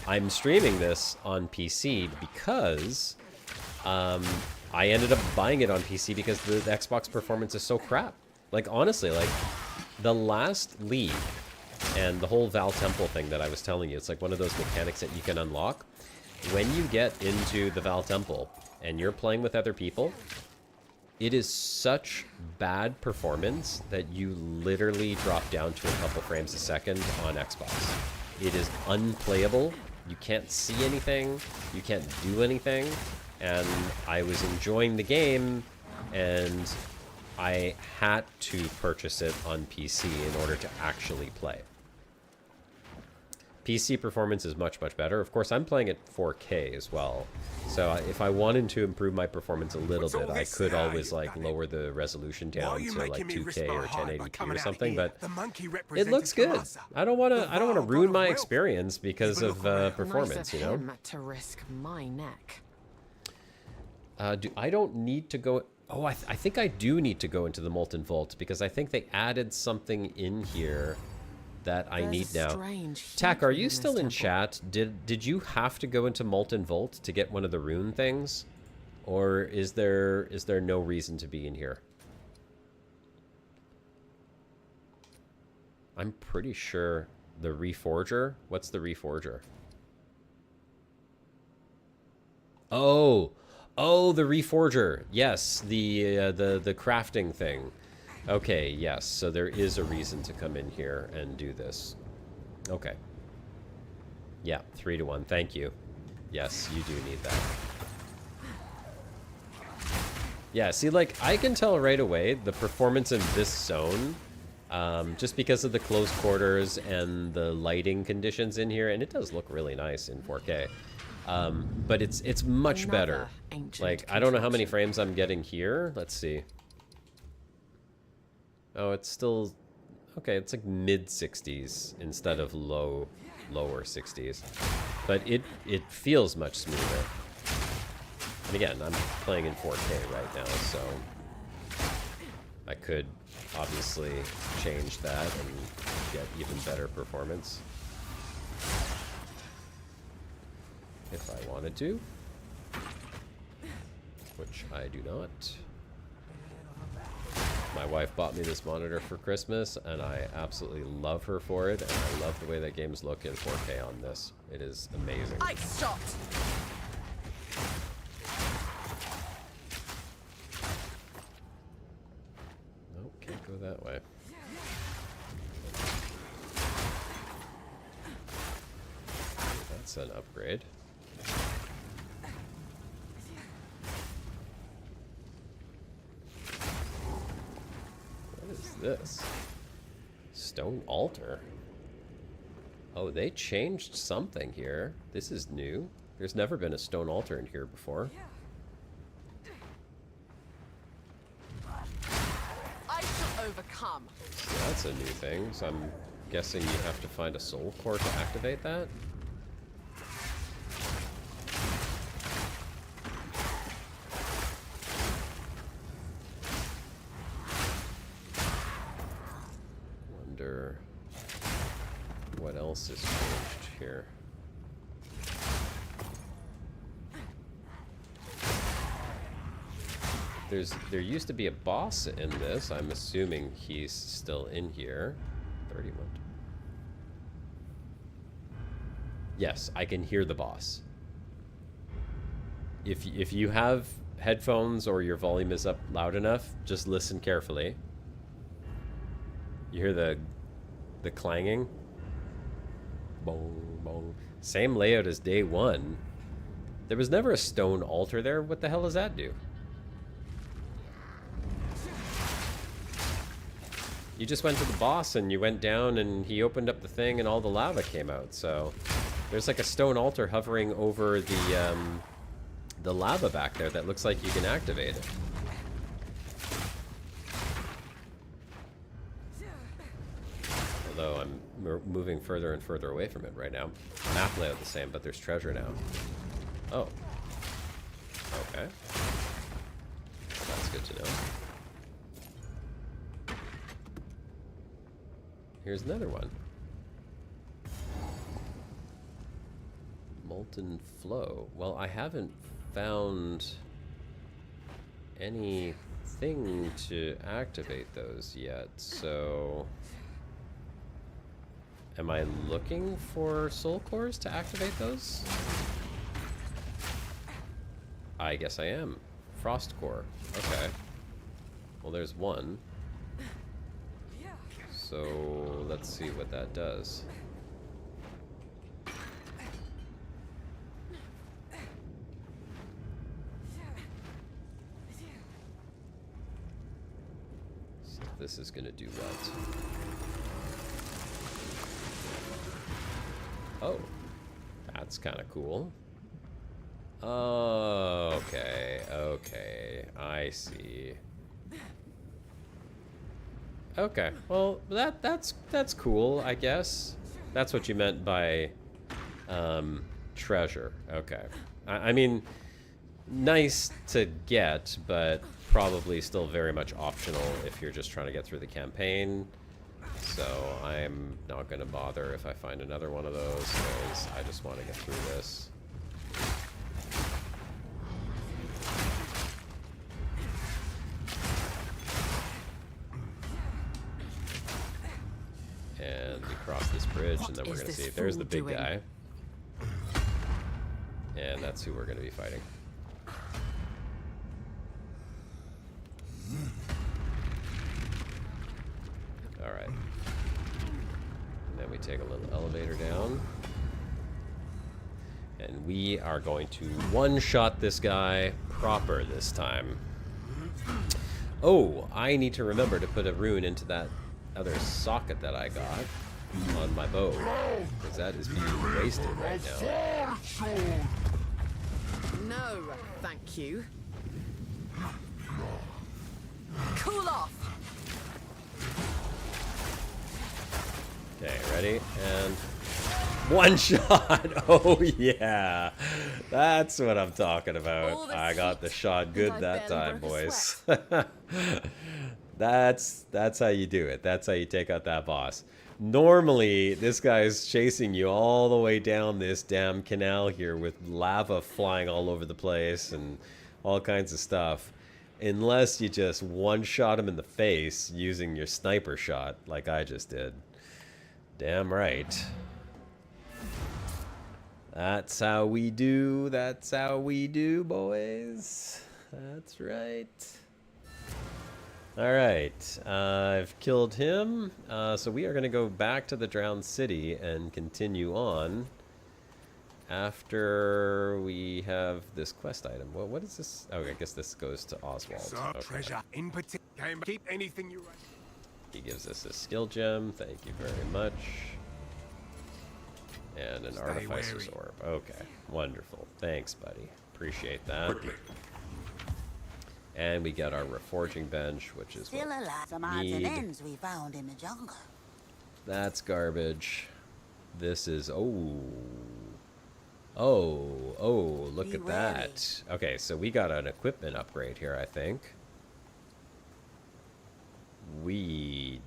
I'm streaming this on PC because I ended up buying it on PC because the Xbox performance is so crap. Like, honestly, like, the last League and the whole Val Temple thing that I was telling you, it's like one of those mechanics that you can unlock. When you get into the Val Temple and you're playing with other people, it is such bad performance that you literally drop down to a couple frames a second on Xbox. It is unplayable. You can't see anything. You can't do anything. And I was enjoying the game, and I had to purchase it on PC in order to actually play. PC performance is much, much better. Of course, I'm playing at 4K as well. So if I wanted to improve my performance a little bit, I could always like lower the resolution down to like 2K or 1080p or something, but it looks good. I don't want to ruin my experience because of performance, you know? To risk my neck. I don't need to go... Oh, I think I do need to go into the Molten Vault, because I think they added something in here that I need now. Tak, are you still in chat? Did you have to go into Molten Vault to get one of the rune things? Or is there no reason to be in here? I'm pretty sure the Reforger... What's the Reforger? Oh! Oh, the reforger. Yes, the crafting thing. Okay, yes. So there is a reason to come in here and do this. Okay. Yeah, 3 to 1. Thank you. Yes, you do need that. Yeah, see, like, I can tell right away the performance in this zone, just because of the close quarters and the lighting conditions in here, and it does look really nice in 4K. But it's much better. Like, I don't know how many frames I'm getting here. Let's see. Oh, it's still... Okay, it's like mid-60s instead of lower 60s. But it feels much smoother. And again, I'm playing in 4K right now, so I could obviously change that and get even better performance if I wanted to, which I do not. My wife bought me this monitor for Christmas, and I absolutely love her for it, and I love the way that games look in 4K on this. It is amazing. Ice Shot! Nope, can't go that way. That's an upgrade. What is this? Stone altar. Oh, they changed something here. This is new. There's never been a stone altar in here before. I shall overcome. So that's a new thing. So I'm guessing you have to find a soul core to activate that. Wonder what else is changed here. There used to be a boss in this. I'm assuming he's still in here. 31. Yes, I can hear the boss. If you have headphones or your volume is up loud enough, just listen carefully. You hear the clanging. Bong, bong. Same layout as day one. There was never a stone altar there. What the hell does that do? You just went to the boss and you went down and he opened up the thing and all the lava came out. So there's like a stone altar hovering over the lava back there that looks like you can activate it. Although I'm moving further and further away from it right now. Map layout the same, but there's treasure now. Oh. Okay. That's good to know. Here's another one. Molten flow. Well, I haven't found anything to activate those yet, so... Am I looking for soul cores to activate those? I guess I am. Frost core. Okay. Well, there's one. So let's see what that does. So this is going to do what? Oh, that's kind of cool. Oh, okay, okay, I see. Okay, well, that's cool, I guess. That's what you meant by treasure. Okay. I mean, nice to get, but probably still very much optional if you're just trying to get through the campaign. So I'm not going to bother if I find another one of those, because I just want to get through this. And we cross this bridge, and then we're going to see. There's the big guy. And that's who we're going to be fighting. All right. And then we take a little elevator down. And we are going to one-shot this guy proper this time. Oh, I need to remember to put a rune into that other socket that I got on my bow. Because that is being wasted right now. No, thank you. Cool off. Okay, ready? And one shot. Oh, yeah. That's what I'm talking about. I got the shot good that time, boys. That's how you do it. That's how you take out that boss. Normally, this guy's chasing you all the way down this damn canal here with lava flying all over the place and all kinds of stuff. Unless you just one-shot him in the face using your sniper shot like I just did. Damn right. That's how we do. That's how we do, boys. That's right. All right. I've killed him. So we are going to go back to the Drowned City and continue on after we have this quest item. Well, what is this? Oh, I guess this goes to Oswald. Okay. Treasure in particular. Keep anything you write. He gives us a skill gem. Thank you very much. And an Artificer's Orb. Okay, wonderful. Thanks, buddy. Appreciate that. Quickly. And we got our reforging bench, which is Still what alive. Some we odds and need. ends we found in the jungle. That's garbage. This is... Oh, look at that. Okay, so we got an equipment upgrade here, I think. We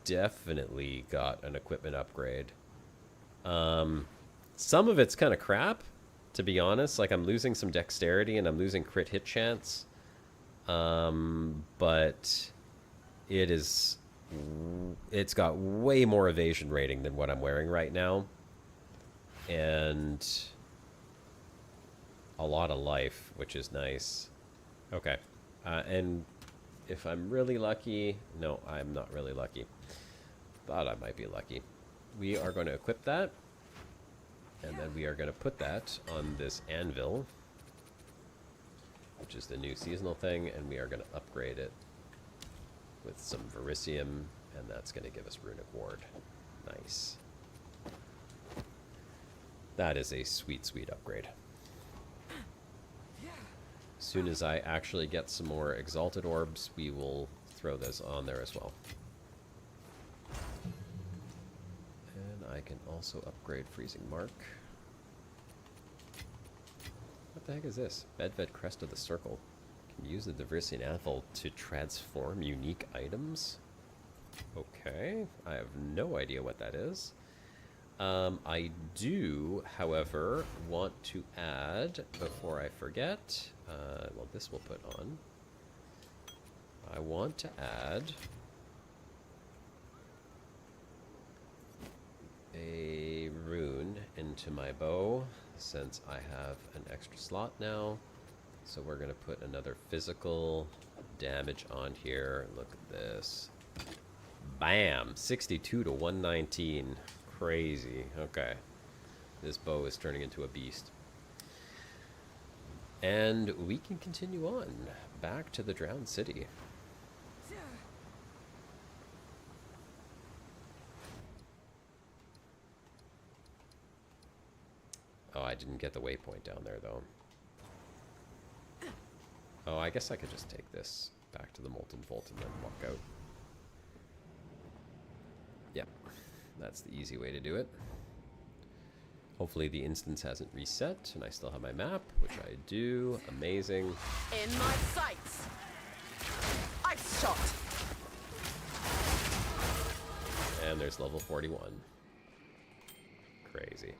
definitely got an equipment upgrade. Some of it's kind of crap, to be honest. Like, I'm losing some dexterity and I'm losing crit hit chance. But it's got way more evasion rating than what I'm wearing right now. And a lot of life, which is nice. Okay. And if I'm really lucky... No, I'm not really lucky. Thought I might be lucky. We are going to equip that. And then we are going to put that on this anvil, which is the new seasonal thing. And we are going to upgrade it with some Verisium. And that's going to give us Runic Ward. Nice. That is a sweet, sweet upgrade. As soon as I actually get some more Exalted Orbs, we will throw those on there as well. And I can also upgrade Freezing Mark. What the heck is this? Bedved Crest of the Circle. Can use the Diversian Anvil to transform unique items? Okay, I have no idea what that is. I do, however, want to add, before I forget, well, this we'll put on. I want to add a rune into my bow, since I have an extra slot now. So we're going to put another physical damage on here. Look at this. Bam! 62 to 119. Crazy. Okay. This bow is turning into a beast. And we can continue on back to the Drowned City. Oh, I didn't get the waypoint down there, though. Oh, I guess I could just take this back to the Molten Vault and then walk out. Yep. That's the easy way to do it. Hopefully the instance hasn't reset and I still have my map, which I do. Amazing. In my sights. Ice Shot. And there's level 41. Crazy.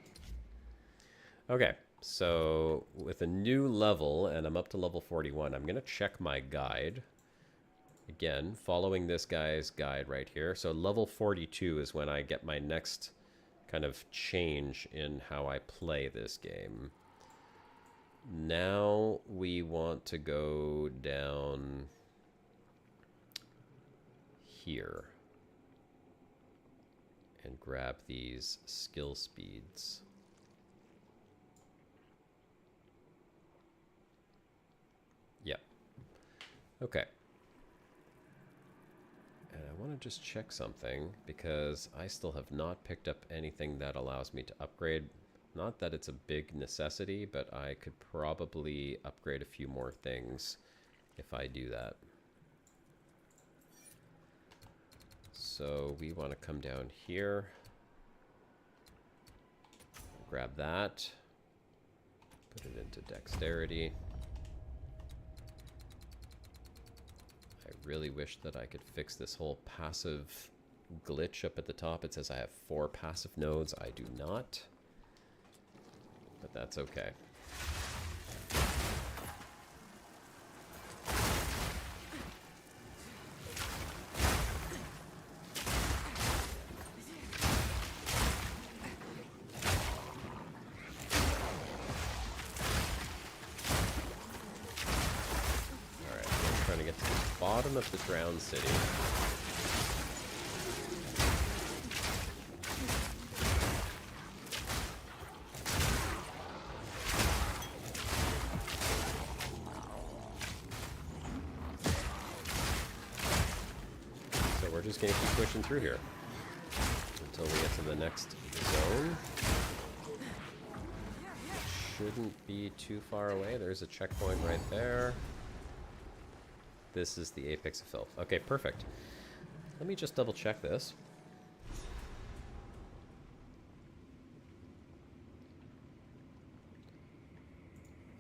Okay, so with a new level, and I'm up to level 41, I'm going to check my guide. Again, following this guy's guide right here. So level 42 is when I get my next kind of change in how I play this game. Now we want to go down here. and grab these skill speeds. Yep. Okay. And I want to just check something because I still have not picked up anything that allows me to upgrade. Not that it's a big necessity, but I could probably upgrade a few more things if I do that. So we want to come down here, grab that, put it into dexterity. I really wish that I could fix this whole passive glitch up at the top. It says I have 4 passive nodes. I do not, but that's okay. Bottom of the drowned city. So we're just going to keep pushing through here until we get to the next zone. Shouldn't be too far away. There's a checkpoint right there. This is the apex of filth. Okay, perfect. Let me just double check this.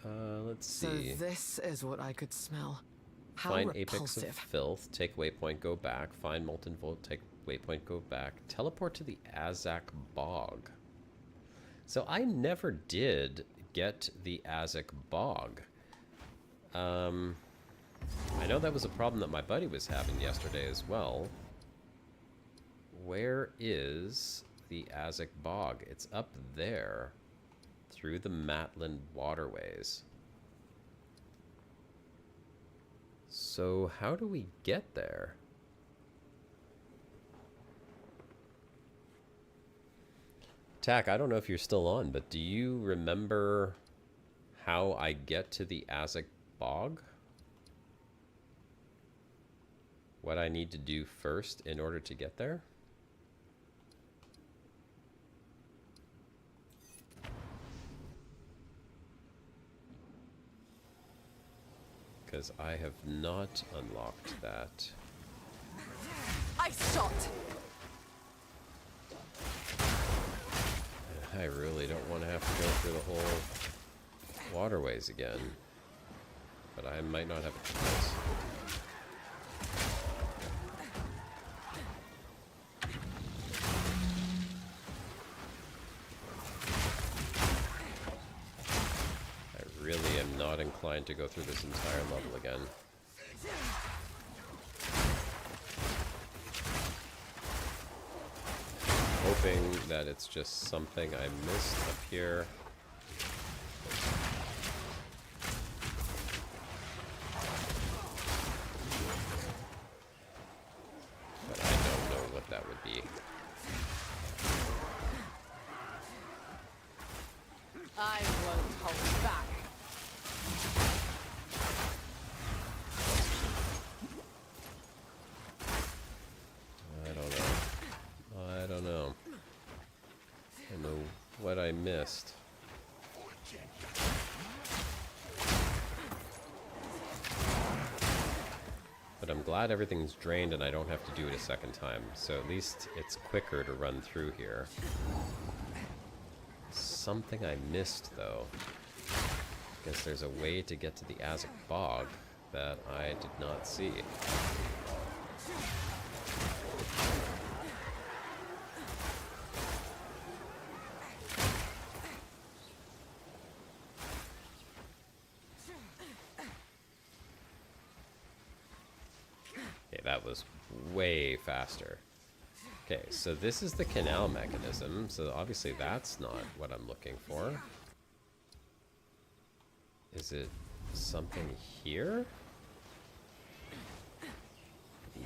Let's see. So this is what I could smell. How Find apex repulsive. of filth. Take waypoint, go back. Find molten volt. Take waypoint, go back. Teleport to the Azak Bog. So I never did get the Azak Bog. I know that was a problem that my buddy was having yesterday as well. Where is the Azak Bog? It's up there through the Matland waterways. So how do we get there? Tack, I don't know if you're still on, but do you remember how I get to the Azak Bog? What I need to do first in order to get there? Because I have not unlocked that. Ice Shot! I really don't want to have to go through the whole waterways again. But I might not have a choice. Really am not inclined to go through this entire level again. Hoping that it's just something I missed up here. But I don't know what that would be. I won't hold back. I don't know. I don't know what I missed. But I'm glad everything's drained and I don't have to do it a second time. So at least it's quicker to run through here. Something I missed though. Guess there's a way to get to the Azak Bog that I did not see. Okay, that was way faster. Okay, so this is the canal mechanism, so obviously that's not what I'm looking for. Is it something here?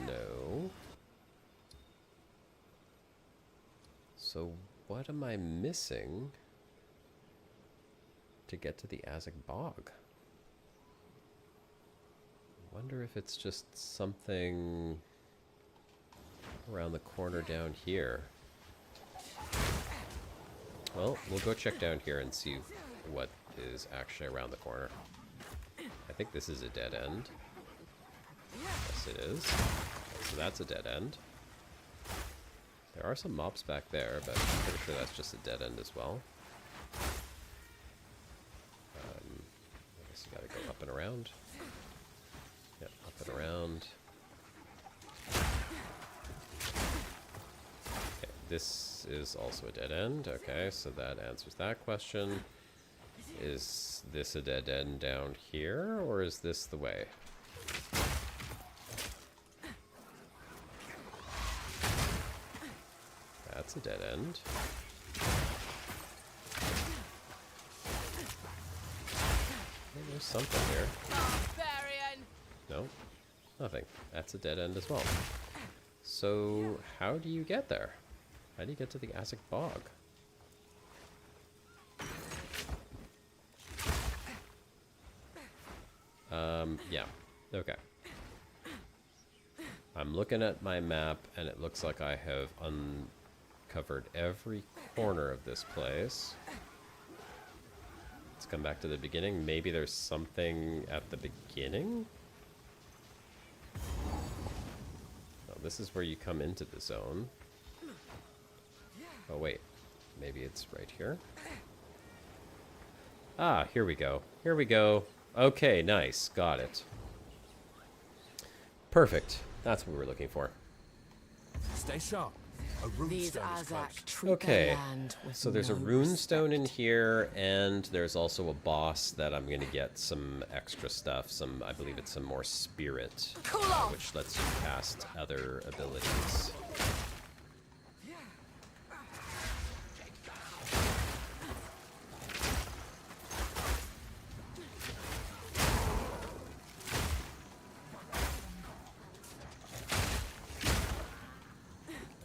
No. So what am I missing to get to the Azak Bog? I wonder if it's just something around the corner down here. Well, we'll go check down here and see what is actually around the corner. I think this is a dead end. Yes, it is. So that's a dead end. There are some mobs back there, but I'm pretty sure that's just a dead end as well. I guess you gotta go up and around. Yep, up and around. Okay, this is also a dead end. Okay, so that answers that question. Is this a dead end down here, or is this the way? That's a dead end. Well, there's something here. No, nothing. That's a dead end as well. So, how do you get there? How do you get to the Azak Bog? Yeah. Okay. I'm looking at my map, and it looks like I have uncovered every corner of this place. Let's come back to the beginning. Maybe there's something at the beginning? Oh, this is where you come into the zone. Oh, wait. Maybe it's right here? Ah, here we go. Here we go. Okay, nice. Got it. Perfect. That's what we were looking for. Stay sharp. A rune These stone is close. Azak treat Okay, their land with so there's a no rune stone in respect. here, and there's also a boss that I'm going to get some extra stuff. I believe it's some more spirit, which lets you cast other abilities.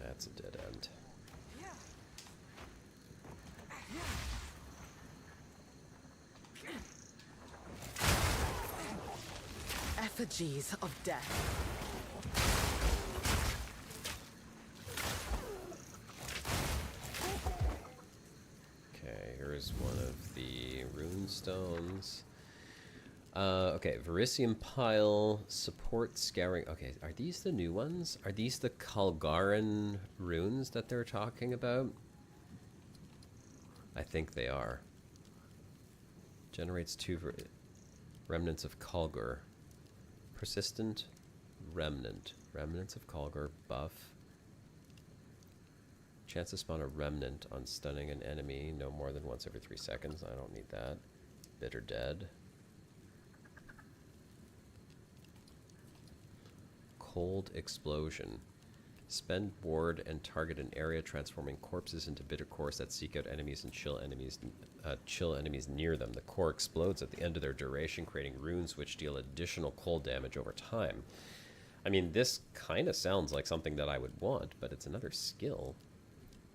That's a dead end. Effigies of death. Okay, here's one of the rune stones. Okay, Verisium Pile, support scouring. Okay, are these the new ones? Are these the Kalgaran runes that they're talking about? I think they are. Generates remnants of Kalgar. Persistent remnant. Remnants of Kalgar buff. Chance to spawn a remnant on stunning an enemy no more than once every 3 seconds. I don't need that. Bitter Dead. Cold Explosion. Spend ward and target an area, transforming corpses into bitter cores that seek out enemies and chill enemies near them. The core explodes at the end of their duration, creating runes which deal additional cold damage over time. I mean, this kind of sounds like something that I would want, but it's another skill.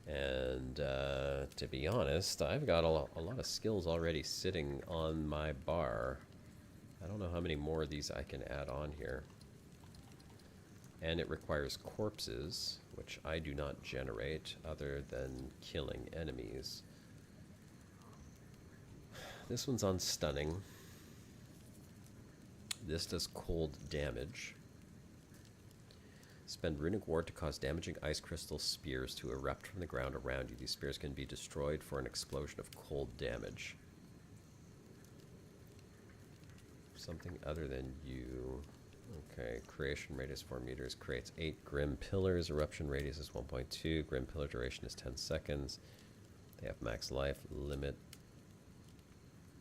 And to be honest, I've got a lot of skills already sitting on my bar. I don't know how many more of these I can add on here. And it requires corpses, which I do not generate other than killing enemies. This one's on stunning. This does cold damage. Spend runic ward to cause damaging ice crystal spears to erupt from the ground around you. These spears can be destroyed for an explosion of cold damage. Something other than you. Okay, creation radius 4 meters, creates 8 grim pillars, eruption radius is 1.2, grim pillar duration is 10 seconds. They have max life, limit.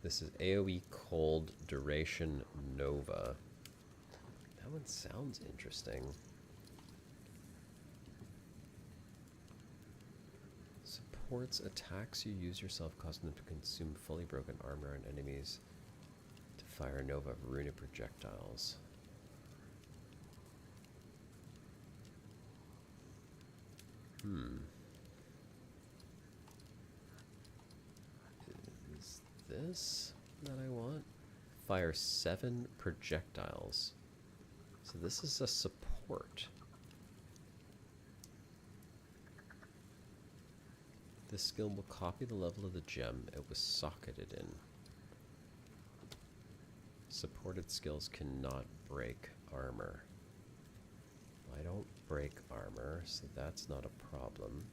This is AoE cold duration nova. That one sounds interesting. Supports attacks you use yourself, causing them to consume fully broken armor and enemies to fire a nova of runic projectiles. this that I want? Fire 7 projectiles. So this is a support. This skill will copy the level of the gem it was socketed in. Supported skills cannot break armor. I don't break armor, so that's not a problem.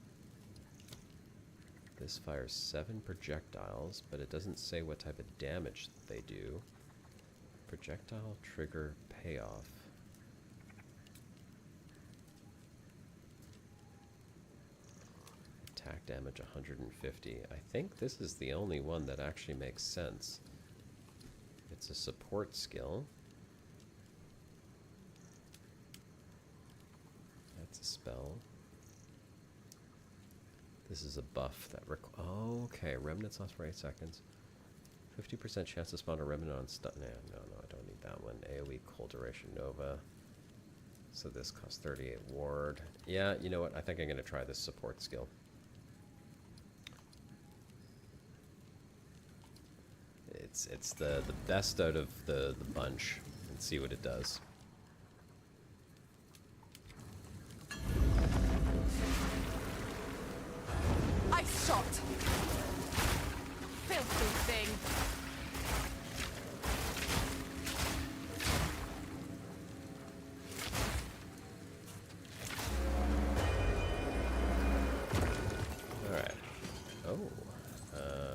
This fires 7 projectiles, but it doesn't say what type of damage they do. Projectile trigger payoff. Attack damage 150. I think this is the only one that actually makes sense. It's a support skill. That's a spell. This is a buff that oh, okay. Remnants last for 8 seconds. 50% chance to spawn a remnant on stun. Nah, no, I don't need that one. AoE cold duration Nova. So this costs 38 ward. Yeah, you know what? I think I'm going to try this support skill. It's the best out of the bunch, and see what it does. Ice Shot! Filthy thing! Alright. Oh.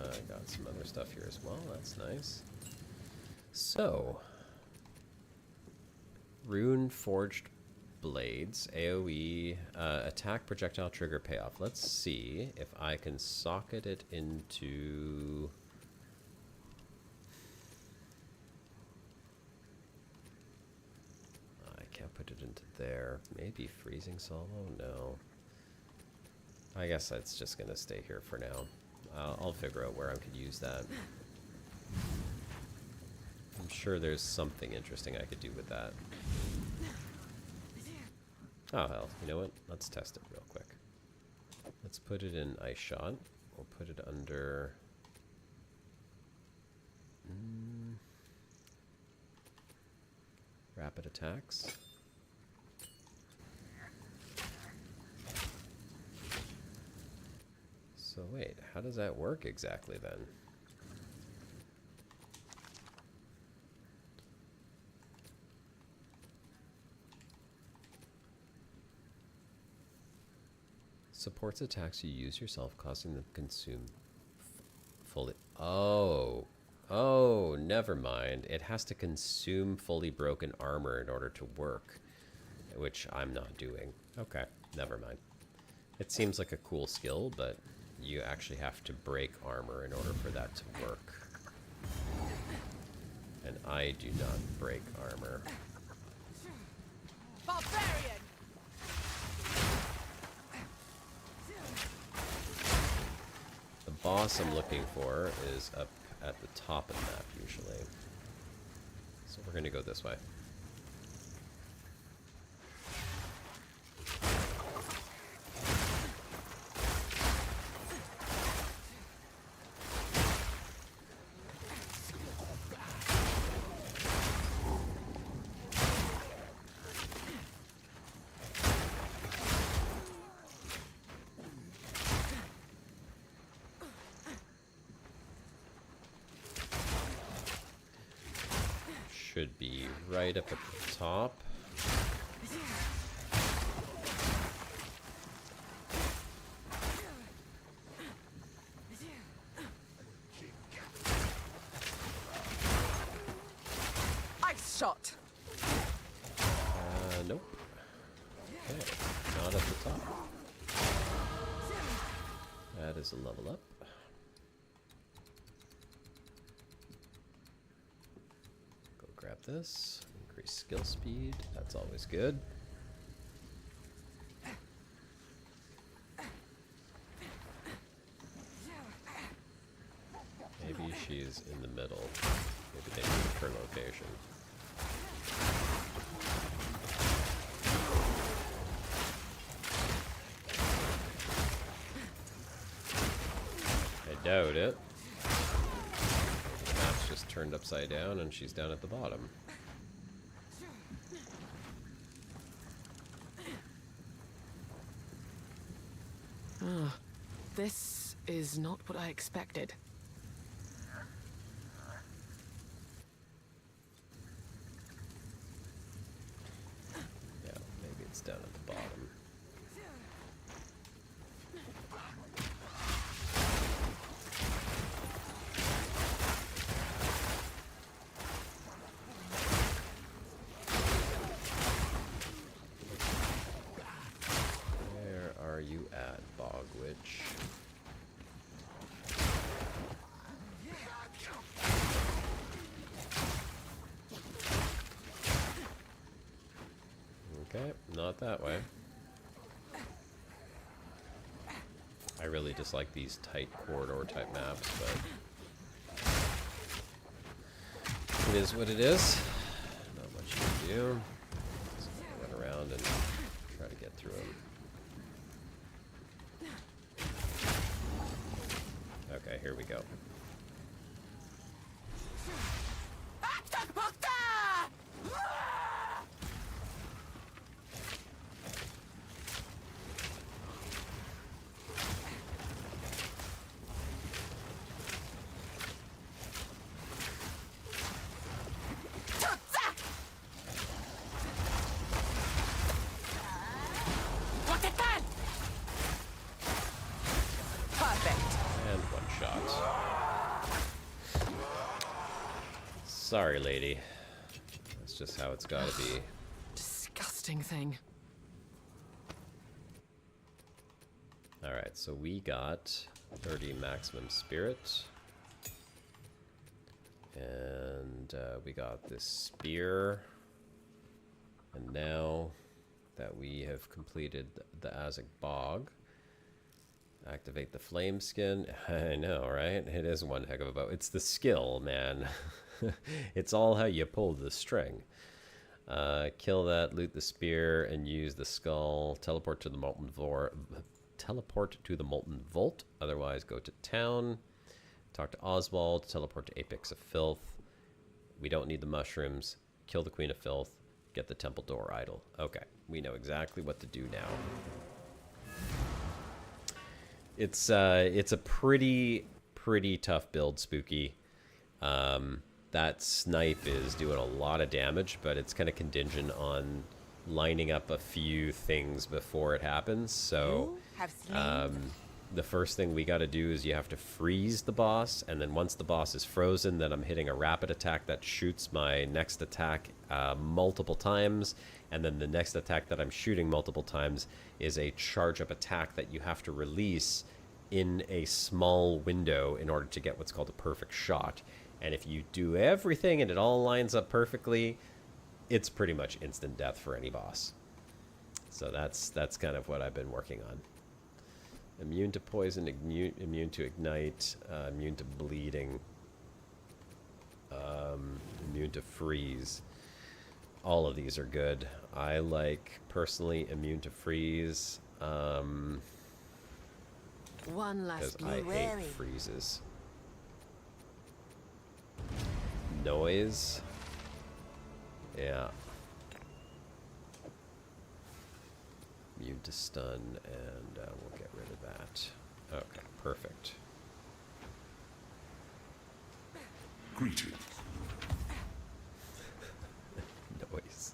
I got some other stuff here as well. That's nice. So. Rune Forged Blades. AoE. Attack projectile trigger payoff. Let's see if I can socket it into... I can't put it into there. Maybe freezing salvo? No. I guess that's just going to stay here for now. I'll figure out where I could use that. I'm sure there's something interesting I could do with that. Oh hell, you know what? Let's test it real quick. Let's put it in Ice Shot. We'll put it under... Rapid attacks. So wait, how does that work exactly then? Supports attacks you use yourself, causing them to consume fully. Oh. Oh, never mind. It has to consume fully broken armor in order to work, which I'm not doing. Okay, never mind. It seems like a cool skill, but you actually have to break armor in order for that to work. And I do not break armor. Barbarian! The boss I'm looking for is up at the top of the map, usually. So we're going to go this way. Should be right up at the top. Ice Shot! Nope. Okay, not at the top. That is a level up. Grab this, increase skill speed, that's always good. Maybe she's in the middle. Maybe they move her location. I doubt it. turned upside down and she's down at the bottom. This is not what I expected. Yeah, maybe it's down at the bottom. Where are you at, Bog Witch? Okay, not that way. I really dislike these tight corridor type maps, but it is what it is. Not much you can do. Just run around and try to get through them. Okay, here we go. And one shot. Sorry, lady. That's just how it's gotta be. Disgusting thing. Alright, so we got 30 maximum spirit. And we got this spear. And now that we have completed the Azak Bog, activate the flame skin. I know, right? It is one heck of a bow. It's the skill, man. It's all how you pull the string. Kill that, loot the spear, and use the skull. Teleport to the molten vault. Otherwise, go to town. Talk to Oswald. Teleport to Apex of Filth. We don't need the mushrooms. Kill the Queen of Filth. Get the temple door idol. Okay, we know exactly what to do now. It's a pretty tough build, Spooky. That snipe is doing a lot of damage, but it's kind of contingent on lining up a few things before it happens. So the first thing we got to do is you have to freeze the boss, and then once the boss is frozen, then I'm hitting a rapid attack that shoots my next attack multiple times, and then the next attack that I'm shooting multiple times is a charge up attack that you have to release in a small window in order to get what's called a perfect shot. And if you do everything and it all lines up perfectly, it's pretty much instant death for any boss. So that's kind of what I've been working on. Immune to poison, immune to ignite, immune to bleeding, immune to freeze. All of these are good. I like, personally, immune to freeze. One last Because I hate freezes. Noise. Yeah. Immune to stun, and we'll get rid of that. Okay, perfect. Greetings. Noise.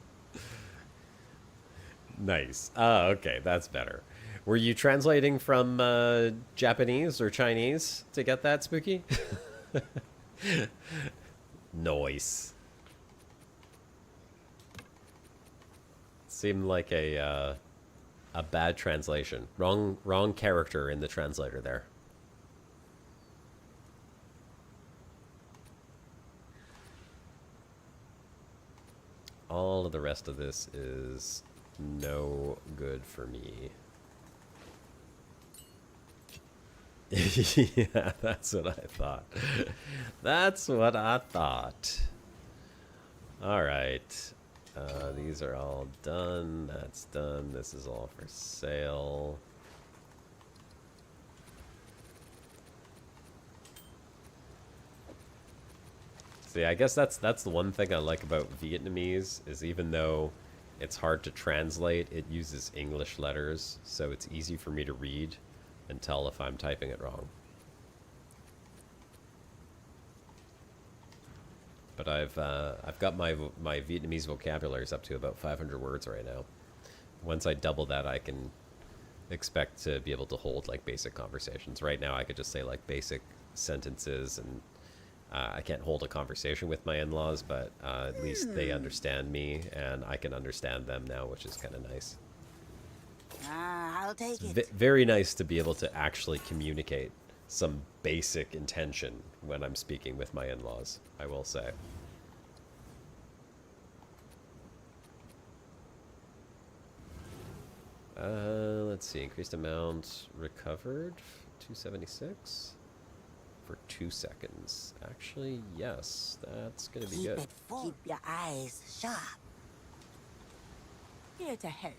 Nice. Oh, okay, that's better. Were you translating from Japanese or Chinese to get that, Spooky? Noise. Seemed like a bad translation. Wrong character in the translator there. All of the rest of this is no good for me. Yeah, that's what I thought. That's what I thought. All right. These are all done. That's done. This is all for sale. See, I guess that's the one thing I like about Vietnamese is even though it's hard to translate, it uses English letters, so it's easy for me to read and tell if I'm typing it wrong. But I've got my Vietnamese vocabularies up to about 500 words right now. Once I double that, I can expect to be able to hold like basic conversations. Right now, I could just say like basic sentences, and I can't hold a conversation with my in-laws, but at least they understand me, and I can understand them now, which is kind of nice. I'll take It's it. very nice to be able to actually communicate some basic intention when I'm speaking with my in-laws, I will say. Let's see, increased amount recovered, 276 for 2 seconds. Actually, yes, that's gonna be Keep good. it full. Keep your eyes sharp. Here to help.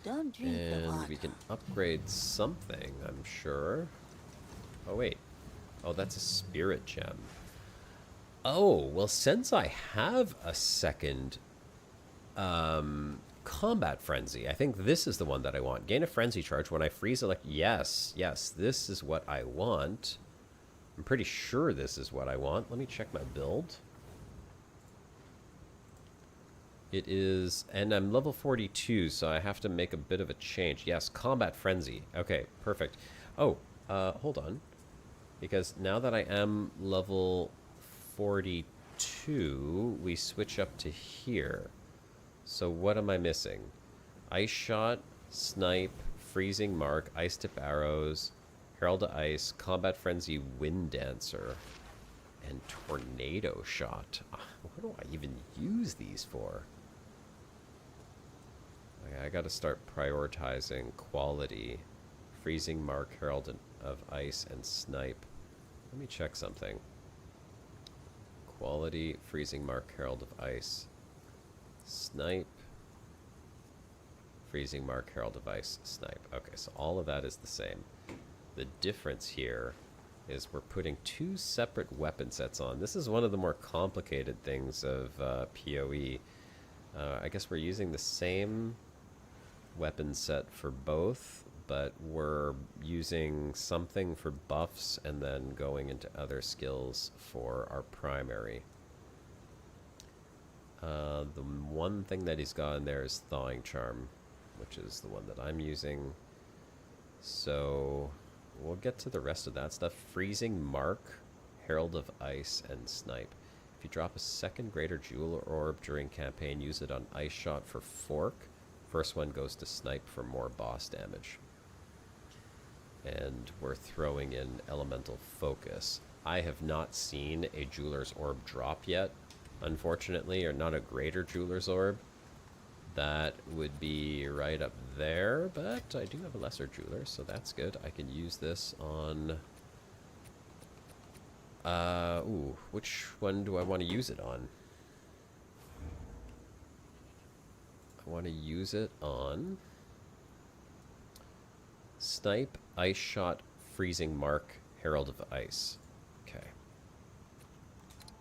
Don't drink the And water. we can upgrade something, I'm sure. Oh, wait. Oh, that's a spirit gem. Oh, well, since I have a second combat frenzy, I think this is the one that I want. Gain a frenzy charge when I freeze yes, this is what I want. I'm pretty sure this is what I want. Let me check my build. It is, and I'm level 42, so I have to make a bit of a change. Yes, combat frenzy. Okay, perfect. Oh, hold on. Because now that I am level 42, we switch up to here. So what am I missing? Ice Shot, Snipe, Freezing Mark, Ice Tip Arrows, Herald of Ice, Combat Frenzy, Wind Dancer, and Tornado Shot. What do I even use these for? I gotta start prioritizing quality. Freezing Mark, Herald of Ice, and Snipe. Let me check something. Quality, Freezing Mark, Herald of Ice, Snipe, Freezing Mark, Herald of Ice, Snipe. Okay, so all of that is the same. The difference here is we're putting 2 separate weapon sets on. This is one of the more complicated things of PoE. I guess we're using the same weapon set for both, but we're using something for buffs and then going into other skills for our primary. The one thing that he's got in there is Thawing Charm, which is the one that I'm using. So we'll get to the rest of that stuff. Freezing Mark, Herald of Ice, and Snipe. If you drop a second Greater Jewel Orb during campaign, use it on Ice Shot for Fork. First one goes to Snipe for more boss damage. And we're throwing in Elemental Focus. I have not seen a Jeweler's Orb drop yet, unfortunately, or not a Greater Jeweler's Orb. That would be right up there, but I do have a Lesser Jeweler, so that's good. I can use this on... ooh, which one do I want to use it on? I want to use it on Snipe, Ice Shot, Freezing Mark, Herald of Ice. Okay.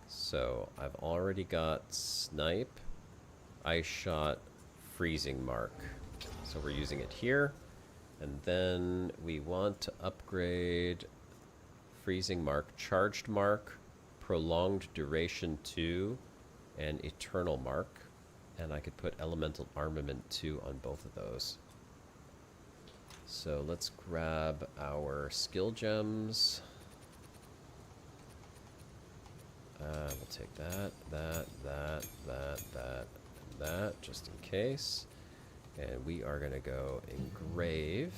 So I've already got Snipe, Ice Shot, Freezing Mark. So we're using it here. And then we want to upgrade Freezing Mark, Charged Mark, Prolonged Duration 2, and Eternal Mark. And I could put Elemental Armament 2 on both of those. So let's grab our skill gems. We'll take that, that, just in case. And we are going to go Engrave.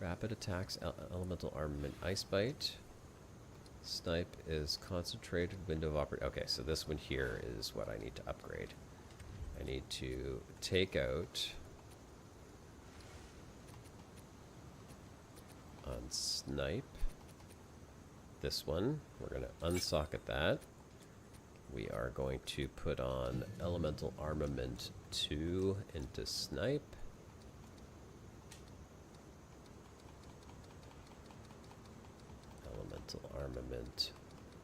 Rapid Attacks, Elemental Armament, Ice Bite. Snipe is Concentrated Window of Operation. Okay, so this one here is what I need to upgrade. I need to take out on Snipe. This one, we're going to unsocket that. We are going to put on Elemental Armament 2 into Snipe. armament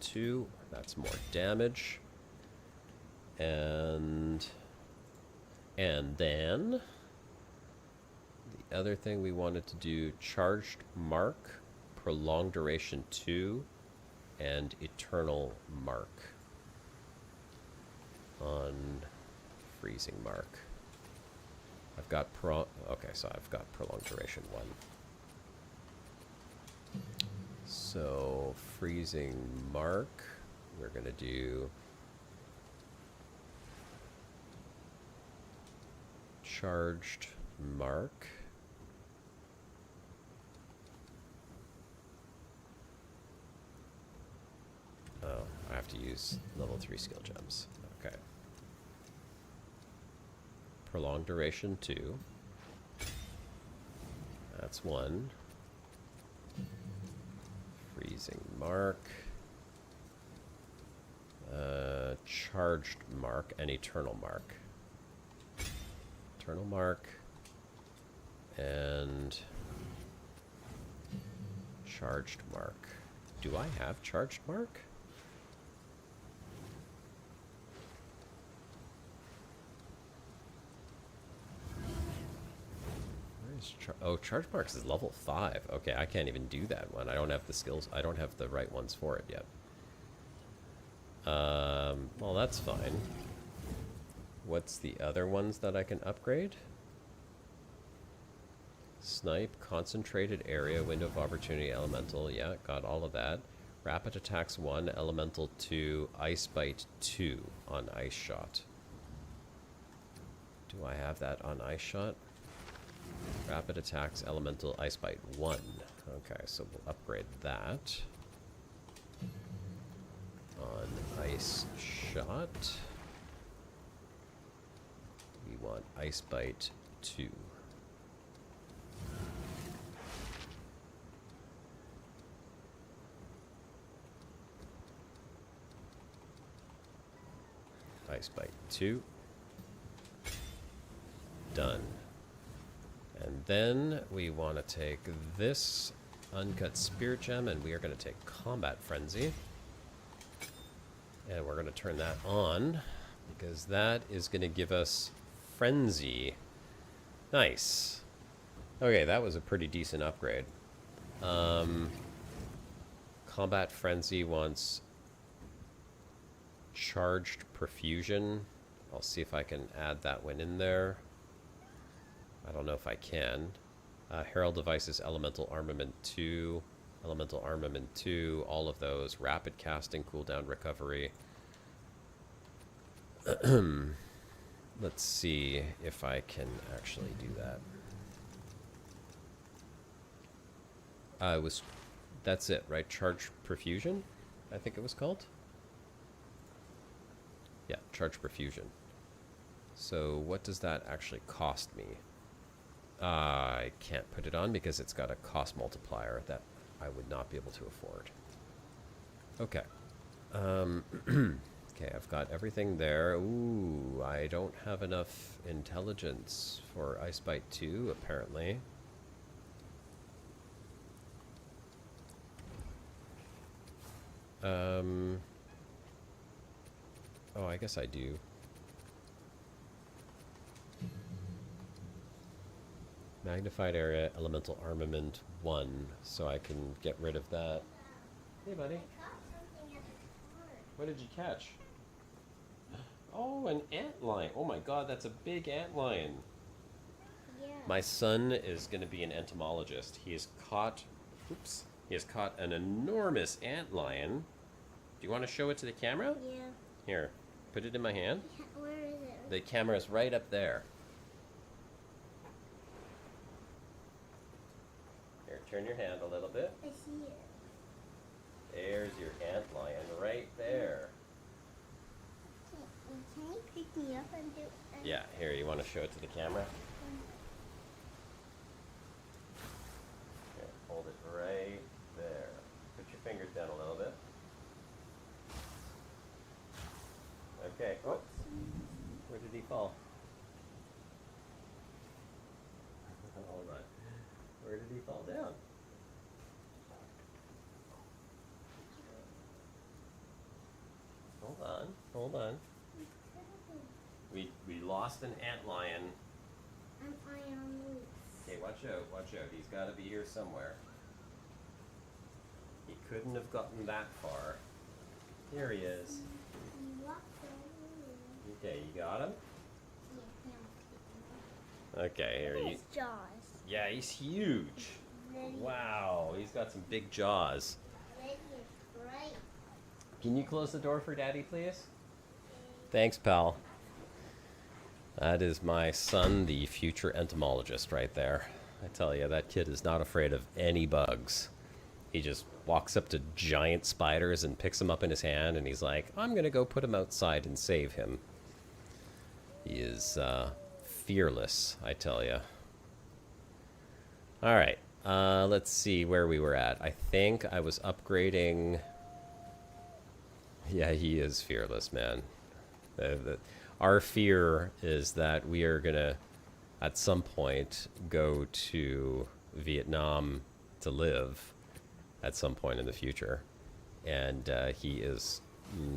2. That's more damage. And then the other thing we wanted to do, charged mark, prolonged duration 2, and eternal mark on freezing mark. I've got I've got prolonged duration 1. So freezing mark, we're gonna do charged mark. Oh, I have to use level 3 skill gems. Okay. Prolonged duration 2. That's 1. Freezing mark. Charged mark and eternal mark. Eternal mark. And charged mark. Do I have charged mark? Charge marks is level 5. Okay, I can't even do that one. I don't have the skills. I don't have the right ones for it yet. Well, that's fine. What's the other ones that I can upgrade? Snipe, concentrated area, window of opportunity, elemental. Yeah, got all of that. Rapid attacks 1, elemental 2, ice bite 2 on ice shot. Do I have that on ice shot? Rapid attacks, elemental, ice bite 1. Okay, so we'll upgrade that on ice shot. We want ice bite 2. Ice bite 2. Done. And then we want to take this uncut spirit gem and we are going to take combat frenzy. And we're going to turn that on because that is going to give us frenzy. Nice. Okay, that was a pretty decent upgrade. Combat frenzy wants charged perfusion. I'll see if I can add that one in there. I don't know if I can. Herald devices, elemental armament 2, elemental armament 2, all of those. Rapid casting, cooldown recovery. Let's see if I can actually do that. That's it, right? Charge perfusion, I think it was called. Yeah, charge perfusion. So what does that actually cost me? I can't put it on because it's got a cost multiplier that I would not be able to afford. Okay. Okay, I've got everything there. Ooh, I don't have enough intelligence for Ice Bite 2, apparently. Oh, I guess I do. Magnified area, elemental armament 1, so I can get rid of that. Hey, buddy. What did you catch? Oh, an antlion. Oh my god, that's a big antlion. Yeah. My son is going to be an entomologist. He has caught an enormous antlion. Do you want to show it to the camera? Yeah. Here, put it in my hand. Where is it? The camera's right up there. Here, turn your hand a little bit. I see it. There's your antlion right there. Can you pick me up and do? Yeah, here, you want to show it to the camera? Here, hold it right there. Put your fingers down a little bit. Okay. Oh, where did he fall? Hold on. Where did he fall down? Hold on, hold on. We lost an antlion. I'm on loose. Okay, watch out, watch out. He's got to be here somewhere. He couldn't have gotten that far. Here he is. He walked over Okay, you got him? here. Okay, here Look at you... his jaws. Yeah, he's huge. Ready, Wow, he's got some big jaws. ready is right. Can you close the door for Daddy, please? Thanks, pal. That is my son, the future entomologist, right there. I tell you, that kid is not afraid of any bugs. He just walks up to giant spiders and picks them up in his hand, and he's like, I'm going to go put him outside and save him. He is fearless, I tell you. All right, let's see where we were at. I think I was upgrading... Yeah, he is fearless, man. Our fear is that we are going to, at some point, go to Vietnam to live at some point in the future. And he is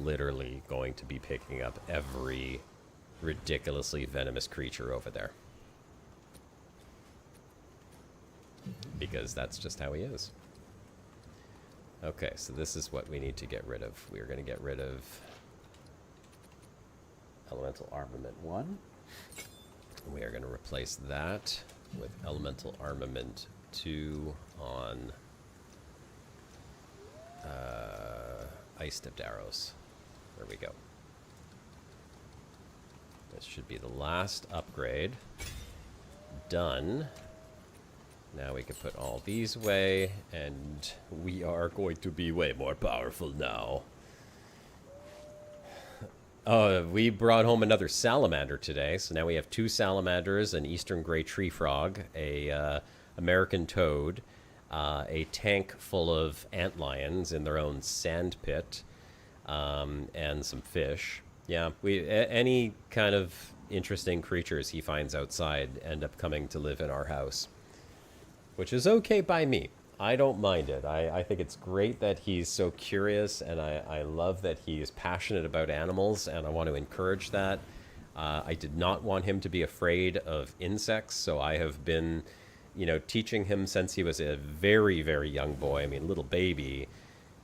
literally going to be picking up every ridiculously venomous creature over there. Because that's just how he is. Okay, so this is what we need to get rid of. We're going to get rid of Elemental Armament 1. We are going to replace that with Elemental Armament 2 on Ice Shot Deadeye. There we go. This should be the last upgrade. Done. Now we can put all these away, and we are going to be way more powerful now. We brought home another salamander today, so now we have 2 salamanders, an eastern gray tree frog, a American toad, a tank full of antlions in their own sand pit, and some fish. Yeah, any kind of interesting creatures he finds outside end up coming to live in our house. Which is okay by me. I don't mind it. I think it's great that he's so curious, and I love that he is passionate about animals, and I want to encourage that. I did not want him to be afraid of insects, so I have been, teaching him since he was a very, very young boy, I mean, little baby,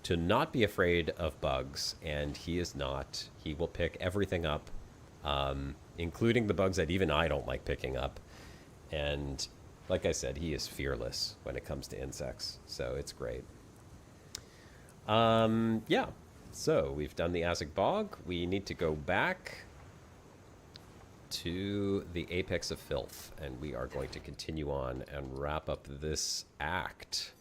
to not be afraid of bugs, and he is not. He will pick everything up, including the bugs that even I don't like picking up, and... like I said, he is fearless when it comes to insects, so it's great. Yeah, so we've done the Azog Bog. We need to go back to the Apex of Filth, and we are going to continue on and wrap up this act.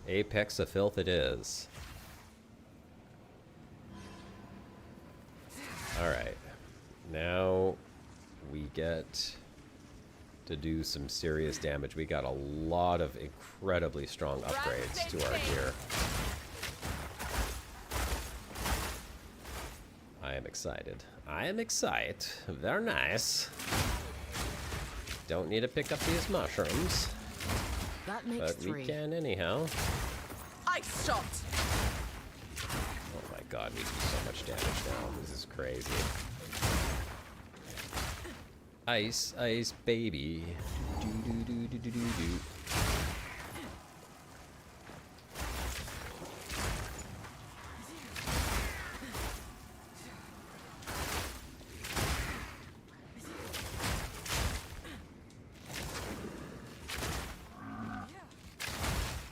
Apex of Filth it is. All right, now we get... to do some serious damage. We got a lot of incredibly strong upgrades to our gear. I am excited. I am excited. They're nice. Don't need to pick up these mushrooms. That makes But 3. we can anyhow. Ice shot! Oh my god, we do so much damage now. This is crazy. Ice, ice, baby. Do do do do do do do.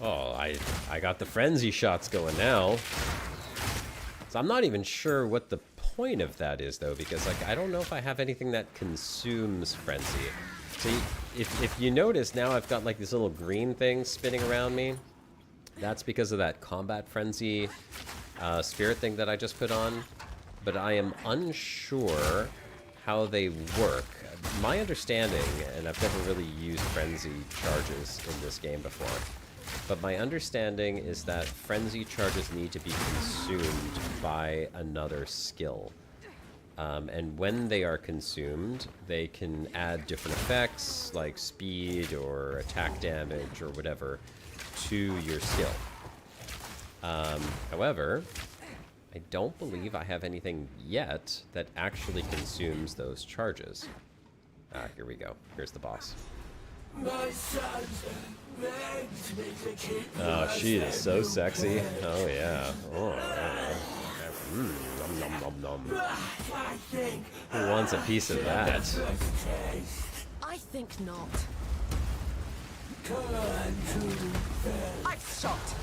Oh, I got the frenzy shots going now. So I'm not even sure what the point of that is, though, because I don't know if I have anything that consumes frenzy. So if you notice now, I've got like this little green thing spinning around me. That's because of that combat frenzy spirit thing that I just put on, but I am unsure how they work. My understanding, and I've never really used frenzy charges in this game before, but my understanding is that frenzy charges need to be consumed by another skill. And when they are consumed, they can add different effects, like speed or attack damage or whatever, to your skill. However, I don't believe I have anything yet that actually consumes those charges. Ah, here we go. Here's the boss. Oh, she is so sexy. Oh, yeah. Oh, yeah. Nom, nom, nom, nom. Who wants a piece of that? I think not. Ice shot.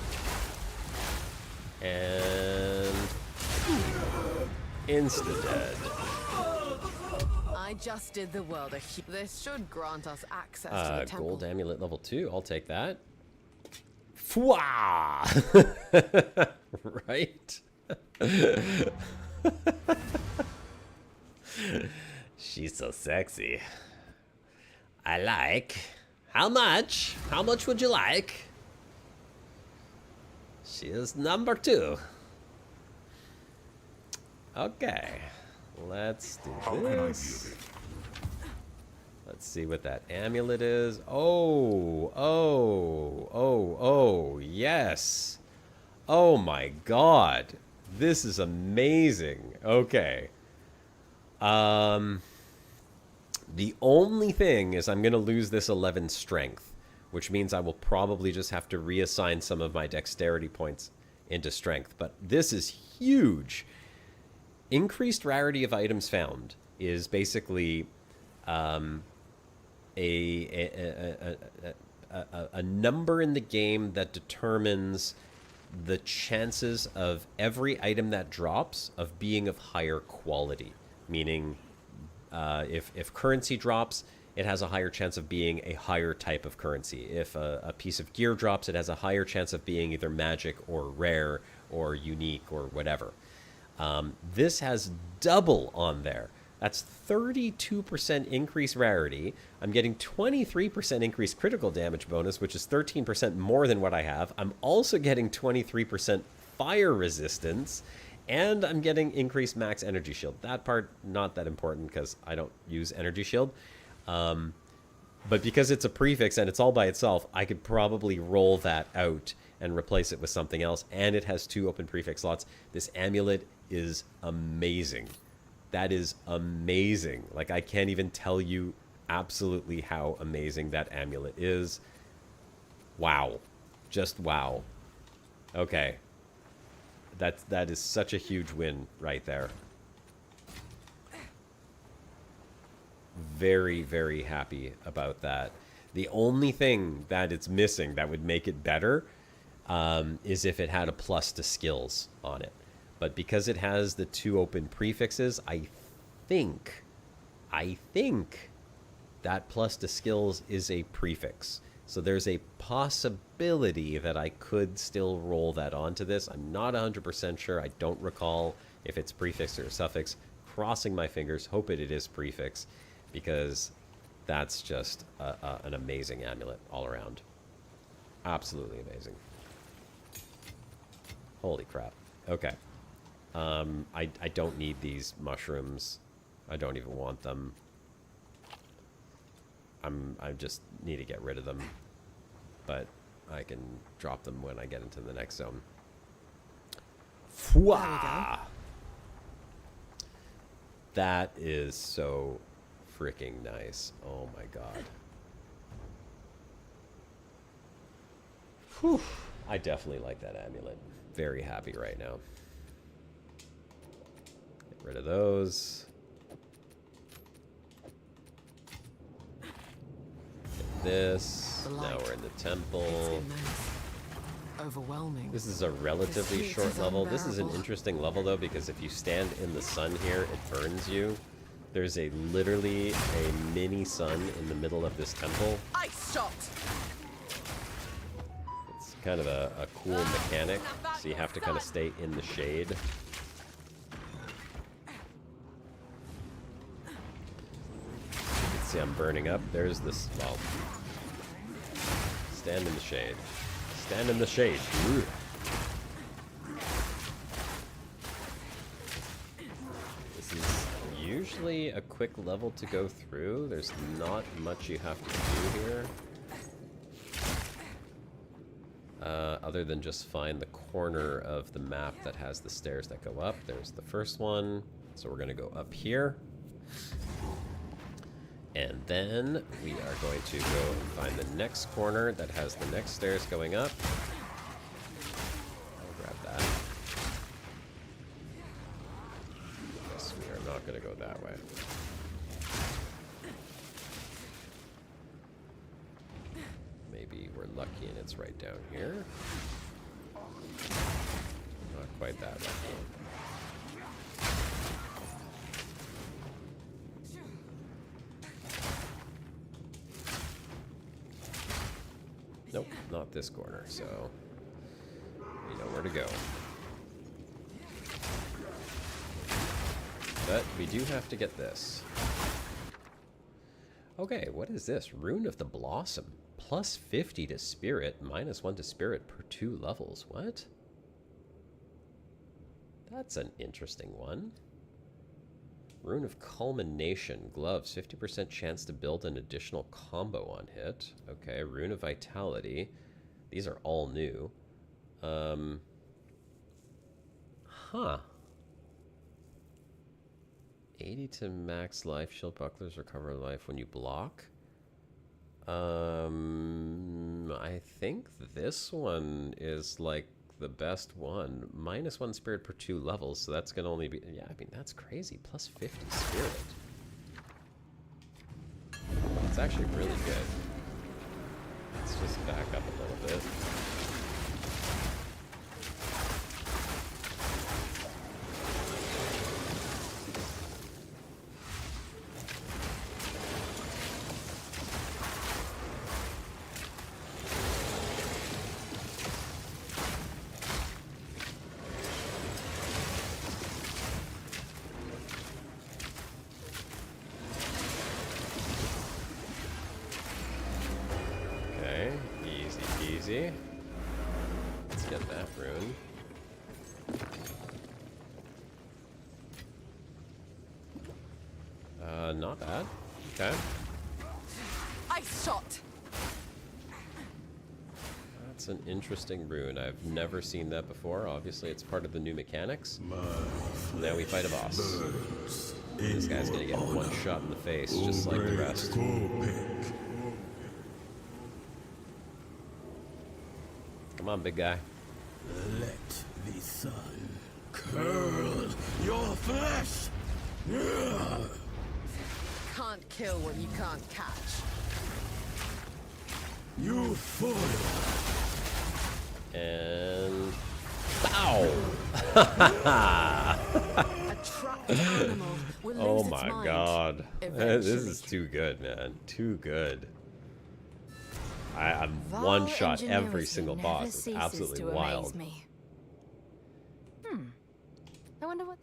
And insta-dead. I just did the world a this should grant us access to the temple. Gold amulet level 2. I'll take that. Fwah! Right? She's so sexy. I like. How much? How much would you like? She is number 2. Okay. Let's do this. Let's see what that amulet is. Oh, yes. Oh my god. This is amazing. Okay. The only thing is I'm going to lose this 11 strength, which means I will probably just have to reassign some of my dexterity points into strength. But this is huge. Increased rarity of items found is basically a number in the game that determines the chances of every item that drops of being of higher quality. Meaning, if currency drops, it has a higher chance of being a higher type of currency. If a piece of gear drops, it has a higher chance of being either magic or rare or unique or whatever. This has double on there. That's 32% increased rarity. I'm getting 23% increased critical damage bonus, which is 13% more than what I have. I'm also getting 23% fire resistance, and I'm getting increased max energy shield. That part, not that important because I don't use energy shield. But because it's a prefix and it's all by itself, I could probably roll that out and replace it with something else. And it has 2 open prefix slots. This amulet is amazing. That is amazing. Like, I can't even tell you absolutely how amazing that amulet is. Wow. Just wow. Okay. That is such a huge win right there. Very, very happy about that. The only thing that it's missing that would make it better is if it had a plus to skills on it. But because it has the 2 open prefixes, I think that plus to skills is a prefix. So there's a possibility that I could still roll that onto this. I'm not 100% sure. I don't recall if it's prefix or suffix. Crossing my fingers, hope it is prefix, because that's just an amazing amulet all around. Absolutely amazing. Holy crap. Okay. I don't need these mushrooms. I don't even want them. I just need to get rid of them. But I can drop them when I get into the next zone. Fwah! That is so freaking nice. Oh my god. Whew. I definitely like that amulet. Very happy right now. Get rid of those. Get this. Now we're in the temple. Overwhelming. This is a relatively short level. This is an interesting level though, because if you stand in the sun here, it burns you. There's literally a mini sun in the middle of this temple. Ice shot. It's kind of a cool mechanic, so you have to kind of stay in the shade. You can see I'm burning up. There's this, well, stand in the shade. Stand in the shade. Ooh. This is usually a quick level to go through. There's not much you have to do here. other than just find the corner of the map that has the stairs that go up. There's the first one. So we're going to go up here. And then we are going to go and find the next corner that has the next stairs going up. I'll grab that. Yes, we are not going to go that way. Maybe we're lucky and it's right down here. Not quite that lucky. Nope, not this corner, so we know where to go. But we do have to get this. Okay, what is this? Rune of the Blossom. Plus 50 to spirit, minus 1 to spirit per 2 levels. What? That's an interesting one. Rune of Culmination. Gloves. 50% chance to build an additional combo on hit. Okay, Rune of Vitality. These are all new. Huh. 80 to max life. Shield bucklers recover life when you block. I think this one is like the best one. Minus 1 spirit per 2 levels, so that's gonna only be, yeah, I mean, that's crazy. Plus 50 spirit. It's actually really good. Let's just back up a little bit. Let's get that rune. Not bad. Okay. Ice Shot. That's an interesting rune. I've never seen that before. Obviously, it's part of the new mechanics. Now we fight a boss. This guy's gonna get one shot in the face, just like the rest. Come on, big guy. Let the sun curl your flesh. Can't kill what you can't catch. You fool. And bow. A trapped animal will lose Oh its my mind god. This eventually. is too good, man. Too good. I'm Vile one shot ingenuity every single never boss. It's ceases absolutely to amaze wild. me. I wonder what.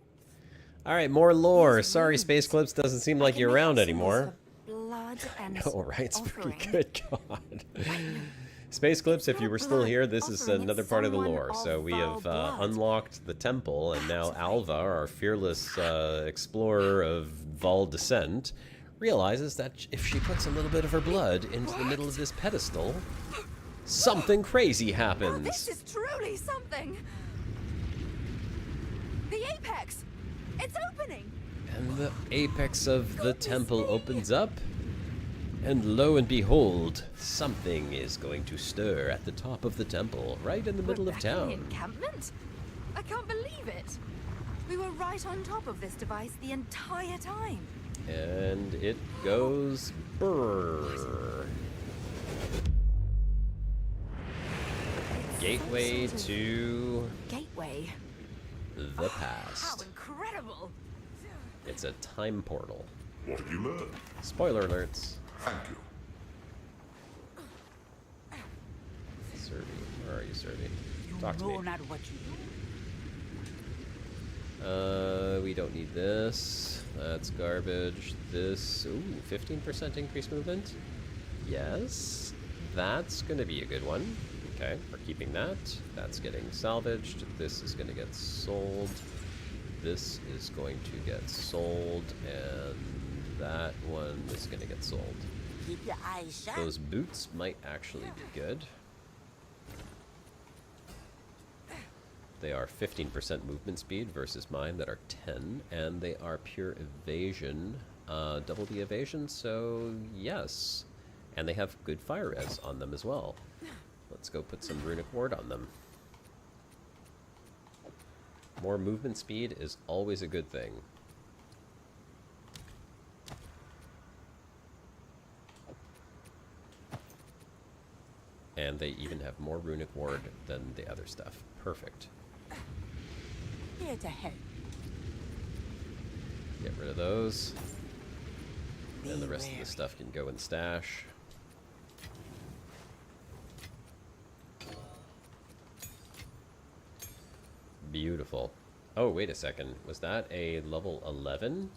Alright, more lore. These Sorry, runes. Space Clips doesn't seem I like can you're make around symbols anymore. for blood and Oh, right, it's pretty offering. good. God. Space Clips, if you were still here, this is Offering another is part of the someone lore. of So we vile have blood. unlocked the temple, and now Alva, our fearless explorer of Val Descent, realizes that if she puts a little bit of her blood into the middle of this pedestal, something crazy Oh, happens. this is truly something. The apex. It's opening. And the apex of the temple opens up, and lo and behold, something is going to stir at the top of the temple, right in the middle We're of back in town. the encampment? I can't believe it. We were right on top of this device the entire time. And it goes brrr. Gateway Some sort of to gateway. the How past. incredible. It's a time portal. What have you learned? Spoiler alerts. Thank you. Servi, where are you, Servi? Talk to know me. not what you do. We don't need this. That's garbage. This, ooh, 15% increased movement. Yes, that's gonna be a good one. Okay, we're keeping that. That's getting salvaged. This is gonna get sold. This is going to get sold, and that one is gonna get sold. Keep your eyes shut. Those boots might actually be good. They are 15% movement speed versus mine that are 10, and they are pure evasion, double the evasion, so yes. And they have good fire res on them as well. Let's go put some runic ward on them. More movement speed is always a good thing. And they even have more runic ward than the other stuff. Perfect. Here to help. Get rid of those. And the rest of Beware. the stuff can go in stash. Beautiful. Oh, wait a second. Was that a level 11?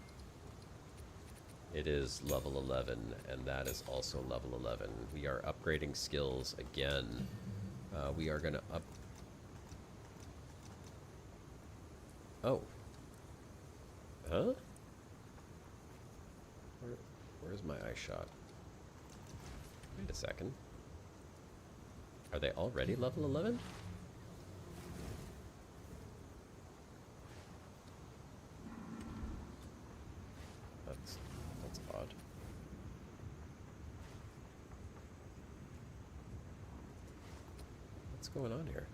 It is level 11, and that is also level 11. We are upgrading skills again. We are going to up... Oh. Huh? Where's my ice shot? Wait a second. Are they already level 11? That's odd. What's going on here?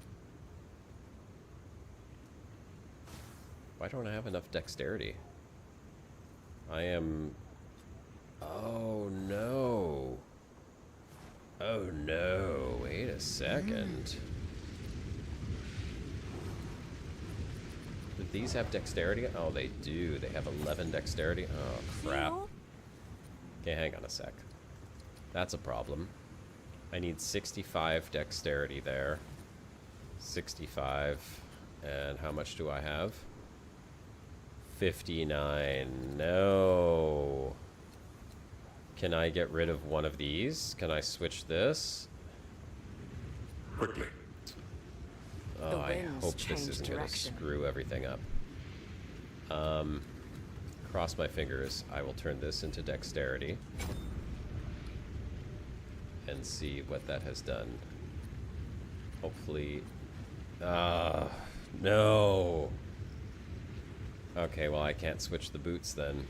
Why don't I have enough dexterity? I am... Oh no. Oh no. Wait a second. Do these have dexterity? Oh, they do. They have 11 dexterity. Oh, crap. Okay, hang on a sec. That's a problem. I need 65 dexterity there. 65. And how much do I have? 59. No. Can I get rid of one of these? Can I switch this? Quickly. Oh, I winds hope this changed isn't going to direction. screw everything up. Cross my fingers. I will turn this into dexterity. And see what that has done. Hopefully... no! Okay, well I can't switch the boots then.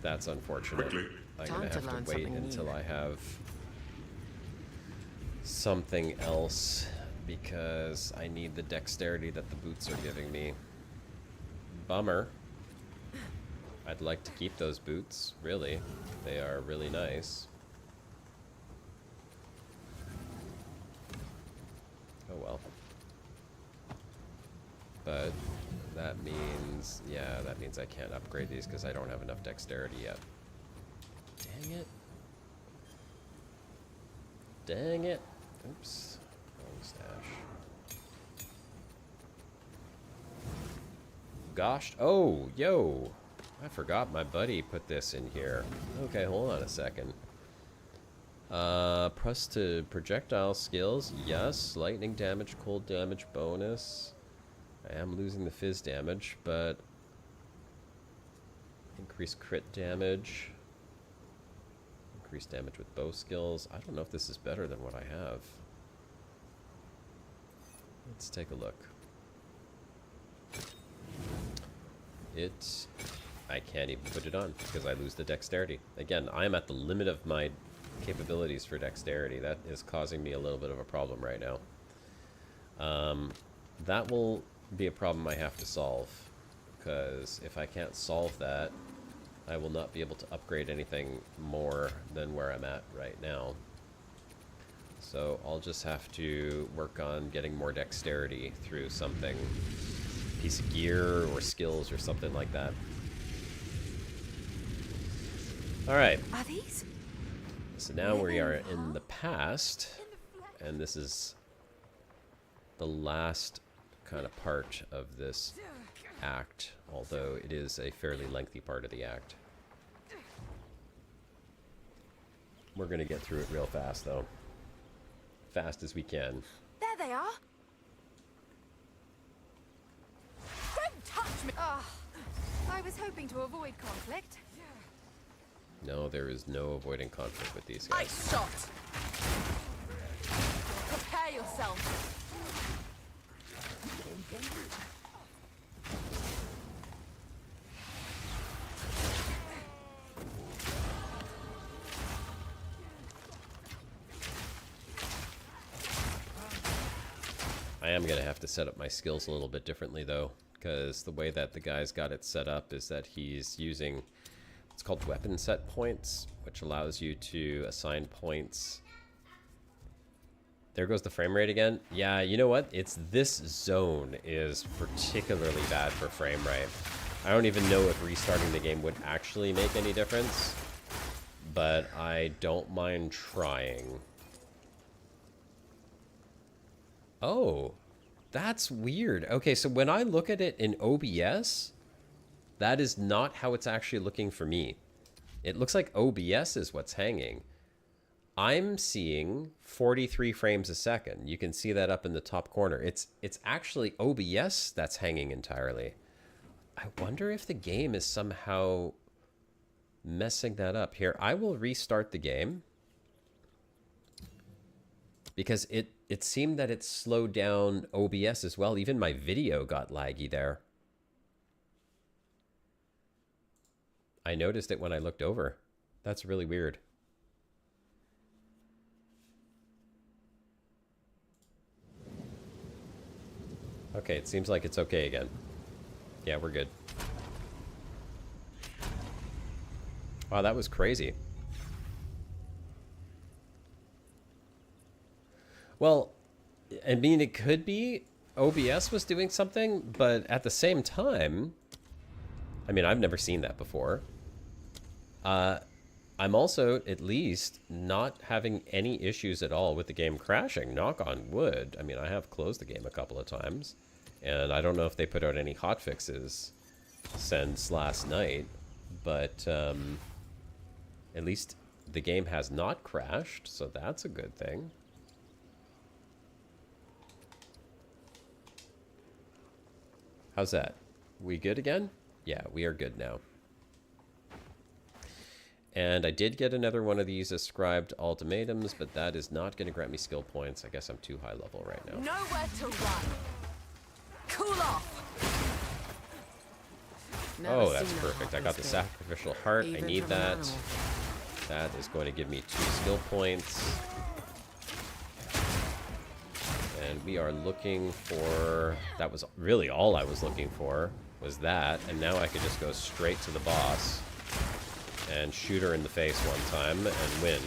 That's unfortunate. Quickly. I'm Time gonna to have learn to wait something until new. I have something else because I need the dexterity that the boots are giving me. Bummer. I'd like to keep those boots, really. They are really nice. Oh well. But that means, yeah, that means I can't upgrade these because I don't have enough dexterity yet. Dang it. Dang it. Oops. Wrong stash. Gosh. Oh, yo. I forgot my buddy put this in here. Okay, hold on a second. Press to projectile skills. Yes. Lightning damage, cold damage bonus. I am losing the fizz damage, but increased crit damage. Increased damage with bow skills. I don't know if this is better than what I have. Let's take a look. I can't even put it on because I lose the dexterity. Again, I'm at the limit of my capabilities for dexterity. That is causing me a little bit of a problem right now. That will be a problem I have to solve, because if I can't solve that, I will not be able to upgrade anything more than where I'm at right now. So I'll just have to work on getting more dexterity through something, piece of gear or skills or something like that. Alright, Are these? so now we are in the past, and this is the last kind of part of this act, although it is a fairly lengthy part of the act. We're gonna get through it real fast though. Fast as we can. There they are. Don't touch me! Ah, I was hoping to avoid conflict. No, there is no avoiding conflict with these guys. Ice Shot! Prepare yourself. I am going to have to set up my skills a little bit differently, though, because the way that the guy's got it set up is that he's using what's called weapon set points, which allows you to assign points. There goes the frame rate again. Yeah, you know what? It's this zone is particularly bad for frame rate. I don't even know if restarting the game would actually make any difference, but I don't mind trying. Oh, that's weird. Okay, so when I look at it in OBS, that is not how it's actually looking for me. It looks like OBS is what's hanging. I'm seeing 43 frames a second. You can see that up in the top corner. It's actually OBS that's hanging entirely. I wonder if the game is somehow messing that up. Here, I will restart the game, because it seemed that it slowed down OBS as well. Even my video got laggy there. I noticed it when I looked over. That's really weird. Okay, it seems like it's okay again. Yeah, we're good. Wow, that was crazy. Well, I mean, it could be OBS was doing something, but at the same time, I mean, I've never seen that before. I'm also, at least, not having any issues at all with the game crashing, knock on wood. I mean, I have closed the game a couple of times, and I don't know if they put out any hotfixes since last night, but at least the game has not crashed, so that's a good thing. How's that? We good again? Yeah, we are good now. And I did get another one of these ascribed ultimatums, but that is not going to grant me skill points. I guess I'm too high level right now. Nowhere to run. Cool off. Oh, that's perfect. I got the sacrificial heart. I need that. That is going to give me 2 skill points. And we are looking for... That was really all I was looking for, was that. And now I could just go straight to the boss and shoot her in the face one time and win.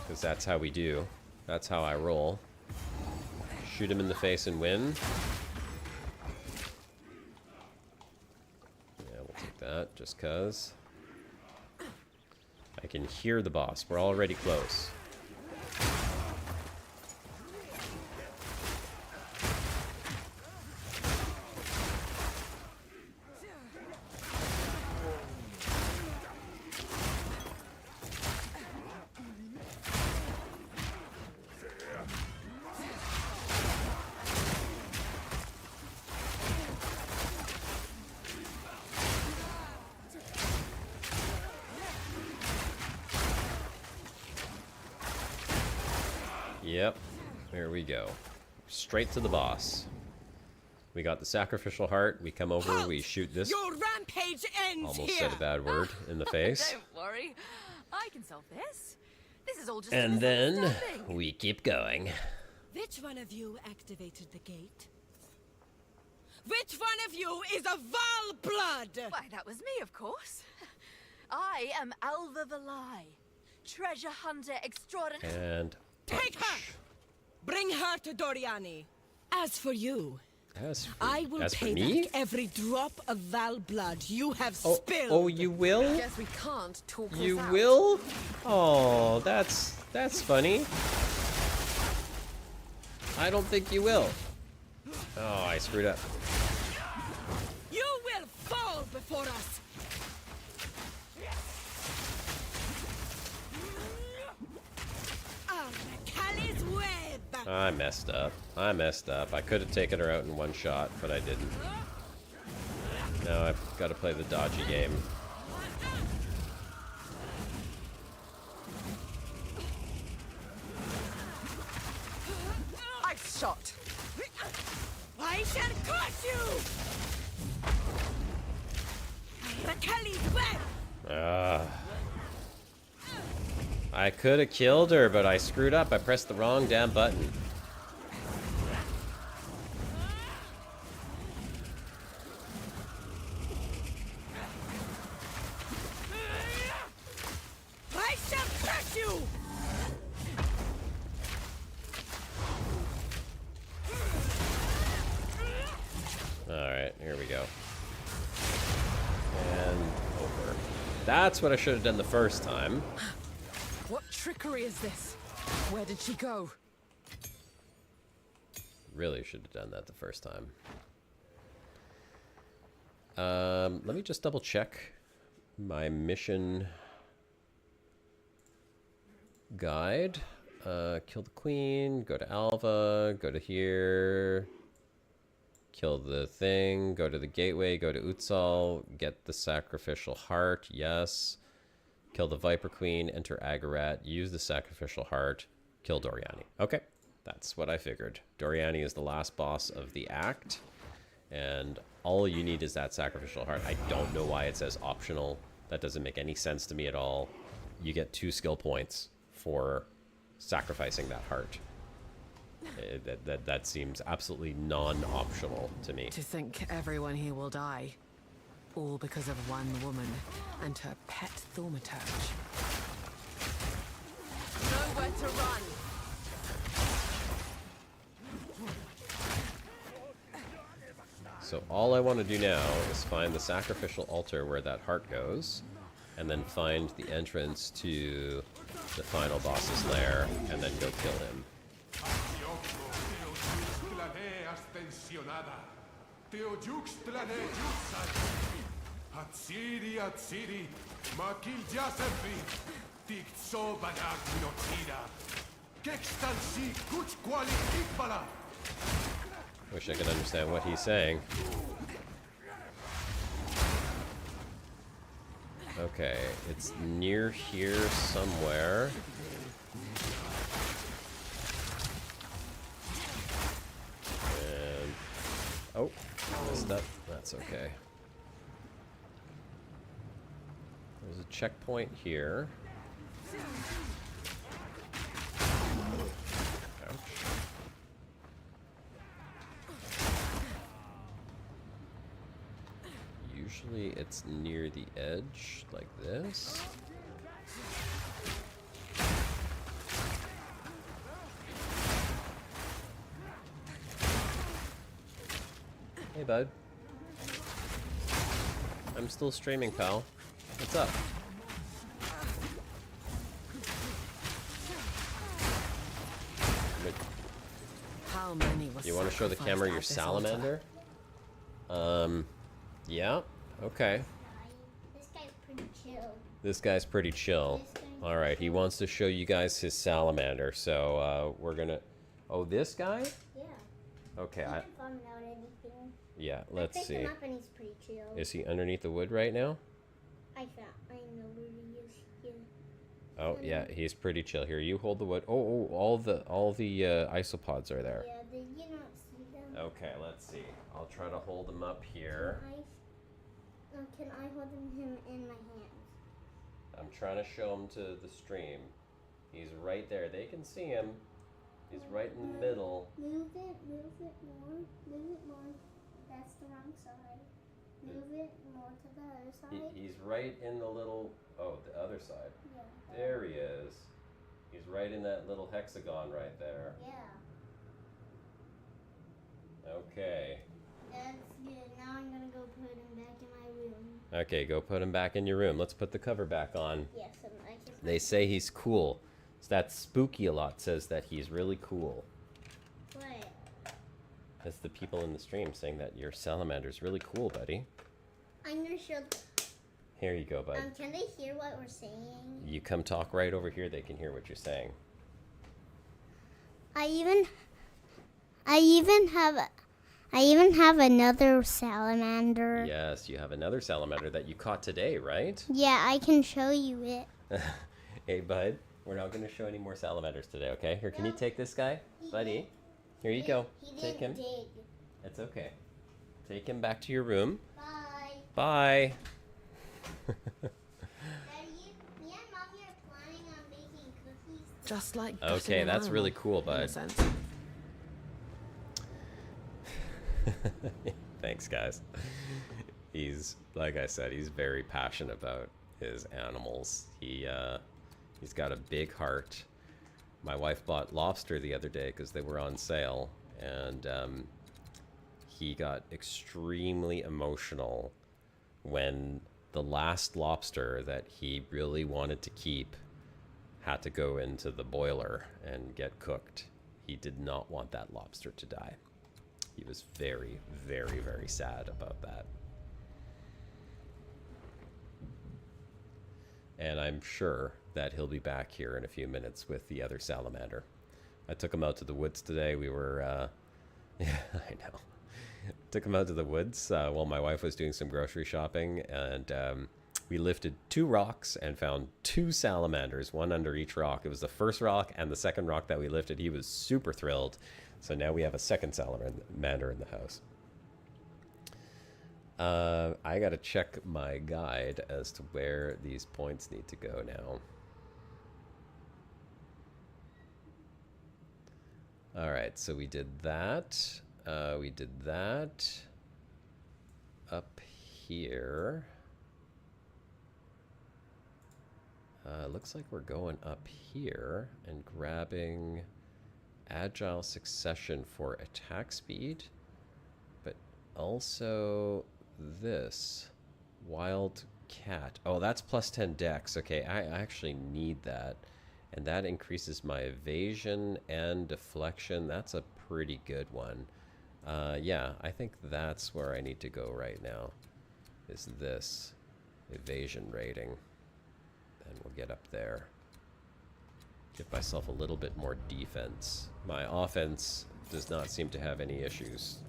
Because that's how we do. That's how I roll. Shoot him in the face and win. Yeah, we'll take that, just cause. I can hear the boss. We're already close. Yep, there we go. Straight to the boss. We got the sacrificial heart. We come over, we shoot this. Your rampage ends Almost here. said a bad word in the face. Don't worry. I can solve this. This is all just And then misunderstanding. we keep going. Which one of you activated the gate? Which one of you is a Val blood? Why, that was me, of course. I am Alva Valai, treasure hunter extraordinary. And Take her! Bring her to Doriani. As for you, as for, I will as for pay me? back every drop of Val blood you have Oh, spilled. oh, you will? Guess we can't talk You this out. will? Oh, that's funny. I don't think you will. Oh, I screwed up. You will fall before us. I messed up. I could have taken her out in one shot, but I didn't. Now I've got to play the dodgy game. Ice Shot. you! Kelly's back! I could have killed her, but I screwed up. I pressed the wrong damn button. I shall crush you! Alright, here we go. And over. That's what I should have done the first time. What trickery is this? Where did she go? Really should have done that the first time. Let me just double check my mission guide. Kill the queen, go to Alva, go to here, kill the thing, go to the gateway, go to Utsal, get the sacrificial heart, yes. Kill the Viper Queen, enter Agarat, use the sacrificial heart, kill Doriani. Okay, that's what I figured. Doriani is the last boss of the act, and all you need is that sacrificial heart. I don't know why it says optional. That doesn't make any sense to me at all. You get 2 skill points for sacrificing that heart. That seems absolutely non-optional to me. To think everyone here will die. All because of one woman and her pet thaumaturge. Nowhere to run. So all I want to do now is find the sacrificial altar where that heart goes, and then find the entrance to the final boss's lair, and then go kill him. Wish I could understand what he's saying. Okay, it's near here somewhere. And oh, messed up. That's okay. There's a checkpoint here. Ouch. Usually it's near the edge, like this. Hey, bud. I'm still streaming, pal. What's up? How many was You want to show the camera your salamander? Yeah. Okay. This guy's pretty chill. This guy's pretty chill. All right, he wants to show you guys his salamander. So we're gonna. Oh, this guy? Yeah. Okay. He didn't farm out anything. Yeah. I Let's picked see. him up and he's pretty chill. Is he underneath the wood right now? I know where he is. Yeah. Oh yeah, he's pretty chill. Here, you hold the wood. Oh, all the isopods are there. Yeah, did you not see them? Okay, let's see. I'll try to hold him up here. Can I hold him in my hands? I'm trying to show him to the stream. He's right there. They can see him. He's right in the middle. Move it more. Move it more. That's the wrong side. Move it more to the other side. He's right in the little. Oh, the other side. Yeah. There he is. He's right in that little hexagon right there. Yeah. Okay. That's good. Now I'm gonna go put him back in my room. Okay, go put him back in your room. Let's put the cover back on. Yes, I can. They say he's cool. So that Spooky a lot says that he's really cool. What? That's the people in the stream saying that your salamander's really cool, buddy. I'm gonna show. Here you go, bud. Can they hear what we're saying? You come talk right over here. They can hear what you're saying. I even have another salamander. Yes, you have another salamander that you caught today, right? Yeah, I can show you it. Hey, bud. We're not going to show any more salamanders today, okay? Here, can you take this guy? Buddy. Here you go. He Take him. didn't dig. It's okay. Take him back to your room. Bye. Bye. Daddy, me and Mommy are planning on making cookies. Just like Okay, gutting an that's really animal, cool, in a bud. sense. Thanks, guys. He's, like I said, he's very passionate about his animals. He's got a big heart. My wife bought lobster the other day because they were on sale, and he got extremely emotional when the last lobster that he really wanted to keep had to go into the boiler and get cooked. He did not want that lobster to die. He was very, very, very sad about that. And I'm sure that he'll be back here in a few minutes with the other salamander. I took him out to the woods today. We were, yeah, I know. Took him out to the woods while my wife was doing some grocery shopping, and we lifted 2 rocks and found 2 salamanders, one under each rock. It was the first rock and the second rock that we lifted. He was super thrilled. So now we have a second salamander in the house. I gotta check my guide as to where these points need to go now. Alright, so we did that. We did that. Up here. Looks like we're going up here and grabbing Agile Succession for attack speed, but also this Wild Cat. Oh, that's plus 10 dex. Okay, I actually need that, and that increases my evasion and deflection. That's a pretty good one. Yeah, I think that's where I need to go right now, is this evasion rating, and we'll get up there. Give myself a little bit more defense. My offense does not seem to have any issues.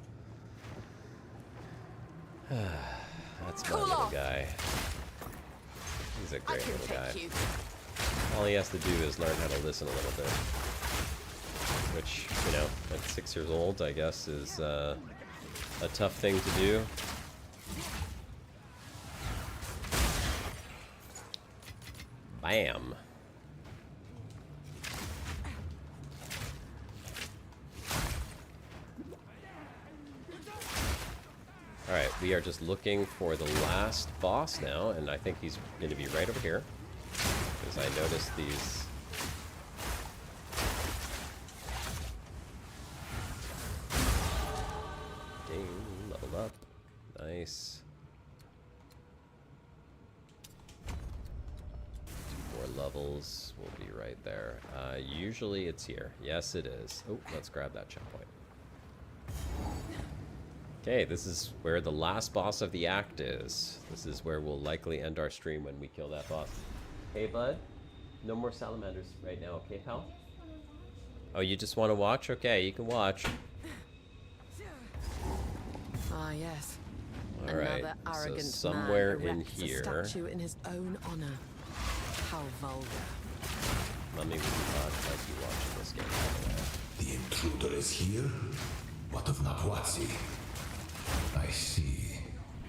That's my little guy. He's a great little guy. All he has to do is learn how to listen a little bit. Which, you know, at 6 years old, I guess, is a tough thing to do. Bam. Alright, we are just looking for the last boss now, and I think he's going to be right over here. Because I noticed these... Ding, leveled up. Nice. 2 more levels will be right there. Usually it's here. Yes, it is. Oh, let's grab that checkpoint. Okay, this is where the last boss of the act is. This is where we'll likely end our stream when we kill that boss. Hey, bud. No more salamanders right now, okay, pal? Oh, you just want to watch? Okay, you can watch. Ah, yes. Alright, Another so arrogant somewhere man in erects here... a statue in his own honor. How vulgar. Mummy would not like you watching this game, by the way. The intruder is here? What of Napwazi? I see.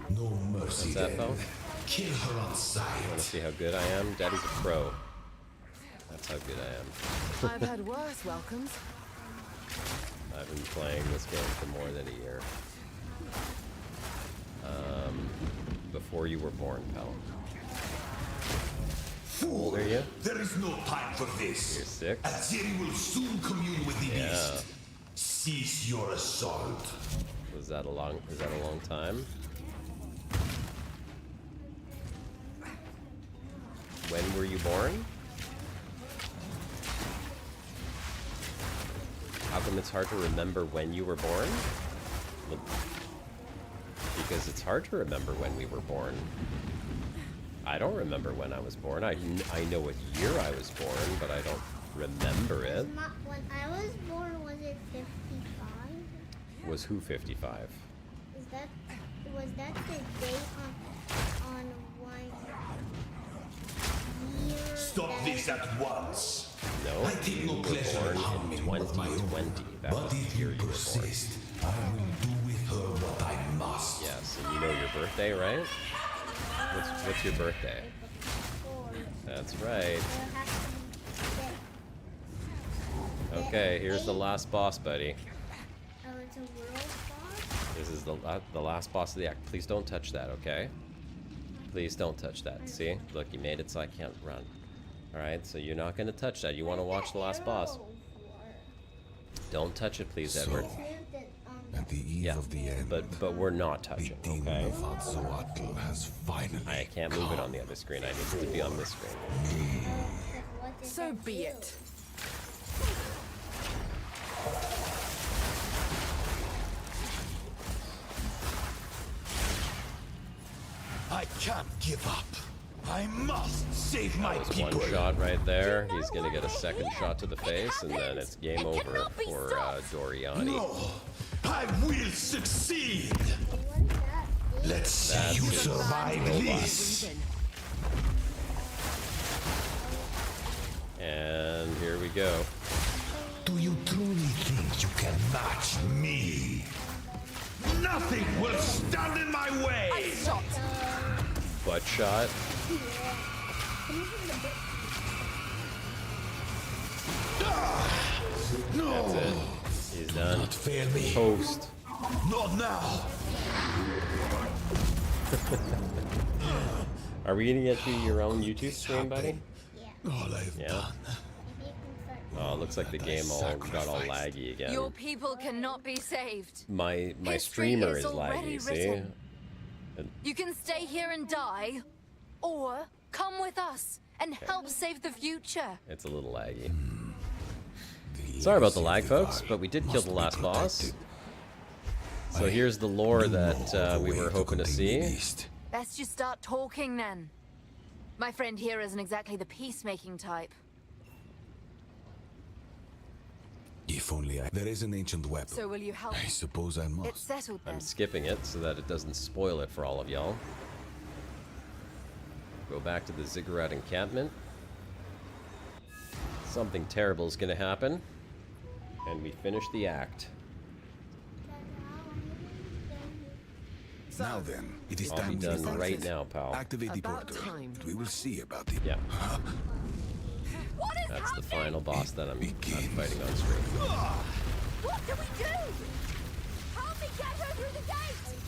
No mercy What's that, then. Bo? Kill her on Want to sight. see how good I am? Daddy's a pro. That's how good I am. I've had worse welcomes. I've been playing this game for more than a year. Before you were born, pal. How old are you? There is no time for this. You're 6? Aziri will soon commune with the Yeah. beast. Cease your assault. Is that a long time? When were you born? How come it's hard to remember when you were born? Because it's hard to remember when we were born. I don't remember when I was born. I know what year I was born, but I don't remember it. When I was born, was it 55? Was who 55? Was that the day on 1 year? Stop that this at once. No, I take you no were pleasure born in harming in one of my own. 2020. That But was the if year you you were born. persist, I will do with her what I must. must. Yes, and you know your birthday, right? What's your birthday? That's right. Okay, here's the last boss, buddy. Oh, it's a world boss? This is the last boss of the act. Please don't touch that, okay? Please don't touch that. See? Look, you made it so I can't run. Alright, so you're not going to touch that. You want to watch the last boss. Don't touch it, please, Edward. At the eve of the end, But we're not touching, the demon okay? of Azawatl has finally I can't move it on the other screen. I need it to be on this screen. So be it. I can't give up. I must save my That was people. one shot right there. He's going to get a second shot to the face, and then it's game over for Doriani. No, I will succeed. What is that? Let's see That's you his survive robot. this. And here we go. Do you truly think you can match me? Nothing will stand in my way. Ice Shot. Butt shot. No, That's it. He's done. not fail me. Post. Not now. Are we going to get to your own YouTube stream, buddy? All I've Yeah. done. Oh, it looks like the game got all laggy again. Your people cannot be saved. My History streamer is is already laggy, see? written. You can stay here and die, or come with us and help save the future. It's a little laggy. Sorry about the lag, folks, but we did kill the last boss. So here's the lore that we were hoping to see. Best you start talking then. My friend here isn't exactly the peacemaking type. If only there is an ancient weapon. So will you help? I suppose I must. It's settled then. I'm skipping it so that it doesn't spoil it for all of y'all. Go back to the Ziggurat encampment. Something terrible is going to happen. And we finish the act. Now then, it is I'll be time to done start. right now, pal. Activate the About portal. time. We will see about it. Yeah, What is that's the happening? final boss that I'm Begins. fighting on screen. What do we do? Help me get her through the gate!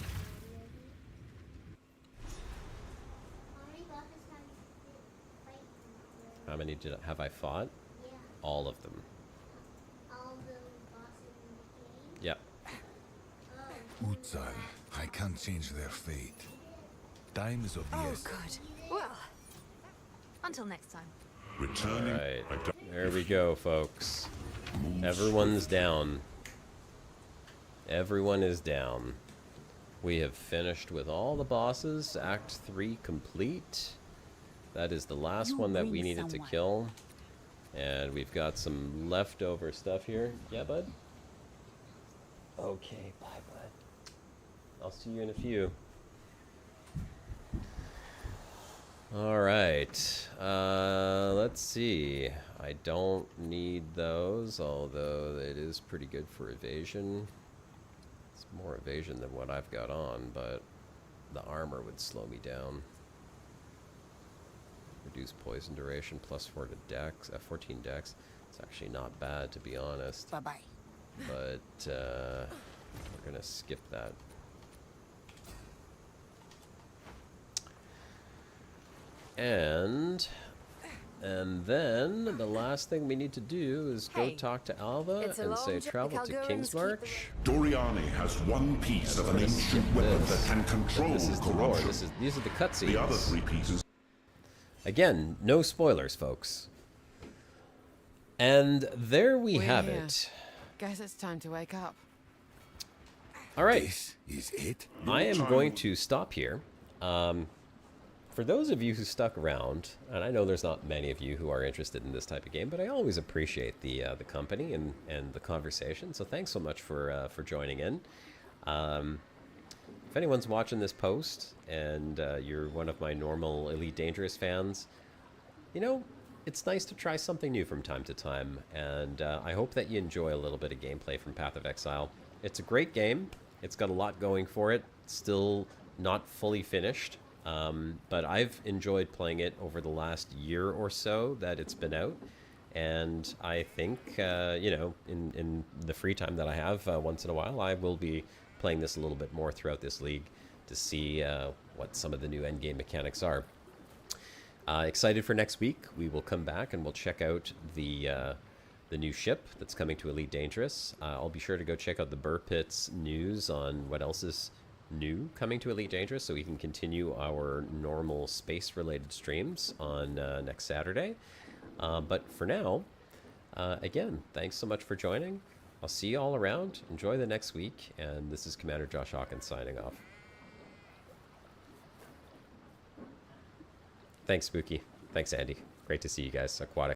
How many have I fought? Yeah, All of them. all the bosses in the game. Yep. Utsal, I can't change their fate. Time is of the Oh, essence. good. Well, until next time. Returning. Alright. There we go, folks. Everyone's down. Everyone is down. We have finished with all the bosses. Act 3 complete. That is the last You one that we bring needed to someone. kill. And we've got some leftover stuff here. Yeah, bud? Okay, bye, bud. I'll see you in a few. Alright. Let's see. I don't need those, although it is pretty good for evasion. It's more evasion than what I've got on, but the armor would slow me down. Reduce poison duration, +4 to dex, 14 dex. It's actually not bad, to be honest. Bye-bye. But we're gonna skip that. And then the last thing we need to do is go Hey, talk to Alva it's a and long say journey. travel to Calgarians King's keep March. Doriani has one piece of an Let's ancient skip weapon this. that can control This is the lore. corruption. These are the cutscenes. The other three pieces. Again, no spoilers, folks. And there we We're have here. it. Guess it's time to wake up. All right. This is it? I am going to stop here. For those of you who stuck around, and I know there's not many of you who are interested in this type of game, but I always appreciate the company and the conversation. So thanks so much for joining in. If anyone's watching this post and you're one of my normal Elite Dangerous fans, you know, it's nice to try something new from time to time, and I hope that you enjoy a little bit of gameplay from Path of Exile. It's a great game. It's got a lot going for it. still not fully finished, but I've enjoyed playing it over the last year or so that it's been out. And I think, you know, in the free time that I have once in a while, I will be playing this a little bit more throughout this league to see what some of the new endgame mechanics are. Excited for next week. We will come back and we'll check out the new ship that's coming to Elite Dangerous. I'll be sure to go check out the Burr Pits news on what else is new coming to Elite Dangerous, so we can continue our normal space-related streams on next Saturday. But for now, again, thanks so much for joining. I'll see you all around. Enjoy the next week, and this is Commander Josh Hawkins signing off. Thanks, Spooky. Thanks, Andy. Great to see you guys. Aquatic.